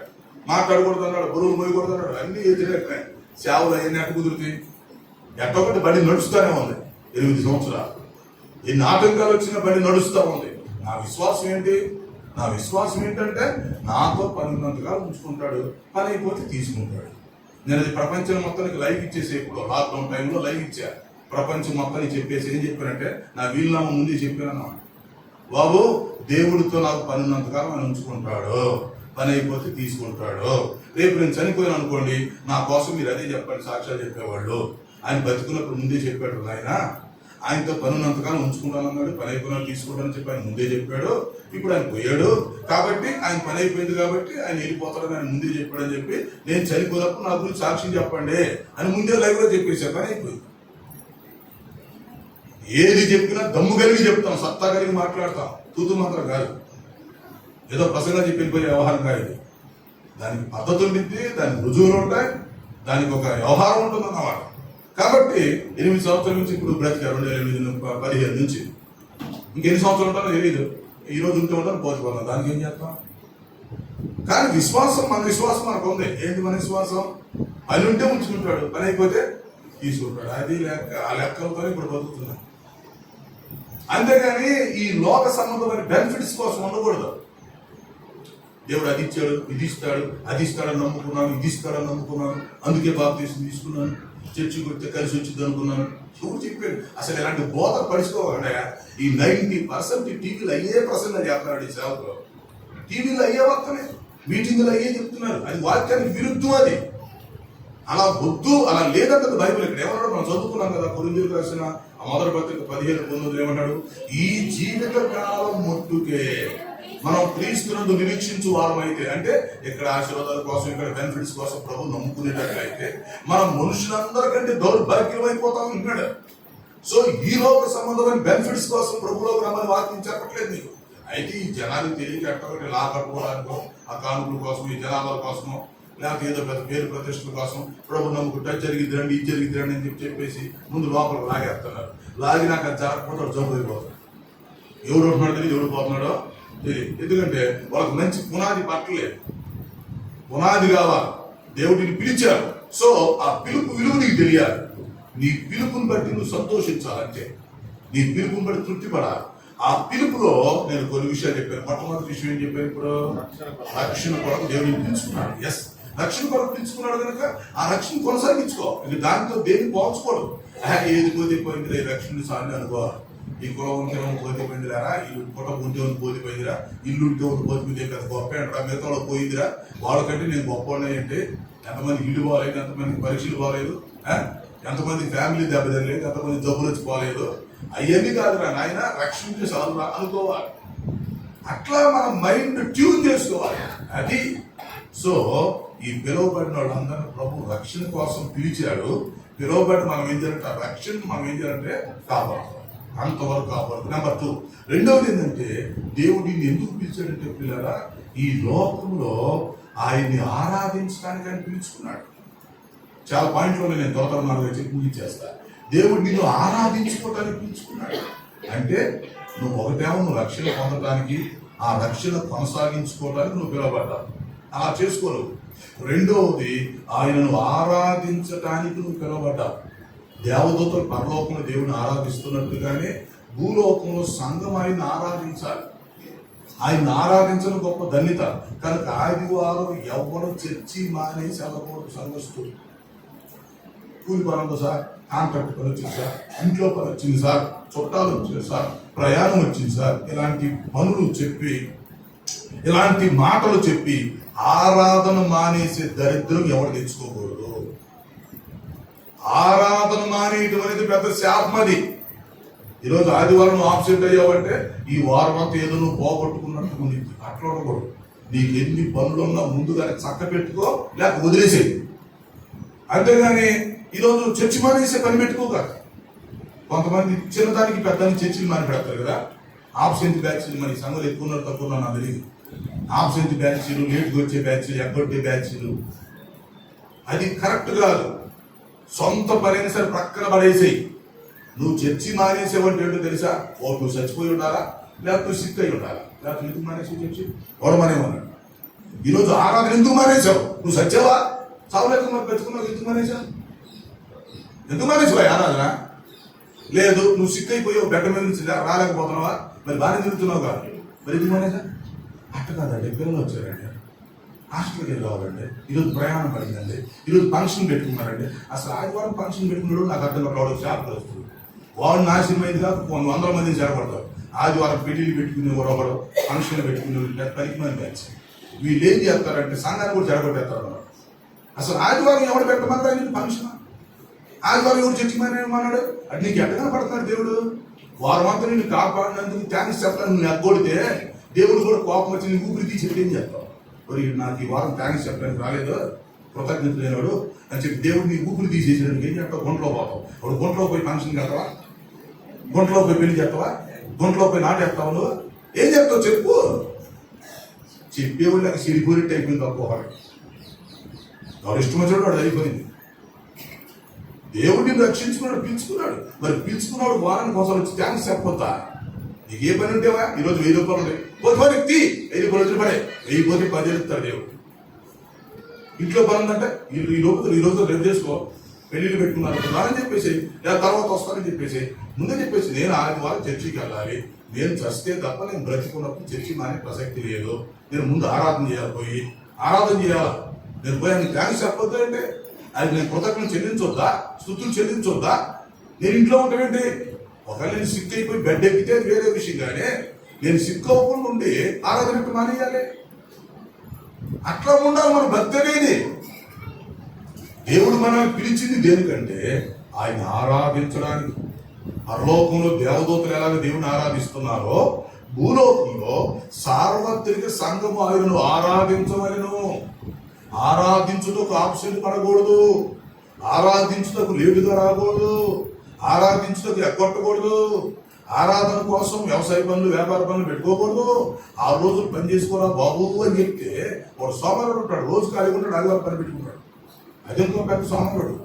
B: మాట్లాడకూడదు అన్నాడు, బరువులు మోయకూడదు అన్నాడు. అన్ని వ్యతిరేకమే. సేవలు అవన్నీ ఎట్ట కుదురుతాయి? ఎట్టొకటి బండి నడుస్తూనే ఉంది 8 సంవత్సరాలు. ఎన్ని ఆటంకాలు వచ్చిన బండి నడుస్తూ ఉంది. నా విశ్వాసం ఏంటి? నా విశ్వాసం ఏంటంటే నాతో పని ఉన్నంతగా ఉంచుకుంటాడు, పని అయిపోతే తీసుకుంటాడు. నేను అది ప్రపంచం మొత్తానికి లైవ్ ఇచ్చేసి, ఇప్పుడు లాక్డౌన్ టైంలో లైవ్ ఇచ్చా, ప్రపంచం మొత్తానికి చెప్పేసి ఏం చెప్పానంటే, నా వీలునామా ముందే చెప్పాను, బాబు దేవుడితో నాకు పని ఉన్నంతకాలం ఆయన ఉంచుకుంటాడు, పని అయిపోతే తీసుకుంటాడు. రేపు నేను చనిపోయాను అనుకోండి, నా కోసం మీరు అదే చెప్పండి, సాక్ష్యాలు చెప్పేవాళ్ళు. ఆయన బతుకున్నప్పుడు ముందే చెప్పాడు, ఆయన ఆయనతో పని ఉన్నంతకాలం ఉంచుకుంటానన్నాడు, పని అయిపోయినా తీసుకుంటానని చెప్పి ఆయన ముందే చెప్పాడు. ఇప్పుడు ఆయన పోయాడు కాబట్టి, ఆయన పని అయిపోయింది కాబట్టి ఆయన వెళ్ళిపోతాడని ఆయన ముందే చెప్పాడని చెప్పి, నేను చనిపోయినప్పుడు నా గురించి సాక్ష్యం చెప్పండి అని ముందే లైవ్ లో చెప్పేశారు. పని అయిపోయింది. ఏది చెప్పినా దమ్ము కలిగి చెప్తాం, సత్తా కలిగి మాట్లాడతాం, తూతు మాత్రం కాదు, ఏదో ప్రసంగా చెప్పి వెళ్ళిపోయే వ్యవహారం కాదు. దానికి పద్ధతి ఉంటుంది, దానికి రుజువులు ఉంటాయి, దానికి ఒక వ్యవహారం ఉంటుంది అన్నమాట. కాబట్టి 8 సంవత్సరాల నుంచి ఇప్పుడు బ్రతికారు, 2015 నుంచి. ఇంకెన్ని సంవత్సరాలు ఉంటారో తెలియదు. ఈ రోజు ఉంటే ఉంటారు, పోతుపోతాం, దానికి ఏం చేస్తాం? కానీ విశ్వాసం, మన విశ్వాసం మనకు ఉంది. ఏంటి మన విశ్వాసం? పని ఉంటే ఉంచుకుంటాడు, పని అయిపోతే తీసుకుంటాడు. అది లెక్క, ఆ లెక్కలతో ఇప్పుడు బతుకుతున్నాం. అంతేగాని ఈ లోక సంబంధమైన బెనిఫిట్స్ కోసం ఉండకూడదు. దేవుడు అది ఇచ్చాడు, ఇది ఇస్తాడు, అది ఇస్తాడని నమ్ముకున్నాను, ఇది ఇస్తాడని నమ్ముకున్నాను, అందుకే బాప్తీసం తీసుకున్నాను, చర్చికి వస్తే కలిసి వచ్చింది అనుకున్నాను. ఎవరు చెప్పాడు? అసలు ఇలాంటి బోధ పడుచుకోవాలంటే ఈ 90% టీవీలు అయ్యే ప్రసంగం చేస్తున్నాడు. ఈ సేవకులు టీవీలో అయ్యే వస్తనే, మీటింగ్లు అయ్యే చెప్తున్నారు. అది వాక్యానికి విరుద్ధం. అది అలా వద్దు, అలా లేదంటే బైబిల్ ఇక్కడ ఏమన్నాడు? మనం చదువుకున్నాం కదా, కొరింథీయులకు రాసిన మొదటి పత్రిక 15:19 ఏమన్నాడు? ఈ జీవిత కాలం మట్టుకే మనం క్రీస్తునందు నిరీక్షించు వారమైతే, అంటే ఇక్కడ ఆశీర్వాదాల కోసం, ఇక్కడ బెనిఫిట్స్ కోసం ప్రభు నమ్ముకునేటట్లయితే మనం మనుషులందరికంటే దౌర్భాగ్యం అయిపోతాం అంటున్నాడు. సో ఈ లోక సంబంధమైన బెనిఫిట్స్ కోసం ప్రభులోకి రమ్మని వాక్యం చెప్పట్లేదు నీకు. అయితే ఈ జనానికి తెలియక ఎట్టొకటి లా కట్టుకోవడానికో, ఆ కానుకల కోసం, ఈ జనాభాల కోసమో, లేకపోతే ఏదో పెద్ద పేరు ప్రతిష్టల కోసం ప్రభు నమ్ముకుంటా జరిగిద్దండి, ఇది జరిగిద్దండి అని చెప్పేసి ముందు లోపలికి లాగేస్తున్నారు. లాగి నాకు అది జరగకుండా జబ్బు అయిపోతుంది. ఎవరు ఉంటున్నాడో తెలియదు, ఎవరు పోతున్నాడో తెలియదు. ఎందుకంటే వాళ్ళకి మంచి పునాది పట్టలేదు. పునాది కావాలి. దేవుడిని పిలిచారు. సో ఆ పిలుపు విలువ నీకు తెలియాలి. నీ పిలుపుని బట్టి నువ్వు సంతోషించాలంటే, నీ పిలుపుని బట్టి తృప్తి పడాలి. ఆ పిలుపులో నేను కొన్ని విషయాలు చెప్పాను. మొట్టమొదటి విషయం ఏం చెప్పాను? ఇప్పుడు రక్షణ కొరకు దేవుడిని పిలుచుకున్నాడు. ఎస్, రక్షణ కొరకు పిలుచుకున్నాడు కనుక ఆ రక్షణ కొనసాగించుకో. ఇక దాంతో దేన్ని పోల్చుకోడు. ఏది పోతే పోయిందిరా, ఈ రక్షణ సాన్ని అనుకో. ఈ కులం ఉంటే పోతే పోయిందిరా, ఈ కుటుంబం ఉంటే పోతే పోయిందిరా, ఇల్లు ఉంటే పోతే పోయింది, పెద్ద గొప్ప అంటారా, మిగతా వాళ్ళు పోయిందిరా, వాళ్ళకంటే నేను గొప్ప అంటే ఎంతమంది ఇల్లు బాగాలేదు, ఎంతమంది పరీక్షలు బాగాలేదు, ఎంతమంది ఫ్యామిలీ దెబ్బతినలేదు, ఎంతమంది జబ్బులు వచ్చి పోలేదు. అవన్నీ కాదురా నాయన, రక్షించే సాధన అనుకోవాలి. అట్లా మనం మైండ్ ట్యూన్ చేసుకోవాలి. అది సో ఈ పిలువబడిన వాళ్ళందరూ ప్రభు రక్షణ కోసం పిలిచాడు. పిలువబడి మనం ఏం చేయాలంటే, ఆ రక్షణ మనం ఏం చేయాలంటే కాపాడుకోవాలి. అంతవరకు కాపాడు. నెంబర్ 2, రెండవది ఏంటంటే, దేవుడిని ఎందుకు పిలిచాడంటే పిల్లరా, ఈ లోకంలో ఆయన్ని ఆరాధించడానికి ఆయన పిలుచుకున్నాడు. చాలా పాయింట్లో నేను తొలతరమాలుగా చెప్పి ముగించేస్తా. దేవుడు నిన్ను ఆరాధించుకోవటానికి పిలుచుకున్నాడు. అంటే నువ్వు ఒకటేమో నువ్వు రక్షణ పొందడానికి, ఆ రక్షణ కొనసాగించుకోవడానికి నువ్వు పిలువబడ్డావు. అలా చేసుకోలేవు. రెండవది, ఆయనను ఆరాధించటానికి నువ్వు పిలువబడ్డావు. దేవదూతలు పరలోకంలో దేవుని ఆరాధిస్తున్నట్టుగానే భూలోకంలో సంఘం ఆయన్ని ఆరాధించాలి. ఆయన ఆరాధించడం గొప్ప ధన్యత. కనుక ఆదివారం ఎవరు చర్చి మానేసి వెళ్ళకూడదు. సంఘస్థులు కూలి పని ఉంది సార్, కాంట్రాక్ట్ పని వచ్చింది సార్, ఇంట్లో పని వచ్చింది సార్, చుట్టాలు వచ్చింది సార్, ప్రయాణం వచ్చింది సార్, ఇలాంటి పనులు చెప్పి, ఇలాంటి మాటలు చెప్పి ఆరాధన మానేసే దరిద్రం ఎవరు తెచ్చుకోకూడదు. ఆరాధన మానేయటం పెద్ద శాపం. అది ఈరోజు ఆదివారం నువ్వు ఆబ్సెంట్ అయ్యావంటే ఈ వారం అంతా ఏదో నువ్వు పోగొట్టుకున్నట్టు ఉండింది. అట్లా ఉండకూడదు. నీకు ఎన్ని పనులున్నా ముందుగానే చక్క పెట్టుకో, లేక వదిలేసేది. అంతేగాని ఈరోజు చర్చి మానేసే పని పెట్టుకోగా. కొంతమంది చిన్నదానికి పెద్దానికి చర్చిలు మాని పెడతారు కదా. ఆబ్సెంట్ బ్యాచ్లు, మరి సంఘాలు ఎక్కువ ఉన్నారు తక్కువ ఉన్నారు నాకు తెలియదు. ఆబ్సెంట్ బ్యాచ్లు, లేట్గా వచ్చే బ్యాచ్లు, ఎగ్గొట్టే బ్యాచ్లు, అది కరెక్ట్ కాదు. సొంత పనైనా సరే ప్రక్కన పడేసేయి. నువ్వు చర్చి మానేసేవంటే ఏంటో తెలుసా? నువ్వు చచ్చిపోయి ఉండాలా, లేకపోతే సిక్ అయి ఉండాలి, లేకపోతే ఎందుకు మానేసి చెప్పి ఓడమనేమన్నాడు. ఈరోజు ఆరాధన ఎందుకు మానేశావు? నువ్వు సచ్చావా? చావులేక మరి పెట్టుకున్నావు, ఎందుకు మానేశావు? ఎందుకు మానేసావా ఆరాధన? లేదు, నువ్వు సిక్ అయిపోయావు, బెడ్డ మీద నుంచి రాలేకపోతున్నావా, మరి బాగానే తిరుగుతున్నావు కాదు, మరి ఎందుకు మానేసా? అట్ట కాదండి, పిల్లలు వచ్చారండి, హాస్టల్కి వెళ్ళి రావాలండి, ఈరోజు ప్రయాణం పడిందండి, ఈరోజు ఫంక్షన్ పెట్టుకున్నారండి. అసలు ఆదివారం ఫంక్షన్ పెట్టుకున్నాడు నాకు అర్థం కావడం చేపలు వస్తుంది. వాడు నాశనం అయింది కాదు, 100 మందిని చేరపడతారు. ఆదివారం పెళ్లిళ్ళు పెట్టుకునే ఒకడు, ఫంక్షన్లు పెట్టుకునే పరిమాణం బ్యాచ్. వీళ్ళు ఏం చేస్తారంటే సంఘాన్ని కూడా చెడగొట్టేస్తారు. అసలు ఆదివారం ఎవడు పెట్టమన్నాడు ఫంక్షన్? ఆదివారం ఎవరు చర్చిమన్నాడు? అది నీకు ఎట్టగా పడుతున్నాడు దేవుడు? వారం అంతా నిన్ను కాపాడినందుకు థ్యాంక్స్ చెప్పడానికి నువ్వు ఎగ్గొడితే దేవుడు కూడా కోపం వచ్చి నీ ఊపిరి తీసి ఏం చేస్తావు? మరి నాకు ఈ వారం థ్యాంక్స్ చెప్పడానికి రాలేదు, కృతజ్ఞత లేనాడు అని చెప్పి దేవుడు నీ ఊపిరి తీసేసేదానికి ఏం చేస్తావు? గుంటలో పోతావు. ఇప్పుడు గుంటలో పోయి ఫంక్షన్ చేస్తావా? గుంటలో పోయి పెళ్లి చేస్తావా? గుంటలో పోయి నాటేస్తావు? నువ్వు ఏం చెప్తావు చెప్పు? చెప్పేవాళ్ళకి సిరిపోరిట్ అయిపోయింది. ఒక్కొక్కరు ఎవరు ఇష్టం వచ్చాడు వాడు అయిపోయింది. దేవుడిని రక్షించుకున్నాడు, పిలుచుకున్నాడు. మరి పిలుచుకున్నాడు వారానికి కోసం వచ్చి థ్యాంక్స్ చెప్పొద్దా? నీకు ఏ పని ఉంటేవా? ఈరోజు 1000 రూపాయలు ఉంటాయి, పోతే ఎత్తి 1000 రూపాయలు పడే 1000 పోతే 10 ఇస్తాడు దేవుడు. ఇంట్లో పని ఉందంటే ఈ రోజు రేపు చేసుకో, పెళ్లిళ్ళు పెట్టుకున్నారు అని చెప్పేసి, లేదా తర్వాత వస్తానని చెప్పేసి ముందే చెప్పేసి, నేను ఆదివారం చర్చికి వెళ్ళాలి, నేను చస్తే తప్ప నేను బ్రతికున్నప్పుడు చర్చి మానే ప్రసక్తి లేదు, నేను ముందు ఆరాధన చేయాలి, పోయి ఆరాధన చేయాలా, నేను పోయి ఆయన థ్యాంక్స్ చెప్పొద్దు అంటే అది నేను కృతజ్ఞతలు చెల్లించొద్దా? స్తుతులు చెల్లించొద్దా? నేను ఇంట్లో ఉంటానండి. ఒకవేళ నేను సిక్ అయిపోయి బెడ్ ఎక్కితే అది వేరే విషయం, కానీ నేను సిక్ అవ్వకుండా ఉండి ఆరాధన మానేయాలి. అట్లా ఉండాలి మన భక్తి అనేది. దేవుడు మనల్ని పిలిచింది దేనికంటే ఆయన ఆరాధించడానికి. పరలోకంలో దేవదూతలు ఎలాగ దేవుని ఆరాధిస్తున్నారో భూలోకంలో సార్వత్రిక సంఘము ఆయనను ఆరాధించవలెను. ఆరాధించుటకు ఆప్షన్ పడకూడదు, ఆరాధించుటకు లేటుగా రాకూడదు, ఆరాధించుటకు ఎగ్గొట్టకూడదు, ఆరాధన కోసం వ్యవసాయ పనులు వ్యాపార పనులు పెట్టుకోకూడదు. 6 రోజులు పని చేసుకోరా బాబు అని చెప్తే వాడు సోమవారం ఉంటాడు, రోజు ఖాళీగా ఉంటాడు, ఆదివారం పని పెట్టుకుంటాడు. అది ఇంకో పెద్ద సోమవారుడు,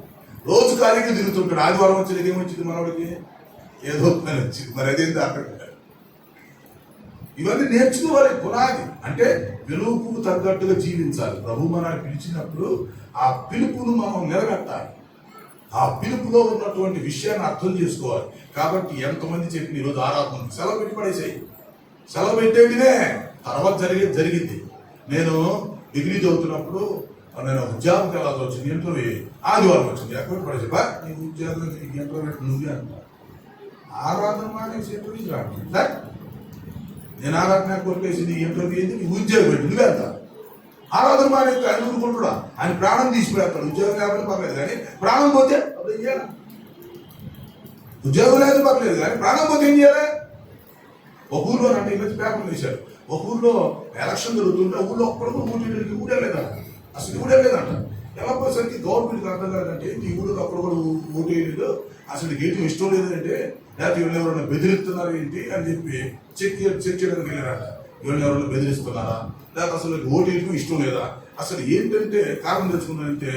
B: రోజు ఖాళీగా తిరుగుతుంటాడు. ఆదివారం వచ్చేది ఏమొచ్చింది మనవాడికి? ఏదో పని వచ్చింది. మరి అదేంటి అక్కడ ఇవన్నీ నేర్చుకోవాలి. పునాది అంటే పిలుపుకు తగ్గట్టుగా జీవించాలి. ప్రభు మనల్ని పిలిచినప్పుడు ఆ పిలుపును మనం నిలబెట్టాలి, ఆ పిలుపులో ఉన్నటువంటి విషయాన్ని అర్థం చేసుకోవాలి. కాబట్టి ఎంతమంది చెప్పి ఈరోజు ఆరాధన సెలవు పెట్టి పడేసాయి, సెలవు పెట్టేటినే తర్వాత జరిగింది. నేను డిగ్రీ చదువుతున్నప్పుడు నేను ఉద్యోగం వెళ్ళాల్సి వచ్చింది, ఇంటర్వ్యూ ఆదివారం వచ్చింది. ఎక్కడ పడేసి బా నీకు ఉద్యోగం ఇంటర్వ్యూ నువ్వే అంటా, ఆరాధన మానేసి ఇంటర్వ్యూకి రావడం. నేను ఆరాధన కొట్టేసింది ఇంటర్వ్యూ ఏంది, నీకు ఉద్యోగం పెట్టి నువ్వే అంటా. ఆరాధన మానేసి ఆయన ఊరుకుంటున్నా, ఆయన ప్రాణం తీసిపోతాడు. ఉద్యోగం లేకపోతే పర్లేదు, కానీ ప్రాణం పోతే అప్పుడు ఏం చేయాలి? ఉద్యోగం లేదు పర్లేదు, కానీ ప్రాణం పోతే ఏం చేయాలి? ఒక ఊర్లో అంటే ఈ మధ్య పేపర్లు వేశారు, ఒక ఊర్లో ఎలక్షన్ జరుగుతుంటే ఊళ్ళో ఒక్కడు ఓటేయడానికి ఊడే లేదంట, అసలు ఊడే లేదంట. ఎలా పోయేసరికి గవర్నమెంట్కి అర్థం కాదంటే ఈ ఊళ్ళో అప్పుడు కూడా ఓటేయలేదు, అసలు ఏంటి ఇష్టం లేదంటే, లేకపోతే వీళ్ళు ఎవరైనా బెదిరిస్తున్నారు ఏంటి అని చెప్పి చెక్ చేయడానికి వెళ్ళారట. వీళ్ళు ఎవరైనా బెదిరిస్తున్నారా, లేకపోతే అసలు ఓటేయడం ఇష్టం లేదా, అసలు ఏంటంటే కారణం తెచ్చుకున్నారంటే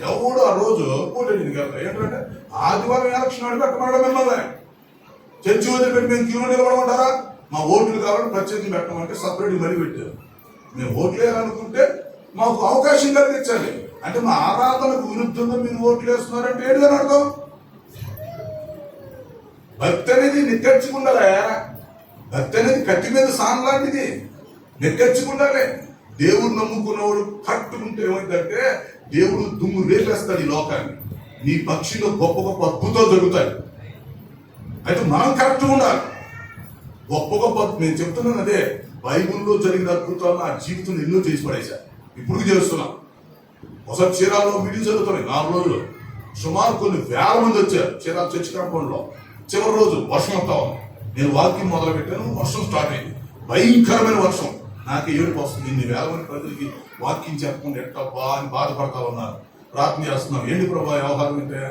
B: ఎవడు ఆ రోజు ఓటేయడానికి వెళ్తారు. ఏంటంటే ఆదివారం ఎలక్షన్ ఆడి పెట్టమనడం మిమ్మల్ని చర్చి వదిలిపెట్టి మేము క్యూలో నిలబడమంటారా? మా ఓట్లు కావాలని ప్రత్యేకం పెట్టమంటే సపరేట్ మరీ పెట్టారు. మేము ఓట్లు వేయాలనుకుంటే మాకు అవకాశం కలిగించాలి. అంటే మా ఆరాధనకు విరుద్ధంగా మీరు ఓట్లు వేస్తున్నారంటే ఏంటిదని అర్థం? భక్తి అనేది నిక్కచ్చుకుండాలి. భక్తి అనేది కత్తి మీద సాన్ లాంటిది, నిక్కచ్చుకుండాలి. దేవుడు నమ్ముకున్నవాడు కట్టుకుంటే ఏమైందంటే దేవుడు దుమ్ము రేపేస్తాడు ఈ లోకాన్ని. నీ పక్షిలో గొప్ప గొప్ప అద్భుతాలు జరుగుతాయి. అయితే మనం కరెక్ట్గా ఉండాలి. గొప్ప గొప్ప నేను చెప్తున్నాను అదే, బైబుల్లో జరిగిన అద్భుతాలు నా జీవితంలో ఎన్నో చేసి పడేశా, ఇప్పుడు చేస్తున్నా. ఒకసారి చీరాల్లో మీటింగ్ జరుగుతున్నాయి 4 రోజులు, సుమారు కొన్ని వేల మంది వచ్చారు చీరాల చర్చ్ కాంపౌండ్ లో. చివరి రోజు వర్షం వస్తా ఉంది, నేను వాకింగ్ మొదలు పెట్టాను, వర్షం స్టార్ట్ అయింది, భయంకరమైన వర్షం. నాకు ఏడుపు వస్తుంది. ఇన్ని వేల మంది ప్రజలకి వాకింగ్ చెప్పకుండా ఎట్టబ్బా అని బాధపడతా ఉన్నారు. ప్రార్థన చేస్తున్నాం, ఏంటి ప్రభా వ్యవహారం అంటే,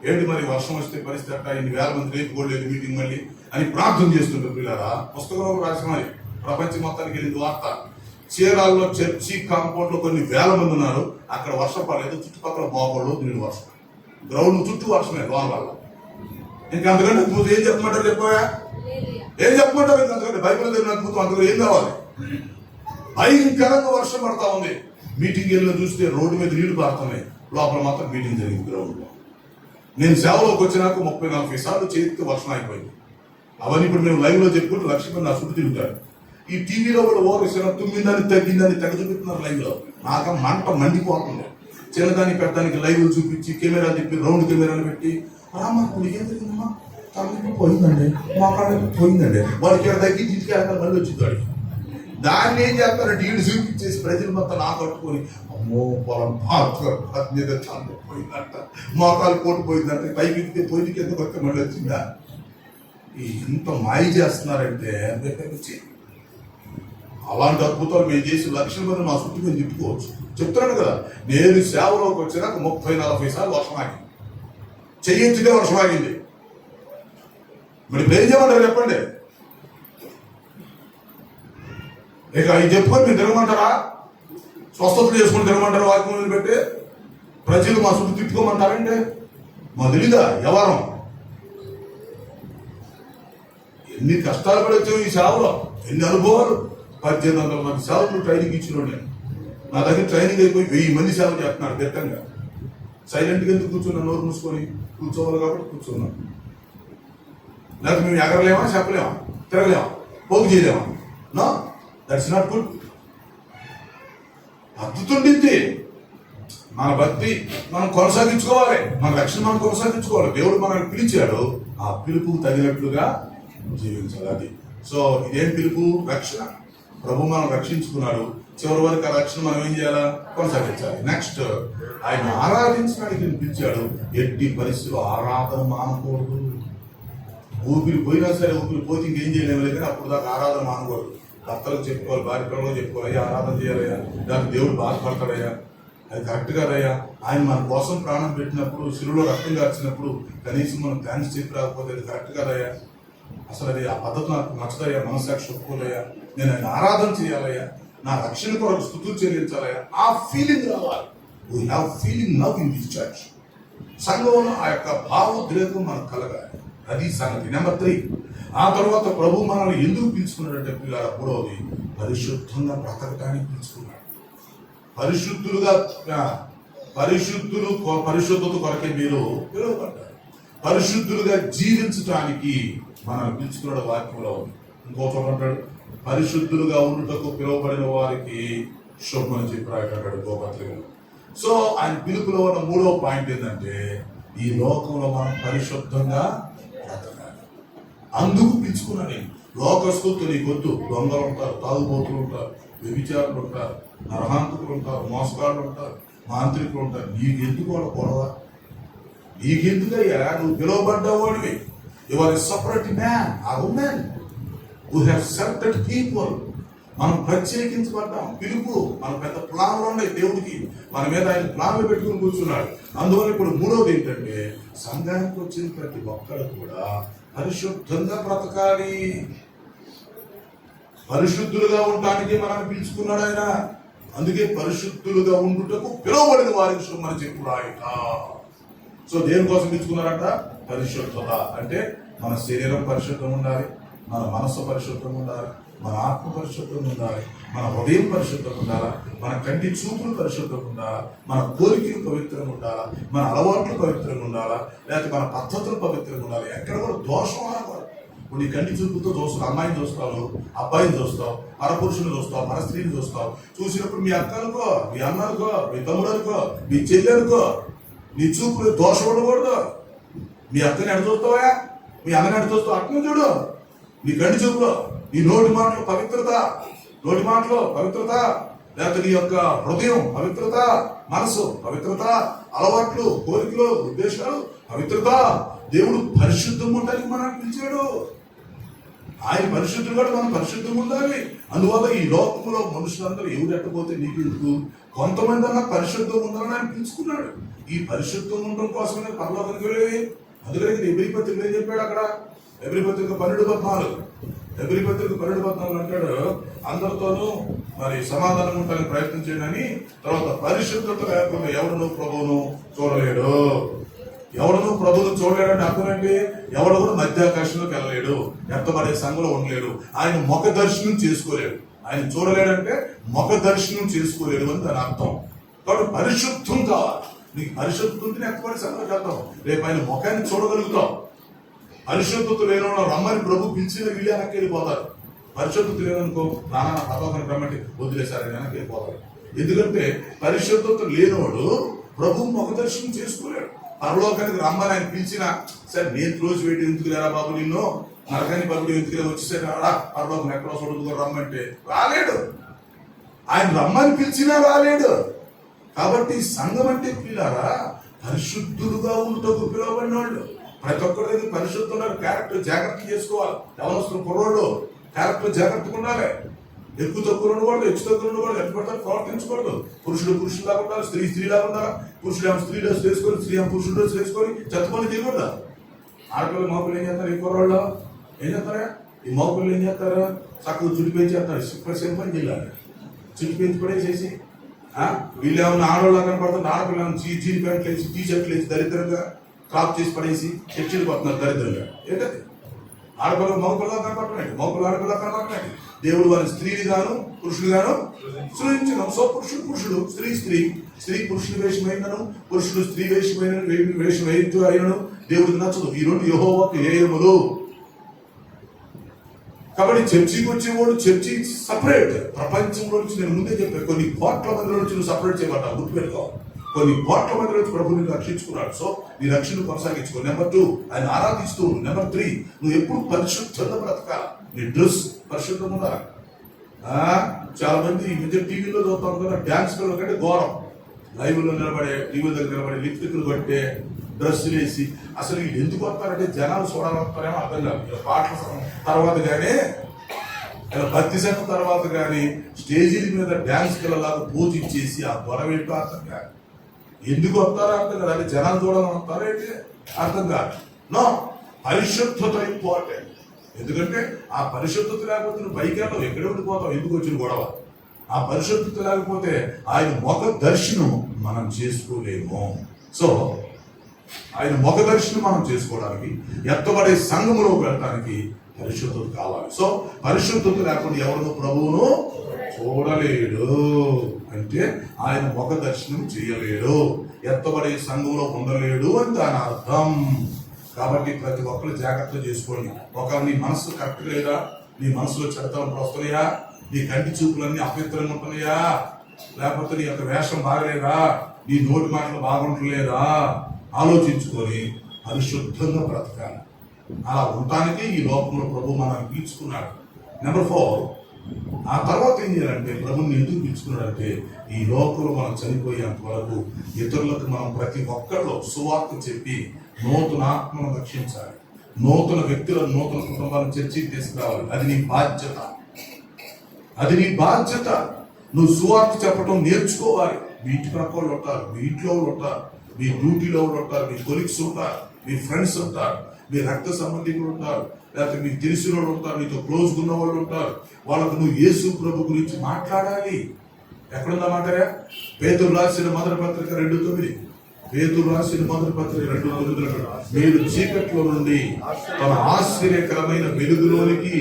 B: ఏంటి మరి వర్షం వస్తే పరిస్థితి అట్ట, ఇన్ని వేల మంది రేపు కూడా లేదు మీటింగ్ మళ్ళీ అని ప్రార్థన చేస్తుంటారు పిల్లరా. పుస్తకంలో రాసి మరి ప్రపంచం మొత్తానికి వెళ్ళింది వార్త. చీరాల్లో చర్చి కాంపౌండ్ లో కొన్ని వేల మంది ఉన్నారు, అక్కడ వర్షం పడలేదు, చుట్టుపక్కల బాగోళ్ళు నీళ్ళు వర్షం, గ్రౌండ్ చుట్టూ వర్షమే లోన్ వల్ల. ఇంకా అంతకంటే పూజ ఏం చెప్తున్నట్టు చెప్పాయా? ఏం చెప్పమంటారు? ఇంకా అంతకంటే బైబిల్ దగ్గర అద్భుతం అంతగా ఏం కావాలి? భయంకరంగా వర్షం పడతా ఉంది. మీటింగ్ వెళ్ళిన చూస్తే రోడ్డు మీద నీళ్లు పారుతున్నాయి, లోపల మాత్రం మీటింగ్ జరిగింది గ్రౌండ్ లో. నేను సేవలోకి వచ్చినాక 30-40 సార్లు చేతికి వర్షం అయిపోయింది. అవన్నీ ఇప్పుడు మేము లైవ్ లో చెప్పుకుంటూ లక్ష్మణ్ నా చుట్టూ తిరుగుతాడు. ఈ టీవీలో కూడా ఓరేసిన తుమ్మిందని తగ్గిందని తెగ చూపిస్తున్నారు లైవ్ లో. నాకు మంట మండిపోతుంది. చిన్నదానికి పెద్దదానికి లైవ్ చూపించి కెమెరా తిప్పి రౌండ్ కెమెరాలు పెట్టి రామప్పుడు ఏం జరిగిందమ్మా, తనకి పోయిందండి, మా కాళ్ళకి పోయిందండి, వాడికి ఇక్కడ తగ్గి ఇంటికి వెళ్తాను మళ్ళీ వచ్చిందాడు. దాన్ని ఏం చేస్తారంటే వీడు చూపించేసి ప్రజలు మొత్తం నా కట్టుకొని అమ్మో పొలం మీద పోయిందంట, మోకాలు కోటు పోయిందంట, పైకి ఎక్కితే పోయి కింద కొత్త మళ్ళీ వచ్చిందా. ఇంత మాయ చేస్తున్నారంటే అలాంటి అద్భుతాలు మేము చేసి లక్షల మంది మా చుట్టూ మేము తిప్పుకోవచ్చు. చెప్తున్నాను కదా, నేను సేవలోకి వచ్చినాక 30-40 సార్లు వర్షం ఆగింది. చెయ్యించుకే వర్షం ఆగింది. మరి ఇప్పుడు ఏం చేయమంటారు చెప్పండి? ఇక అవి చెప్పుకొని మీరు తిరగమంటారా? స్వస్థతలు చేసుకుని తిరగమంటారా? వాక్యం పెట్టి ప్రజలు మా చుట్టూ తిట్టుకోమంటారంటే మా తెలీదా ఎవరం? ఎన్ని కష్టాలు పడి వచ్చావు ఈ సేవలో, ఎన్ని అనుభవాలు. 1800 మంది సేవకులు ట్రైనింగ్ ఇచ్చిన నేను. నా దగ్గర ట్రైనింగ్ అయిపోయి 1000 మంది సేవ చేస్తున్నాడు దిట్టంగా. సైలెంట్గా ఎందుకు కూర్చున్నాను? నోరు మూసుకొని కూర్చోవాలి కాబట్టి కూర్చున్నాను. లేకపోతే మేము ఎగరలేమా, చెప్పలేమా, తిరగలేమా, పోగు చేయలేమా? No, that's not good. అద్భుతుండింది. మన భక్తి మనం కొనసాగించుకోవాలి, మన రక్షణ మనం కొనసాగించుకోవాలి. దేవుడు మనల్ని పిలిచాడు, ఆ పిలుపుకు తగినట్లుగా జీవించాలి. అది సో ఇదేం పిలుపు? రక్షణ. ప్రభు మనం రక్షించుకున్నాడు, చివరి వరకు ఆ రక్షణ మనం ఏం చేయాలా? కొనసాగించాలి. నెక్స్ట్, ఆయన ఆరాధించడానికి నేను పిలిచాడు. ఎట్టి పరిస్థితుల్లో ఆరాధన మానకూడదు. ఊపిరి పోయినా సరే, ఊపిరి పోతే ఇంకేం చేయలేము, కానీ అప్పుడు దాకా ఆరాధన మానకూడదు. భర్తలకు చెప్పుకోవాలి, భార్య పిల్లలకు చెప్పుకోవాలి, అయ్యా ఆరాధన చేయాలయ్యా, దానికి దేవుడు బాధపడతాడయ్యా, అది కరెక్ట్ కాదయ్యా. ఆయన మన కోసం ప్రాణం పెట్టినప్పుడు, శిలువలో రక్తం కార్చినప్పుడు కనీసం మనం థ్యాంక్స్ చెప్పి రాకపోతే అది కరెక్ట్ కాదయ్యా, అసలు అది ఆ పద్ధతి నాకు నచ్చదయ్యా, మనసాక్షి ఒప్పుకోదయ్యా, నేను ఆయన ఆరాధన చేయాలయ్యా, నా రక్షణ కొరకు స్తుతులు చెల్లించాలయ్యా, ఆ ఫీలింగ్ రావాలి. We have feeling now in this church. సంఘంలో ఆ యొక్క భావోద్రేకం మనకు కలగాలి. అది సంగతి. నెంబర్ 3, ఆ తర్వాత ప్రభు మనల్ని ఎందుకు పిలుచుకున్నాడంటే పిల్లల మూడవది, పరిశుద్ధంగా బ్రతకటానికి పిలుచుకున్నాడు. పరిశుద్ధత కొరకే మీరు పిలువబడ్డారు. పరిశుద్ధులుగా జీవించటానికి మనల్ని పిలుచుకున్నాడు. వాక్యంలో ఉంది. ఇంకో చోట అంటాడు, పరిశుద్ధులుగా ఉండుటకు పిలువబడిన వారికి శుభమని చెప్పి రాయటాడు గోపత్రికలో. సో ఆయన పిలుపులో ఉన్న 3వ పాయింట్ ఏంటంటే, ఈ లోకంలో మనం పరిశుద్ధంగా బ్రతకాలి. అందుకు పిలుచుకున్నా నేను. లోకస్తులు నీకొద్దు, దొంగలు ఉంటారు, తాగుబోతులు ఉంటారు, వ్యభిచారులు ఉంటారు, నరహాంతకులు ఉంటారు, మోసగాళ్ళు ఉంటారు, మాంత్రికులు ఉంటారు. నీకెందుకు వాళ్ళ గొడవ? నీకెందుకయ్యా? నువ్వు పిలువబడ్డవాడివి. You are a separate man or women who have selected people. మనం ప్రత్యేకించబడ్డాం. పిలుపు మన పెద్ద ప్లాన్లు ఉన్నాయి దేవుడికి, మన మీద ఆయన ప్లాన్లు పెట్టుకుని కూర్చున్నాడు. అందువల్ల ఇప్పుడు 3వది ఏంటంటే, సంఘానికి వచ్చిన ప్రతి ఒక్కరు కూడా పరిశుద్ధంగా బ్రతకాలి. పరిశుద్ధులుగా ఉండటానికి మనల్ని పిలుచుకున్నాడు ఆయన. అందుకే పరిశుద్ధులుగా ఉండుటకు పిలువబడిన వారికి శుభమని చెప్పుడు ఆయన. సో దేనికోసం పిలుచుకున్నారంట? పరిశుద్ధత. అంటే మన శరీరం పరిశుద్ధం ఉండాలి, మన మనస్సు పరిశుద్ధం ఉండాలి, మన ఆత్మ పరిశుద్ధం ఉండాలి, మన హృదయం పరిశుద్ధం ఉండాలా, మన కంటి చూపులు పరిశుద్ధం ఉండాలా, మన కోరికలు పవిత్రంగా ఉండాలా, మన అలవాట్లు పవిత్రంగా ఉండాలా, లేకపోతే మన పద్ధతులు పవిత్రంగా ఉండాలి. ఎక్కడ కూడా దోషం రాకూడదు. ఇప్పుడు నీ కంటి చూపులతో చూస్తావు, అమ్మాయిని చూస్తావు, అబ్బాయిని చూస్తావు, పరపురుషుని చూస్తావు, పరస్త్రీని చూస్తావు. చూసినప్పుడు మీ అక్కనుకో, మీ అన్ననుకో, మీ తమ్ముడనుకో, మీ చెల్లెనుకో, నీ చూపులు దోషం ఉండకూడదు. మీ అక్కని ఎడ చూస్తావా, మీ అన్నని ఎడ చూస్తావు, అక్కను చూడు. నీ కంటి చూపులో, నీ నోటి మాటలు పవిత్రత, నోటి మాటలు పవిత్రత, లేకపోతే నీ యొక్క హృదయం పవిత్రత, మనసు పవిత్రత, అలవాట్లు, కోరికలు, ఉద్దేశాలు పవిత్రత. దేవుడు పరిశుద్ధం ఉండడానికి మనల్ని పిలిచాడు. ఆయన పరిశుద్ధులు కూడా మనం పరిశుద్ధంగా ఉండాలి. అందువల్ల ఈ లోకంలో మనుషులందరూ ఎవరు ఎట్టపోతే నీకు ఎందుకు, కొంతమంది అన్న పరిశుద్ధం ఉండాలని ఆయన పిలుచుకున్నాడు. ఈ పరిశుద్ధం ఉండడం కోసమే పరలోకానికి వెళ్ళేది. అందుకని ఎబ్రీ పత్రిక ఏం చెప్పాడు అక్కడ? ఎబ్రీ పత్రిక 12:14 అంటాడు, అందరితోనూ మరి సమాధానం ఉండడానికి ప్రయత్నం చేయడని. తర్వాత పరిశుద్ధత లేకుండా ఎవడును ప్రభువును చూడలేడు. ఎవడను ప్రభువును చూడలేడంటే అర్థం ఏంటి? ఎవడు కూడా మధ్యాకాశంలోకి వెళ్ళలేడు, ఎత్తబడే సంఘంలో ఉండలేడు, ఆయన ముఖ దర్శనం చేసుకోలేడు. ఆయన చూడలేడంటే ముఖ దర్శనం చేసుకోలేడు అని దాని అర్థం. కాబట్టి పరిశుద్ధం కావాలి. నీకు పరిశుద్ధం ఉంటేనే ఎత్తబడే సంఘంలోకి వెళ్తావు, రేపు ఆయన ముఖాన్ని చూడగలుగుతావు. పరిశుద్ధత లేని రమ్మని ప్రభు పిలిచిన వీళ్ళు వెనక్కి వెళ్ళిపోతారు. పరిశుద్ధత లేదనుకో, నాన్న పదవకని రమ్మంటే వదిలేశారని వెనక్కి వెళ్ళిపోతారు. ఎందుకంటే పరిశుద్ధత లేనివాడు ప్రభు ముఖ దర్శనం చేసుకోలేడు. పరలోకానికి రమ్మని ఆయన పిలిచినా సరే, నేను రోజు వేటి ఎందుకు లేరా బాబు, నిన్ను నరకాన్ని పరుగుడు ఎందుకు వచ్చేసరి పరలోకం ఎక్కడో చోటు రమ్మంటే రాలేడు. ఆయన రమ్మని పిలిచినా రాలేడు. కాబట్టి సంఘం అంటే పిల్లారా పరిశుద్ధులుగా ఉంటూ పిలువబడిన వాళ్ళు. ప్రతి ఒక్కరి దగ్గర పరిశుద్ధులు క్యారెక్టర్ జాగ్రత్త చేసుకోవాలి. ఎవరొస్తున్న కుర్రోళ్ళు క్యారెక్టర్ జాగ్రత్తగా ఉండాలి. ఎక్కువ తక్కువ ఉండకూడదు, హెచ్చు తక్కువ ఉండకూడదు, ఎంత పడతారు ప్రవర్తించకూడదు. పురుషుడు లాగా ఉండాలి, స్త్రీ లాగా ఉండాలి. పురుషుడు ఏమో స్త్రీ డ్రెస్ వేసుకొని, స్త్రీ ఏమో పురుషుడు డ్రెస్ వేసుకొని చెత్తపని చేయకూడదు. ఆడపిల్లలు మగపిల్లలు ఏం చేస్తారు? ఈ కుర్రోళ్ళు ఏం చేస్తారా? ఈ మగపిల్లలు ఏం చేస్తారు? చక్కగా చుట్టు పెంచి చేస్తారు. సింపని చేయాలి, చుట్టు పెంచి పడేసేసి వీళ్ళు ఏమన్నా ఆడవాళ్ళు కనపడుతుంది. ఆడపిల్లలు జీన్ ప్యాంట్లు వేసి, టీ షర్ట్లు వేసి దరిద్రంగా క్రాప్ చేసి పడేసి చర్చలు పోతున్నారు దరిద్రంగా. ఏంటది? ఆడపిల్లలు మగపిల్లలు కనపడుతున్నాయి, మగపిల్లలు ఆడపిల్లలు కనపడుతున్నాయి. దేవుడు వారిని స్త్రీని గాను పురుషుడు గాను సృజించను. సో పురుషుడు స్త్రీ పురుషుడు వేషమైనను, పురుషుడు స్త్రీ వేషం అయినను దేవుడికి నచ్చదు. ఈ రెండు యెహోవాకు హేయములు. కాబట్టి చర్చికి వచ్చేవాడు చర్చి సపరేట్. ప్రపంచంలో నుంచి నేను ముందే చెప్పాను, కొన్ని కోట్ల మందిలో నుంచి నువ్వు సపరేట్ చేయబడ్డావు, గుర్తుపెట్టుకోవాలి. కొన్ని కోట్ల మంది నుంచి ప్రభుని రక్షించుకున్నాడు. సో నీ రక్షణ కొనసాగించుకో. నెంబర్ 2, ఆయన ఆరాధిస్తూ. నెంబర్ 3, నువ్వు ఎప్పుడు పరిశుద్ధంగా బ్రతకాలి. నీ డ్రెస్ పరిశుద్ధంగా ఉండాలి. చాలా మంది ఈ మధ్య టీవీలో చూస్తాం కదా, డ్యాన్స్ కంటే ఘోరం. లైవ్ లో నిలబడే, టీవీ దగ్గర నిలబడే, లిప్స్టిక్లు కొట్టే, డ్రెస్సులు వేసి. అసలు వీళ్ళు ఎందుకు వస్తారంటే జనాలు చూడాలనుకుంటారేమో అర్థం కాదు. పాటల తర్వాత కానీ, భక్తి సంఘం తర్వాత కానీ స్టేజీల మీద డ్యాన్స్ కిల్లలాగా పూజించేసి ఆ గొడవ ఏంటో అర్థం కాదు. ఎందుకు వస్తారో అర్థం కాదు. అంటే జనాలు చూడాలని వస్తారో ఏంటి అర్థం కాదు. నో, పరిశుద్ధత ఇంపార్టెంట్. ఎందుకంటే ఆ పరిశుద్ధత లేకపోతే నువ్వు పైకి వెళ్ళవు, ఎక్కడ ఉండిపోతావు. ఎందుకు వచ్చిన గొడవ? ఆ పరిశుద్ధత లేకపోతే ఆయన ముఖ దర్శనం మనం చేసుకోలేము. సో ఆయన ముఖ దర్శనం మనం చేసుకోవడానికి, ఎత్తబడే సంఘములో వెళ్ళడానికి పరిశుద్ధత కావాలి. సో పరిశుద్ధత లేకుండా ఎవరు ప్రభువును చూడలేడు. అంటే ఆయన ముఖ దర్శనం చేయలేడు, ఎత్తబడే సంఘంలో ఉండలేడు అని దాని అర్థం. కాబట్టి ప్రతి ఒక్కరు జాగ్రత్త చేసుకోండి. ఒకవేళ నీ మనసు కరెక్ట్ లేదా, నీ మనసులో చెడతలు వస్తున్నాయా, నీ కంటి చూపులన్నీ అపవిత్రంగా ఉంటున్నాయా, లేకపోతే నీ యొక్క వేషం బాగలేదా, నీ నోటి మాటలు బాగుంటలేదా, ఆలోచించుకొని పరిశుద్ధంగా బ్రతకాలి. అలా ఉండటానికి ఈ లోకంలో ప్రభు మనల్ని పిలుచుకున్నాడు. నెంబర్ 4, ఆ తర్వాత ఏం చేయాలంటే ప్రభుని ఎందుకు పిలుచుకున్నాడంటే ఈ లోకంలో మనం చనిపోయేంత వరకు ఇతరులకు మనం ప్రతి ఒక్కరిలో సువార్త చెప్పి నూతన ఆత్మను రక్షించాలి. నూతన వ్యక్తులను, నూతన కుటుంబాలను చర్చకి తీసుకురావాలి. అది నీ బాధ్యత, అది నీ బాధ్యత. నువ్వు సువార్త చెప్పడం నేర్చుకోవాలి. మీ ఇంటి ప్రక్క వాళ్ళు ఉంటారు, మీ ఇంట్లో వాళ్ళు ఉంటారు, మీ డ్యూటీలో వాళ్ళు ఉంటారు, మీ కొలీగ్స్ ఉంటారు, మీ ఫ్రెండ్స్ ఉంటారు, మీ రక్త సంబంధికులు ఉంటారు, లేకపోతే మీకు తెలిసిన వాళ్ళు ఉంటారు, నీతో క్లోజ్గా ఉన్న వాళ్ళు ఉంటారు. వాళ్ళకు నువ్వు యేసు ప్రభు గురించి మాట్లాడాలి. ఎక్కడుందా మాట్లాడా? పేతురు రాసిన మొదటి పత్రిక 2:9. పేతురు రాసిన మొదటి పత్రిక 2:9. మీరు చీకట్లో నుండి తన ఆశ్చర్యకరమైన వెలుగులోనికి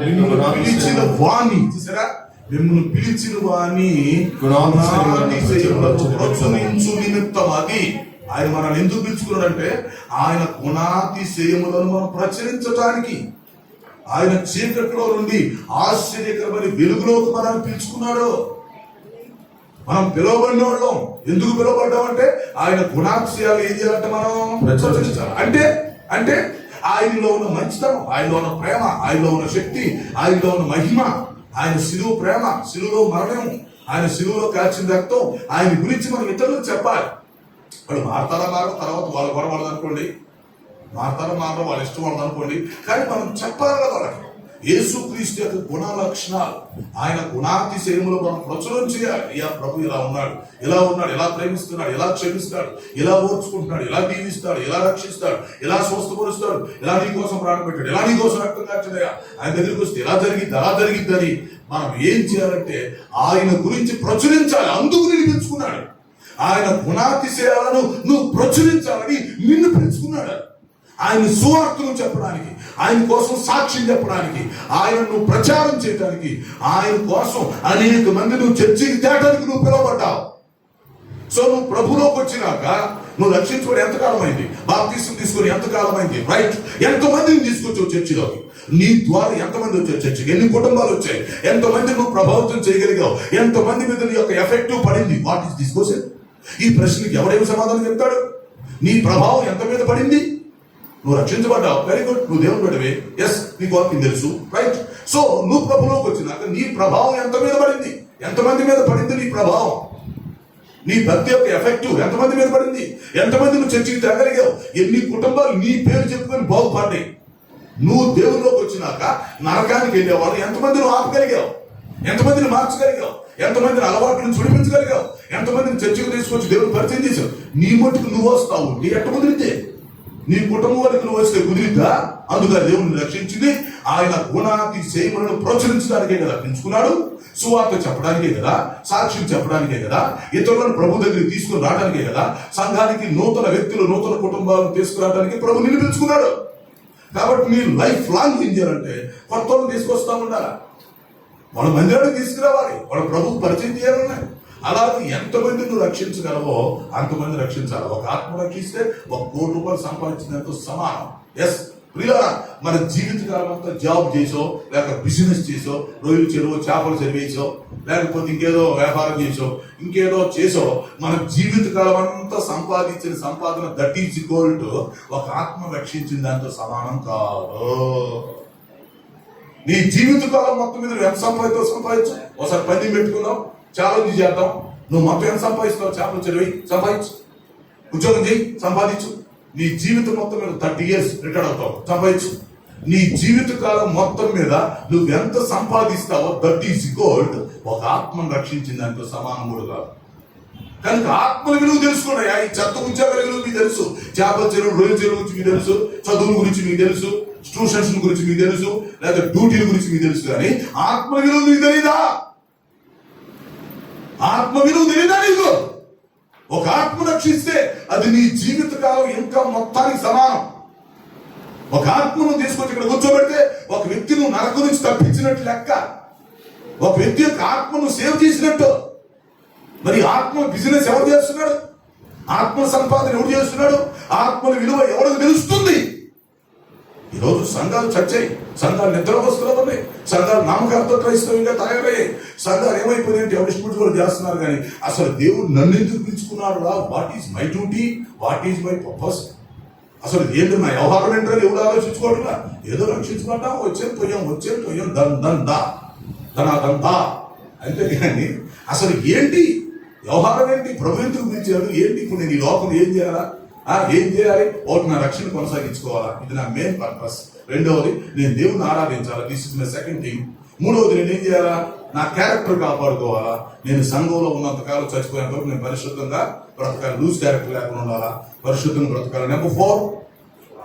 B: మిమ్మల్ని పిలిచిన వాణి, చూసారా, మిమ్మల్ని పిలిచిన వాణి ప్రచురించు నిమిత్తం. అది ఆయన మనల్ని ఎందుకు పిలుచుకున్నాడంటే ఆయన గుణాతిశయములను మనం ప్రచురించడానికి. ఆయన చీకట్లో నుండి ఆశ్చర్యకరమైన వెలుగులోకి మనల్ని పిలుచుకున్నాడు. మనం పిలువబడిన వాళ్ళం. ఎందుకు పిలువబడ్డామంటే ఆయన గుణాతిశయాలు ఏం చేయాలంటే మనం ప్రచురించాలి. అంటే ఆయనలో ఉన్న మంచితనం, ఆయనలో ఉన్న ప్రేమ, ఆయనలో ఉన్న శక్తి, ఆయనలో ఉన్న మహిమ, ఆయన శిలువ ప్రేమ, శిలువలో మరణము, ఆయన శిలువలో కాల్చిన రక్తం, ఆయన గురించి మనం ఇతరులకు చెప్పాలి. వాళ్ళు మారతారా మారో, తర్వాత వాళ్ళు గొడవడదు అనుకోండి, మారతారా మారో, వాళ్ళ ఇష్టం వాళ్ళది అనుకోండి, కానీ మనం చెప్పాలి కదా వాళ్ళకి యేసుక్రీస్తు యొక్క గుణ లక్షణాలు, ఆయన గుణాతిశయములు మనం ప్రచురం చేయాలి. అయ్యా ప్రభు ఇలా ఉన్నాడు, ఇలా ఉన్నాడు, ఇలా ప్రేమిస్తున్నాడు, ఇలా క్షమిస్తాడు, ఇలా ఓర్చుకుంటున్నాడు, ఇలా దీవిస్తాడు, ఇలా రక్షిస్తాడు, ఇలా స్వస్థపరుస్తాడు, ఇలా నీ కోసం ప్రాణం పెట్టాడు, ఇలా నీ కోసం రక్తం కార్చడయా, ఆయన దగ్గరికి వస్తే ఎలా జరిగింది అలా జరిగిద్దని మనం ఏం చేయాలంటే ఆయన గురించి ప్రచురించాలి. అందుకు నిలిపించుకున్నాడు. ఆయన గుణాతిశయాలను నువ్వు ప్రచురించాలని నిన్ను పెంచుకున్నాడు. ఆయన సువార్తను చెప్పడానికి, ఆయన కోసం సాక్ష్యం చెప్పడానికి, ఆయన నువ్వు ప్రచారం చేయడానికి, ఆయన కోసం అనేక మంది నువ్వు చర్చికి తేటానికి నువ్వు పిలువబడ్డావు. సో నువ్వు ప్రభులోకి వచ్చినాక నువ్వు రక్షించుకొని ఎంతకాలం అయింది? బాప్తిసం తీసుకొని ఎంతకాలం అయింది? రైట్. ఎంతమందిని తీసుకొచ్చావు చర్చిలోకి? నీ ద్వారా ఎంతమంది వచ్చారు చర్చికి? ఎన్ని కుటుంబాలు వచ్చాయి? ఎంతమంది నువ్వు ప్రభావితం చేయగలిగావు? ఎంతమంది మీద నీ యొక్క ఎఫెక్టివ్ పడింది? What is this question? ఈ ప్రశ్నకి ఎవడేమి సమాధానం చెప్తాడు? నీ ప్రభావం ఎంత మీద పడింది? నువ్వు రక్షించబడ్డావు, వెరీ గుడ్, నువ్వు దేవుడు పడివే, ఎస్, నీకు వాక్యం తెలుసు, రైట్. సో నువ్వు ప్రభులోకి వచ్చినాక నీ ప్రభావం ఎంత మీద పడింది? ఎంతమంది మీద పడింది నీ ప్రభావం? నీ భక్తి యొక్క ఎఫెక్టివ్ ఎంతమంది మీద పడింది? ఎంతమంది నువ్వు చర్చికి తేగలిగావు? ఎన్ని కుటుంబాలు నీ పేరు చెప్పుకొని బాగుపడ్డాయి? నువ్వు దేవుల్లోకి వచ్చినాక నరకానికి వెళ్ళేవాళ్ళు ఎంతమంది నువ్వు ఆపగలిగావు? ఎంతమందిని మార్చగలిగావు? ఎంతమందిని అలవాట్లను చుడిపించగలిగావు? ఎంతమందిని చర్చకు తీసుకొచ్చి దేవుడు పరిచయం చేశావు? నీ మట్టుకు నువ్వు వస్తావు, నీ ఎట్ట కుదిరితే? నీ కుటుంబం వరకు నువ్వు వస్తే కుదిరిద్దా? అందుకని దేవుడిని రక్షించింది ఆయన గుణాతిశయములను ప్రోత్సహించడానికే కదా పెంచుకున్నాడు. సువార్త చెప్పడానికే కదా, సాక్ష్యం చెప్పడానికే కదా, ఇతరులను ప్రభు దగ్గరికి తీసుకుని రావడానికే కదా, సంఘానికి నూతన వ్యక్తులు, నూతన కుటుంబాలను తీసుకురావడానికి ప్రభు నిన్ను పిలుచుకున్నాడు. కాబట్టి మీరు లైఫ్ లాంగ్ ఏం చేయాలంటే కొత్త వాళ్ళని తీసుకొస్తా ఉండాలి, వాళ్ళ మందిరానికి తీసుకురావాలి, వాళ్ళ ప్రభుకు పరిచయం చేయాలన్నాయి. అలాగే ఎంతమంది నువ్వు రక్షించగలవో అంతమంది రక్షించాలి. ఒక ఆత్మ రక్షిస్తే 1 కోటి రూపాయలు సంపాదించినంత సమానం. ఎస్ ప్రియులారా, మన జీవితకాలం అంతా జాబ్ చేసో, లేక బిజినెస్ చేసో, రొయ్యలు చెరువు చేపలు చెరివేసో, లేకపోతే ఇంకేదో వ్యాపారం చేసో, ఇంకేదో చేసో, మన జీవితకాలం అంతా సంపాదించిన సంపాదన దట్ ఈజ్ ఈక్వల్ టు ఒక ఆత్మ రక్షించిన దాంతో సమానం కాదు. నీ జీవితకాలం మొత్తం మీద నువ్వు ఎంత సంపాదించు. ఒకసారి పని పెట్టుకున్నావు, ఛాలెంజ్ చేద్దాం. నువ్వు మొత్తం ఎంత సంపాదిస్తావు? చేపలు చెరువు సంపాదించు, ఉద్యోగం చేయి, సంపాదించు. నీ జీవితం మొత్తం మీద 30 years రిటైర్ అవుతావు, సంపాదించు. నీ జీవిత కాలం మొత్తం మీద నువ్వు ఎంత సంపాదిస్తావో దట్ ఈజ్ ఈక్వల్ ఒక ఆత్మను రక్షించిన దాంతో సమానముడు కాదు. కనుక ఆత్మల విలువ తెలుసుకోండి. ఈ చెత్త ఉద్యోగాల విలువ మీకు తెలుసు, చేపల చెరువు, రొయ్యల చెరువు గురించి మీకు తెలుసు, చదువుల గురించి మీకు తెలుసు, ట్యూషన్స్ గురించి మీకు తెలుసు, లేదా డ్యూటీల గురించి మీకు తెలుసు. కానీ ఆత్మ విలువ మీకు తెలీదా? ఆత్మ విలువ తెలీదా నీకు? ఒక ఆత్మ రక్షిస్తే అది నీ జీవిత కాలం ఇంకా మొత్తానికి సమానం. ఒక ఆత్మను తీసుకొచ్చి ఇక్కడ కూర్చోబెడితే ఒక వ్యక్తి నువ్వు నరకం నుంచి తప్పించినట్టు లెక్క, ఒక వ్యక్తి యొక్క ఆత్మను సేవ్ చేసినట్టు. మరి ఆత్మ బిజినెస్ ఎవరు చేస్తున్నాడు? ఆత్మ సంపాదన ఎవరు చేస్తున్నాడు? ఆత్మల విలువ ఎవరికి తెలుస్తుంది? ఈరోజు సంఘాలు చచ్చాయి, సంఘాలు నిద్రవస్తులు ఉన్నాయి, సంఘాలు నామకాలతో క్రైస్తవంగా తయారయ్యాయి, సంఘాలు ఏమైపోయిందంటే ఎవరి ఇష్టం కూడా చేస్తున్నారు. కానీ అసలు దేవుడు నన్ను ఎందుకు పిలుచుకున్నాడు రా? What is my duty? What is my purpose? అసలు ఏంటి నా వ్యవహారం ఏంటని ఎవరు ఆలోచించుకోవట్లా. ఏదో రక్షించుకుంటాం, వచ్చేది తొయ్యం దందా అంతే. కానీ అసలు ఏంటి వ్యవహారం? ఏంటి ప్రభు ఎందుకు పిలిచాడు? ఏంటి ఇప్పుడు నేను ఈ లోకం ఏం చేయాలా? ఏం చేయాలి? ఒకటి, నా రక్షణ కొనసాగించుకోవాలా, ఇది నా మెయిన్ పర్పస్. రెండవది, నేను దేవుని ఆరాధించాలా, this is my second thing. మూడవది, నేను ఏం చేయాలా? నా క్యారెక్టర్ కాపాడుకోవాలా. నేను సంఘంలో ఉన్నంతకాలం చచ్చిపోయేంత వరకు నేను పరిశుద్ధంగా బ్రతకాలి, లూజ్ క్యారెక్టర్ లేకుండా ఉండాలా, పరిశుద్ధంగా బ్రతకాలి. నెంబర్ 4,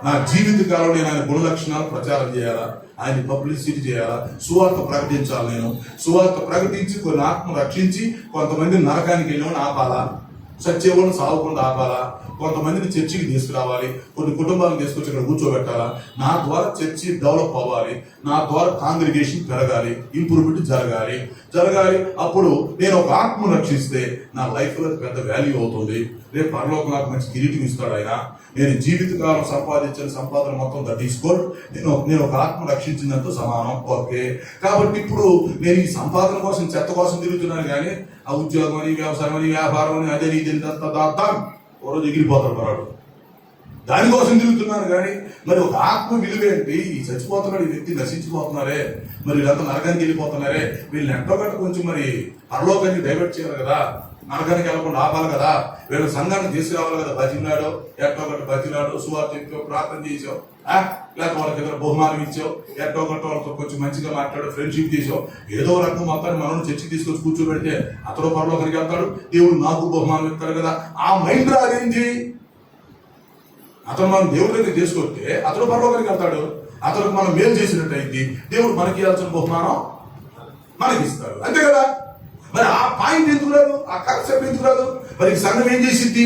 B: నా జీవిత కాలంలో నేను ఆయన గుణ లక్షణాలు ప్రచారం చేయాలా, ఆయన పబ్లిసిటీ చేయాలా, సువార్త ప్రకటించాలి. నేను సువార్త ప్రకటించి కొన్ని ఆత్మ రక్షించి కొంతమంది నరకానికి వెళ్ళి ఆపాలా, సత్యవులను సాగకుండా ఆపాలా, కొంతమందిని చర్చికి తీసుకురావాలి, కొన్ని కుటుంబాలను తీసుకొచ్చి ఇక్కడ కూర్చోబెట్టాలా. నా ద్వారా చర్చి డెవలప్ అవ్వాలి, నా ద్వారా కాంగ్రిగేషన్ పెరగాలి, ఇంప్రూవ్మెంట్ జరగాలి. అప్పుడు నేను ఒక ఆత్మను రక్షిస్తే నా లైఫ్ లో పెద్ద వాల్యూ అవుతుంది. రేపు పరలోకం నాకు మంచి కిరీటం ఇస్తాడు ఆయన. నేను జీవితకాలం సంపాదించిన సంపాదన మొత్తం దట్ ఈస్ గుడ్. నేను ఒక ఆత్మ రక్షించినంత సమానం. ఓకే, కాబట్టి ఇప్పుడు నేను ఈ సంపాదన కోసం, చెత్త కోసం తిరుగుతున్నాను. కానీ ఆ ఉద్యోగం అని, వ్యవసాయం అని, వ్యాపారం అని, అదే ఇది ఓ రోజు ఎగిరిపోతాడు మరాడు, దానికోసం తిరుగుతున్నాను. కానీ మరి ఒక ఆత్మ విలువ ఏంటి? ఈ చచ్చిపోతున్నాడు ఈ వ్యక్తి, నశించిపోతున్నారే, మరి వీళ్ళంతా నరకానికి వెళ్ళిపోతున్నారే, వీళ్ళని ఎంతో గట్ట కొంచెం మరి పరలోకానికి డైవర్ట్ చేయాలి కదా, నరకానికి వెళ్ళకుండా ఆపాలి కదా, వీళ్ళ సంఘాన్ని తీసుకురావాలి కదా. బతికినాడు, ఎట్టో గట్ట బతికినాడు, సువార్త చెప్పావు, ప్రార్థన చేసావు, లేక వాళ్ళకి ఏదైనా బహుమానం ఇచ్చావు, ఎట్టో గట్ట వాళ్ళతో కొంచెం మంచిగా మాట్లాడు, ఫ్రెండ్షిప్ చేసావు, ఏదో రకం మొత్తాన్ని మనం చర్చికి తీసుకొచ్చి కూర్చోబెడితే అతడు పరలోకానికి వెళ్తాడు, దేవుడు నాకు బహుమానం ఇస్తాడు కదా. ఆ మైండ్ రాదేంటి? అతను మనం దేవుడి దగ్గర తీసుకొస్తే అతడు పరలోకానికి వెళ్తాడు, అతనికి మనం మేలు చేసినట్టు అయింది, దేవుడు మనకి ఇవ్వాల్సిన బహుమానం మనకి ఇస్తాడు, అంతే కదా. మరి ఆ పాయింట్ పాయింట్ ఎందుకు రాదు, ఆ కాన్సెప్ట్ ఎందుకు రాదు? మరి ఈ సంఘం ఏం చేసిద్ది?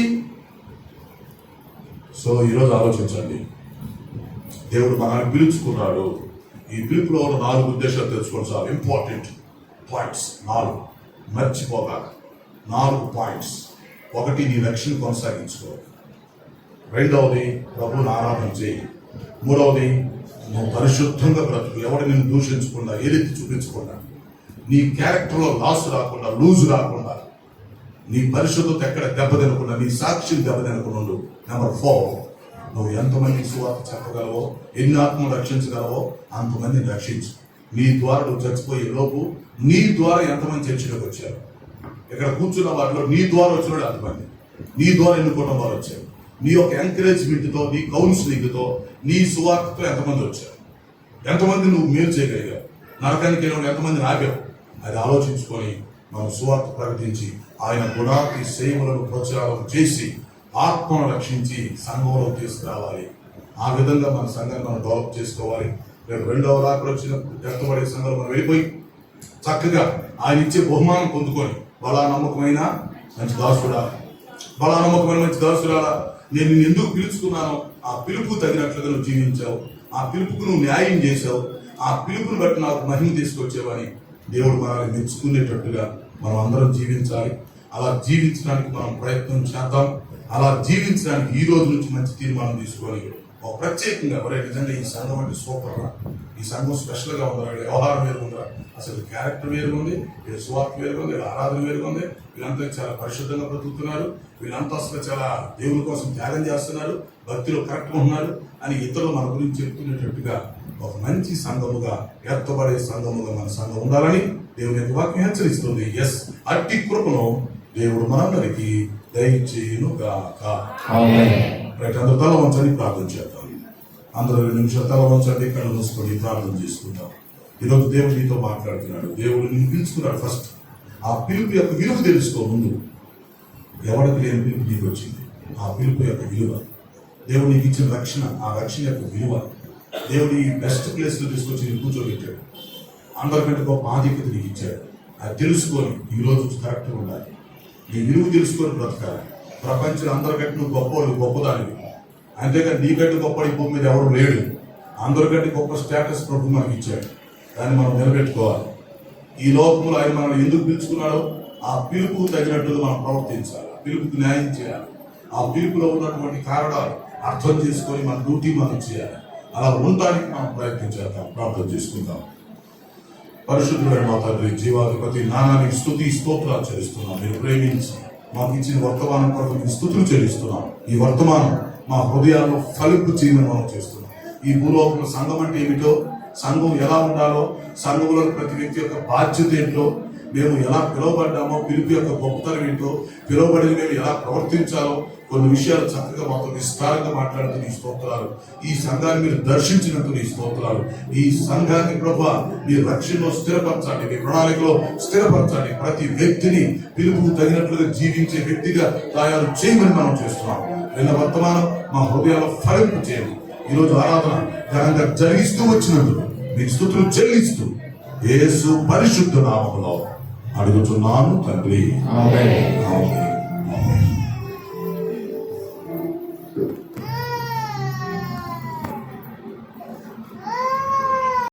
B: సో ఈరోజు ఆలోచించండి. దేవుడు మనల్ని పిలుచుకున్నాడు. ఈ పిలుపులో ఉన్న 4 ఉద్దేశాలు తెలుసుకోండి సార్. Important points 4 మర్చిపోక. 4 పాయింట్స్. 1, నీ రక్షణ కొనసాగించుకో. 2వది, ప్రభువుని ఆరాధన చేయి. 3వది, నువ్వు పరిశుద్ధంగా బ్రతుకు. ఎవడు నిన్ను దూషించకుండా, ఏదెత్తి చూపించకుండా, నీ క్యారెక్టర్లో లాస్ రాకుండా, లూజ్ రాకుండా, నీ పరిశుద్ధత ఎక్కడ దెబ్బతినకుండా, నీ సాక్షిని దెబ్బతినకుండా ఉండు. నెంబర్ 4, నువ్వు ఎంతమందికి సువార్త చెప్పగలవో, ఎన్ని ఆత్మలు రక్షించగలవో అంతమందిని రక్షించు. నీ ద్వారా నువ్వు చచ్చిపోయే లోపు నీ ద్వారా ఎంతమంది చర్చిలోకి వచ్చారు? ఇక్కడ కూర్చున్న వాటిలో నీ ద్వారా వచ్చిన అంతమంది, నీ ద్వారా ఎన్నుకోవడం వారు వచ్చారు. నీ యొక్క ఎంకరేజ్మెంట్తో, నీ కౌన్సిలింగ్తో, నీ సువార్తతో ఎంతమంది వచ్చారు? ఎంతమంది నువ్వు మేలు చేయగలిగావు? నరకానికి వెళ్ళిన ఎంతమందిని ఆగావు? అది ఆలోచించుకొని మనం సువార్త ప్రకటించి ఆయన గుణాతి సేవలను ప్రచారం చేసి ఆత్మను రక్షించి సంఘంలో తీసుకురావాలి. ఆ విధంగా మన సంఘాన్ని మనం డెవలప్ చేసుకోవాలి. రేపు 2వ రాకడ వచ్చినప్పుడు ఎత్తబడే సంఘంలో మనం వెళ్ళిపోయి చక్కగా ఆయన ఇచ్చే బహుమానం పొందుకొని, బలా నమ్మకమైన మంచి దాసుడా, బలా నమ్మకమైన మంచి దాసురాలా, నేను నిన్ను ఎందుకు పిలుచుకున్నానో ఆ పిలుపు తగినట్లుగా నువ్వు జీవించావు, ఆ పిలుపుకు నువ్వు న్యాయం చేశావు, ఆ పిలుపుని బట్టి నాకు మహిమ తీసుకొచ్చావని దేవుడు మనల్ని మెచ్చుకునేటట్టుగా మనం అందరం జీవించాలి. అలా జీవించడానికి మనం ప్రయత్నం చేద్దాం. అలా జీవించడానికి ఈ రోజు నుంచి మంచి తీర్మానం తీసుకొని ఒక ప్రత్యేకంగా నిజంగా ఈ సంఘం అంటే సూపర్ రా, ఈ సంఘం స్పెషల్గా ఉందా, వ్యవహారం వేరు ఉందా, అసలు క్యారెక్టర్ వేరుగా ఉంది, వీళ్ళ సువార్త వేరుగా ఉంది, వీళ్ళ ఆరాధన వేరుగా ఉంది, వీళ్ళంతా చాలా పరిశుద్ధంగా బ్రతుకుతున్నారు, వీళ్ళంతా అసలు చాలా దేవుని కోసం త్యాగం చేస్తున్నారు, భక్తిలో కరెక్ట్గా ఉన్నారు అని ఇతరులు మన గురించి చెప్తున్నట్టుగా ఒక మంచి సంఘముగా, ఎత్తబడే సంఘముగా మన సంఘం ఉండాలని దేవుని యొక్క వాక్యం హెచ్చరిస్తుంది. ఎస్, అట్టి కృపను దేవుడు మనందరికీ దయచేయునుగాక. రైట్, అందరూ తల వంచండి, ప్రార్థన చేద్దాం. అందరూ 2 నిమిషాలు తల వంచండి, కళ్ళు మూసుకొని ప్రార్థన చేసుకుంటాం. ఈరోజు దేవుడు నీతో మాట్లాడుతున్నాడు. దేవుడు నిన్ను పిలుచుకున్నాడు. ఫస్ట్ ఆ పిలుపు యొక్క విలువ తెలుసుకో. ముందు ఎవరికి లేని పిలుపు నీకు వచ్చింది. ఆ పిలుపు యొక్క విలువ, దేవుడు నీకు ఇచ్చిన రక్షణ, ఆ రక్షణ యొక్క విలువ, దేవుడు ఈ బెస్ట్ ప్లేస్లో తీసుకొచ్చి నేను కూర్చోబెట్టాడు. అందరికంటే గొప్ప ఆధిక్యత నీకు ఇచ్చాడు. అది తెలుసుకొని ఈ రోజు కరెక్ట్గా ఉండాలి. నీ విలువ తెలుసుకొని బ్రతకాలి. ప్రపంచంలో అందరికంటే నువ్వు గొప్పదానివి. అంతేకాని నీకంటే గొప్ప ఈ భూమి మీద ఎవరు లేడు. అందరికంటే గొప్ప స్టేటస్ ప్రభు మనకి ఇచ్చాడు. దాన్ని మనం నిలబెట్టుకోవాలి. ఈ లోకంలో ఆయన మనం ఎందుకు పిలుచుకున్నాడో ఆ పిలుపు తగినట్టుగా మనం ప్రవర్తించాలి. ఆ పిలుపుకి న్యాయం చేయాలి. ఆ పిలుపులో ఉన్నటువంటి కారణాలు అర్థం చేసుకొని మన డ్యూటీ మనం చేయాలి. అలా ఉండడానికి మనం ప్రయత్నం చేద్దాం. ప్రార్థన చేసుకుందాం. పరిశుద్ధుడైన మా తండ్రి, జీవాధిపతి, నానానికి స్తుతి స్తోత్రాలు చెల్లిస్తున్నాం. మీరు ప్రేమించి మాకు ఇచ్చిన వర్తమానం కొరకు మీకు స్తుతులు చెల్లిస్తున్నాం. ఈ వర్తమానం మా హృదయాల్లో ఫలింపు చేయమని మనం చేస్తున్నాం. ఈ భూలోకంలో సంఘం అంటే ఏమిటో, సంఘం ఎలా ఉండాలో, సంఘంలో ప్రతి వ్యక్తి యొక్క బాధ్యత ఏంటో, మేము ఎలా పిలువబడ్డామో, పిలుపు యొక్క గొప్పతనం ఏంటో, పిలువబడిన మేము ఎలా ప్రవర్తించాలో కొన్ని విషయాలు చక్కగా మాతో విస్తారంగా మాట్లాడుతూ నీ స్తోత్రాలు. ఈ సంఘాన్ని మీరు దర్శించినట్టు నీ స్తోత్రాలు. ఈ సంఘాన్ని ప్రభువా మీరు రక్షణలో స్థిరపరచండి, మీ ప్రణాళికలో స్థిరపరచండి. ప్రతి వ్యక్తిని పిలుపుకు తగినట్లుగా జీవించే వ్యక్తిగా తయారు చేయమని మనం చేస్తున్నాం. నిన్న వర్తమానం మా హృదయాల్లో ఫలింపు చేయండి. ఈరోజు ఆరాధన ఘనంగా జరిగిస్తూ వచ్చినందుకు మీకు స్తుతులు చెల్లిస్తూ యేసు పరిశుద్ధ నామములో అడుగుతున్నాను తండ్రి. ఆమేన్.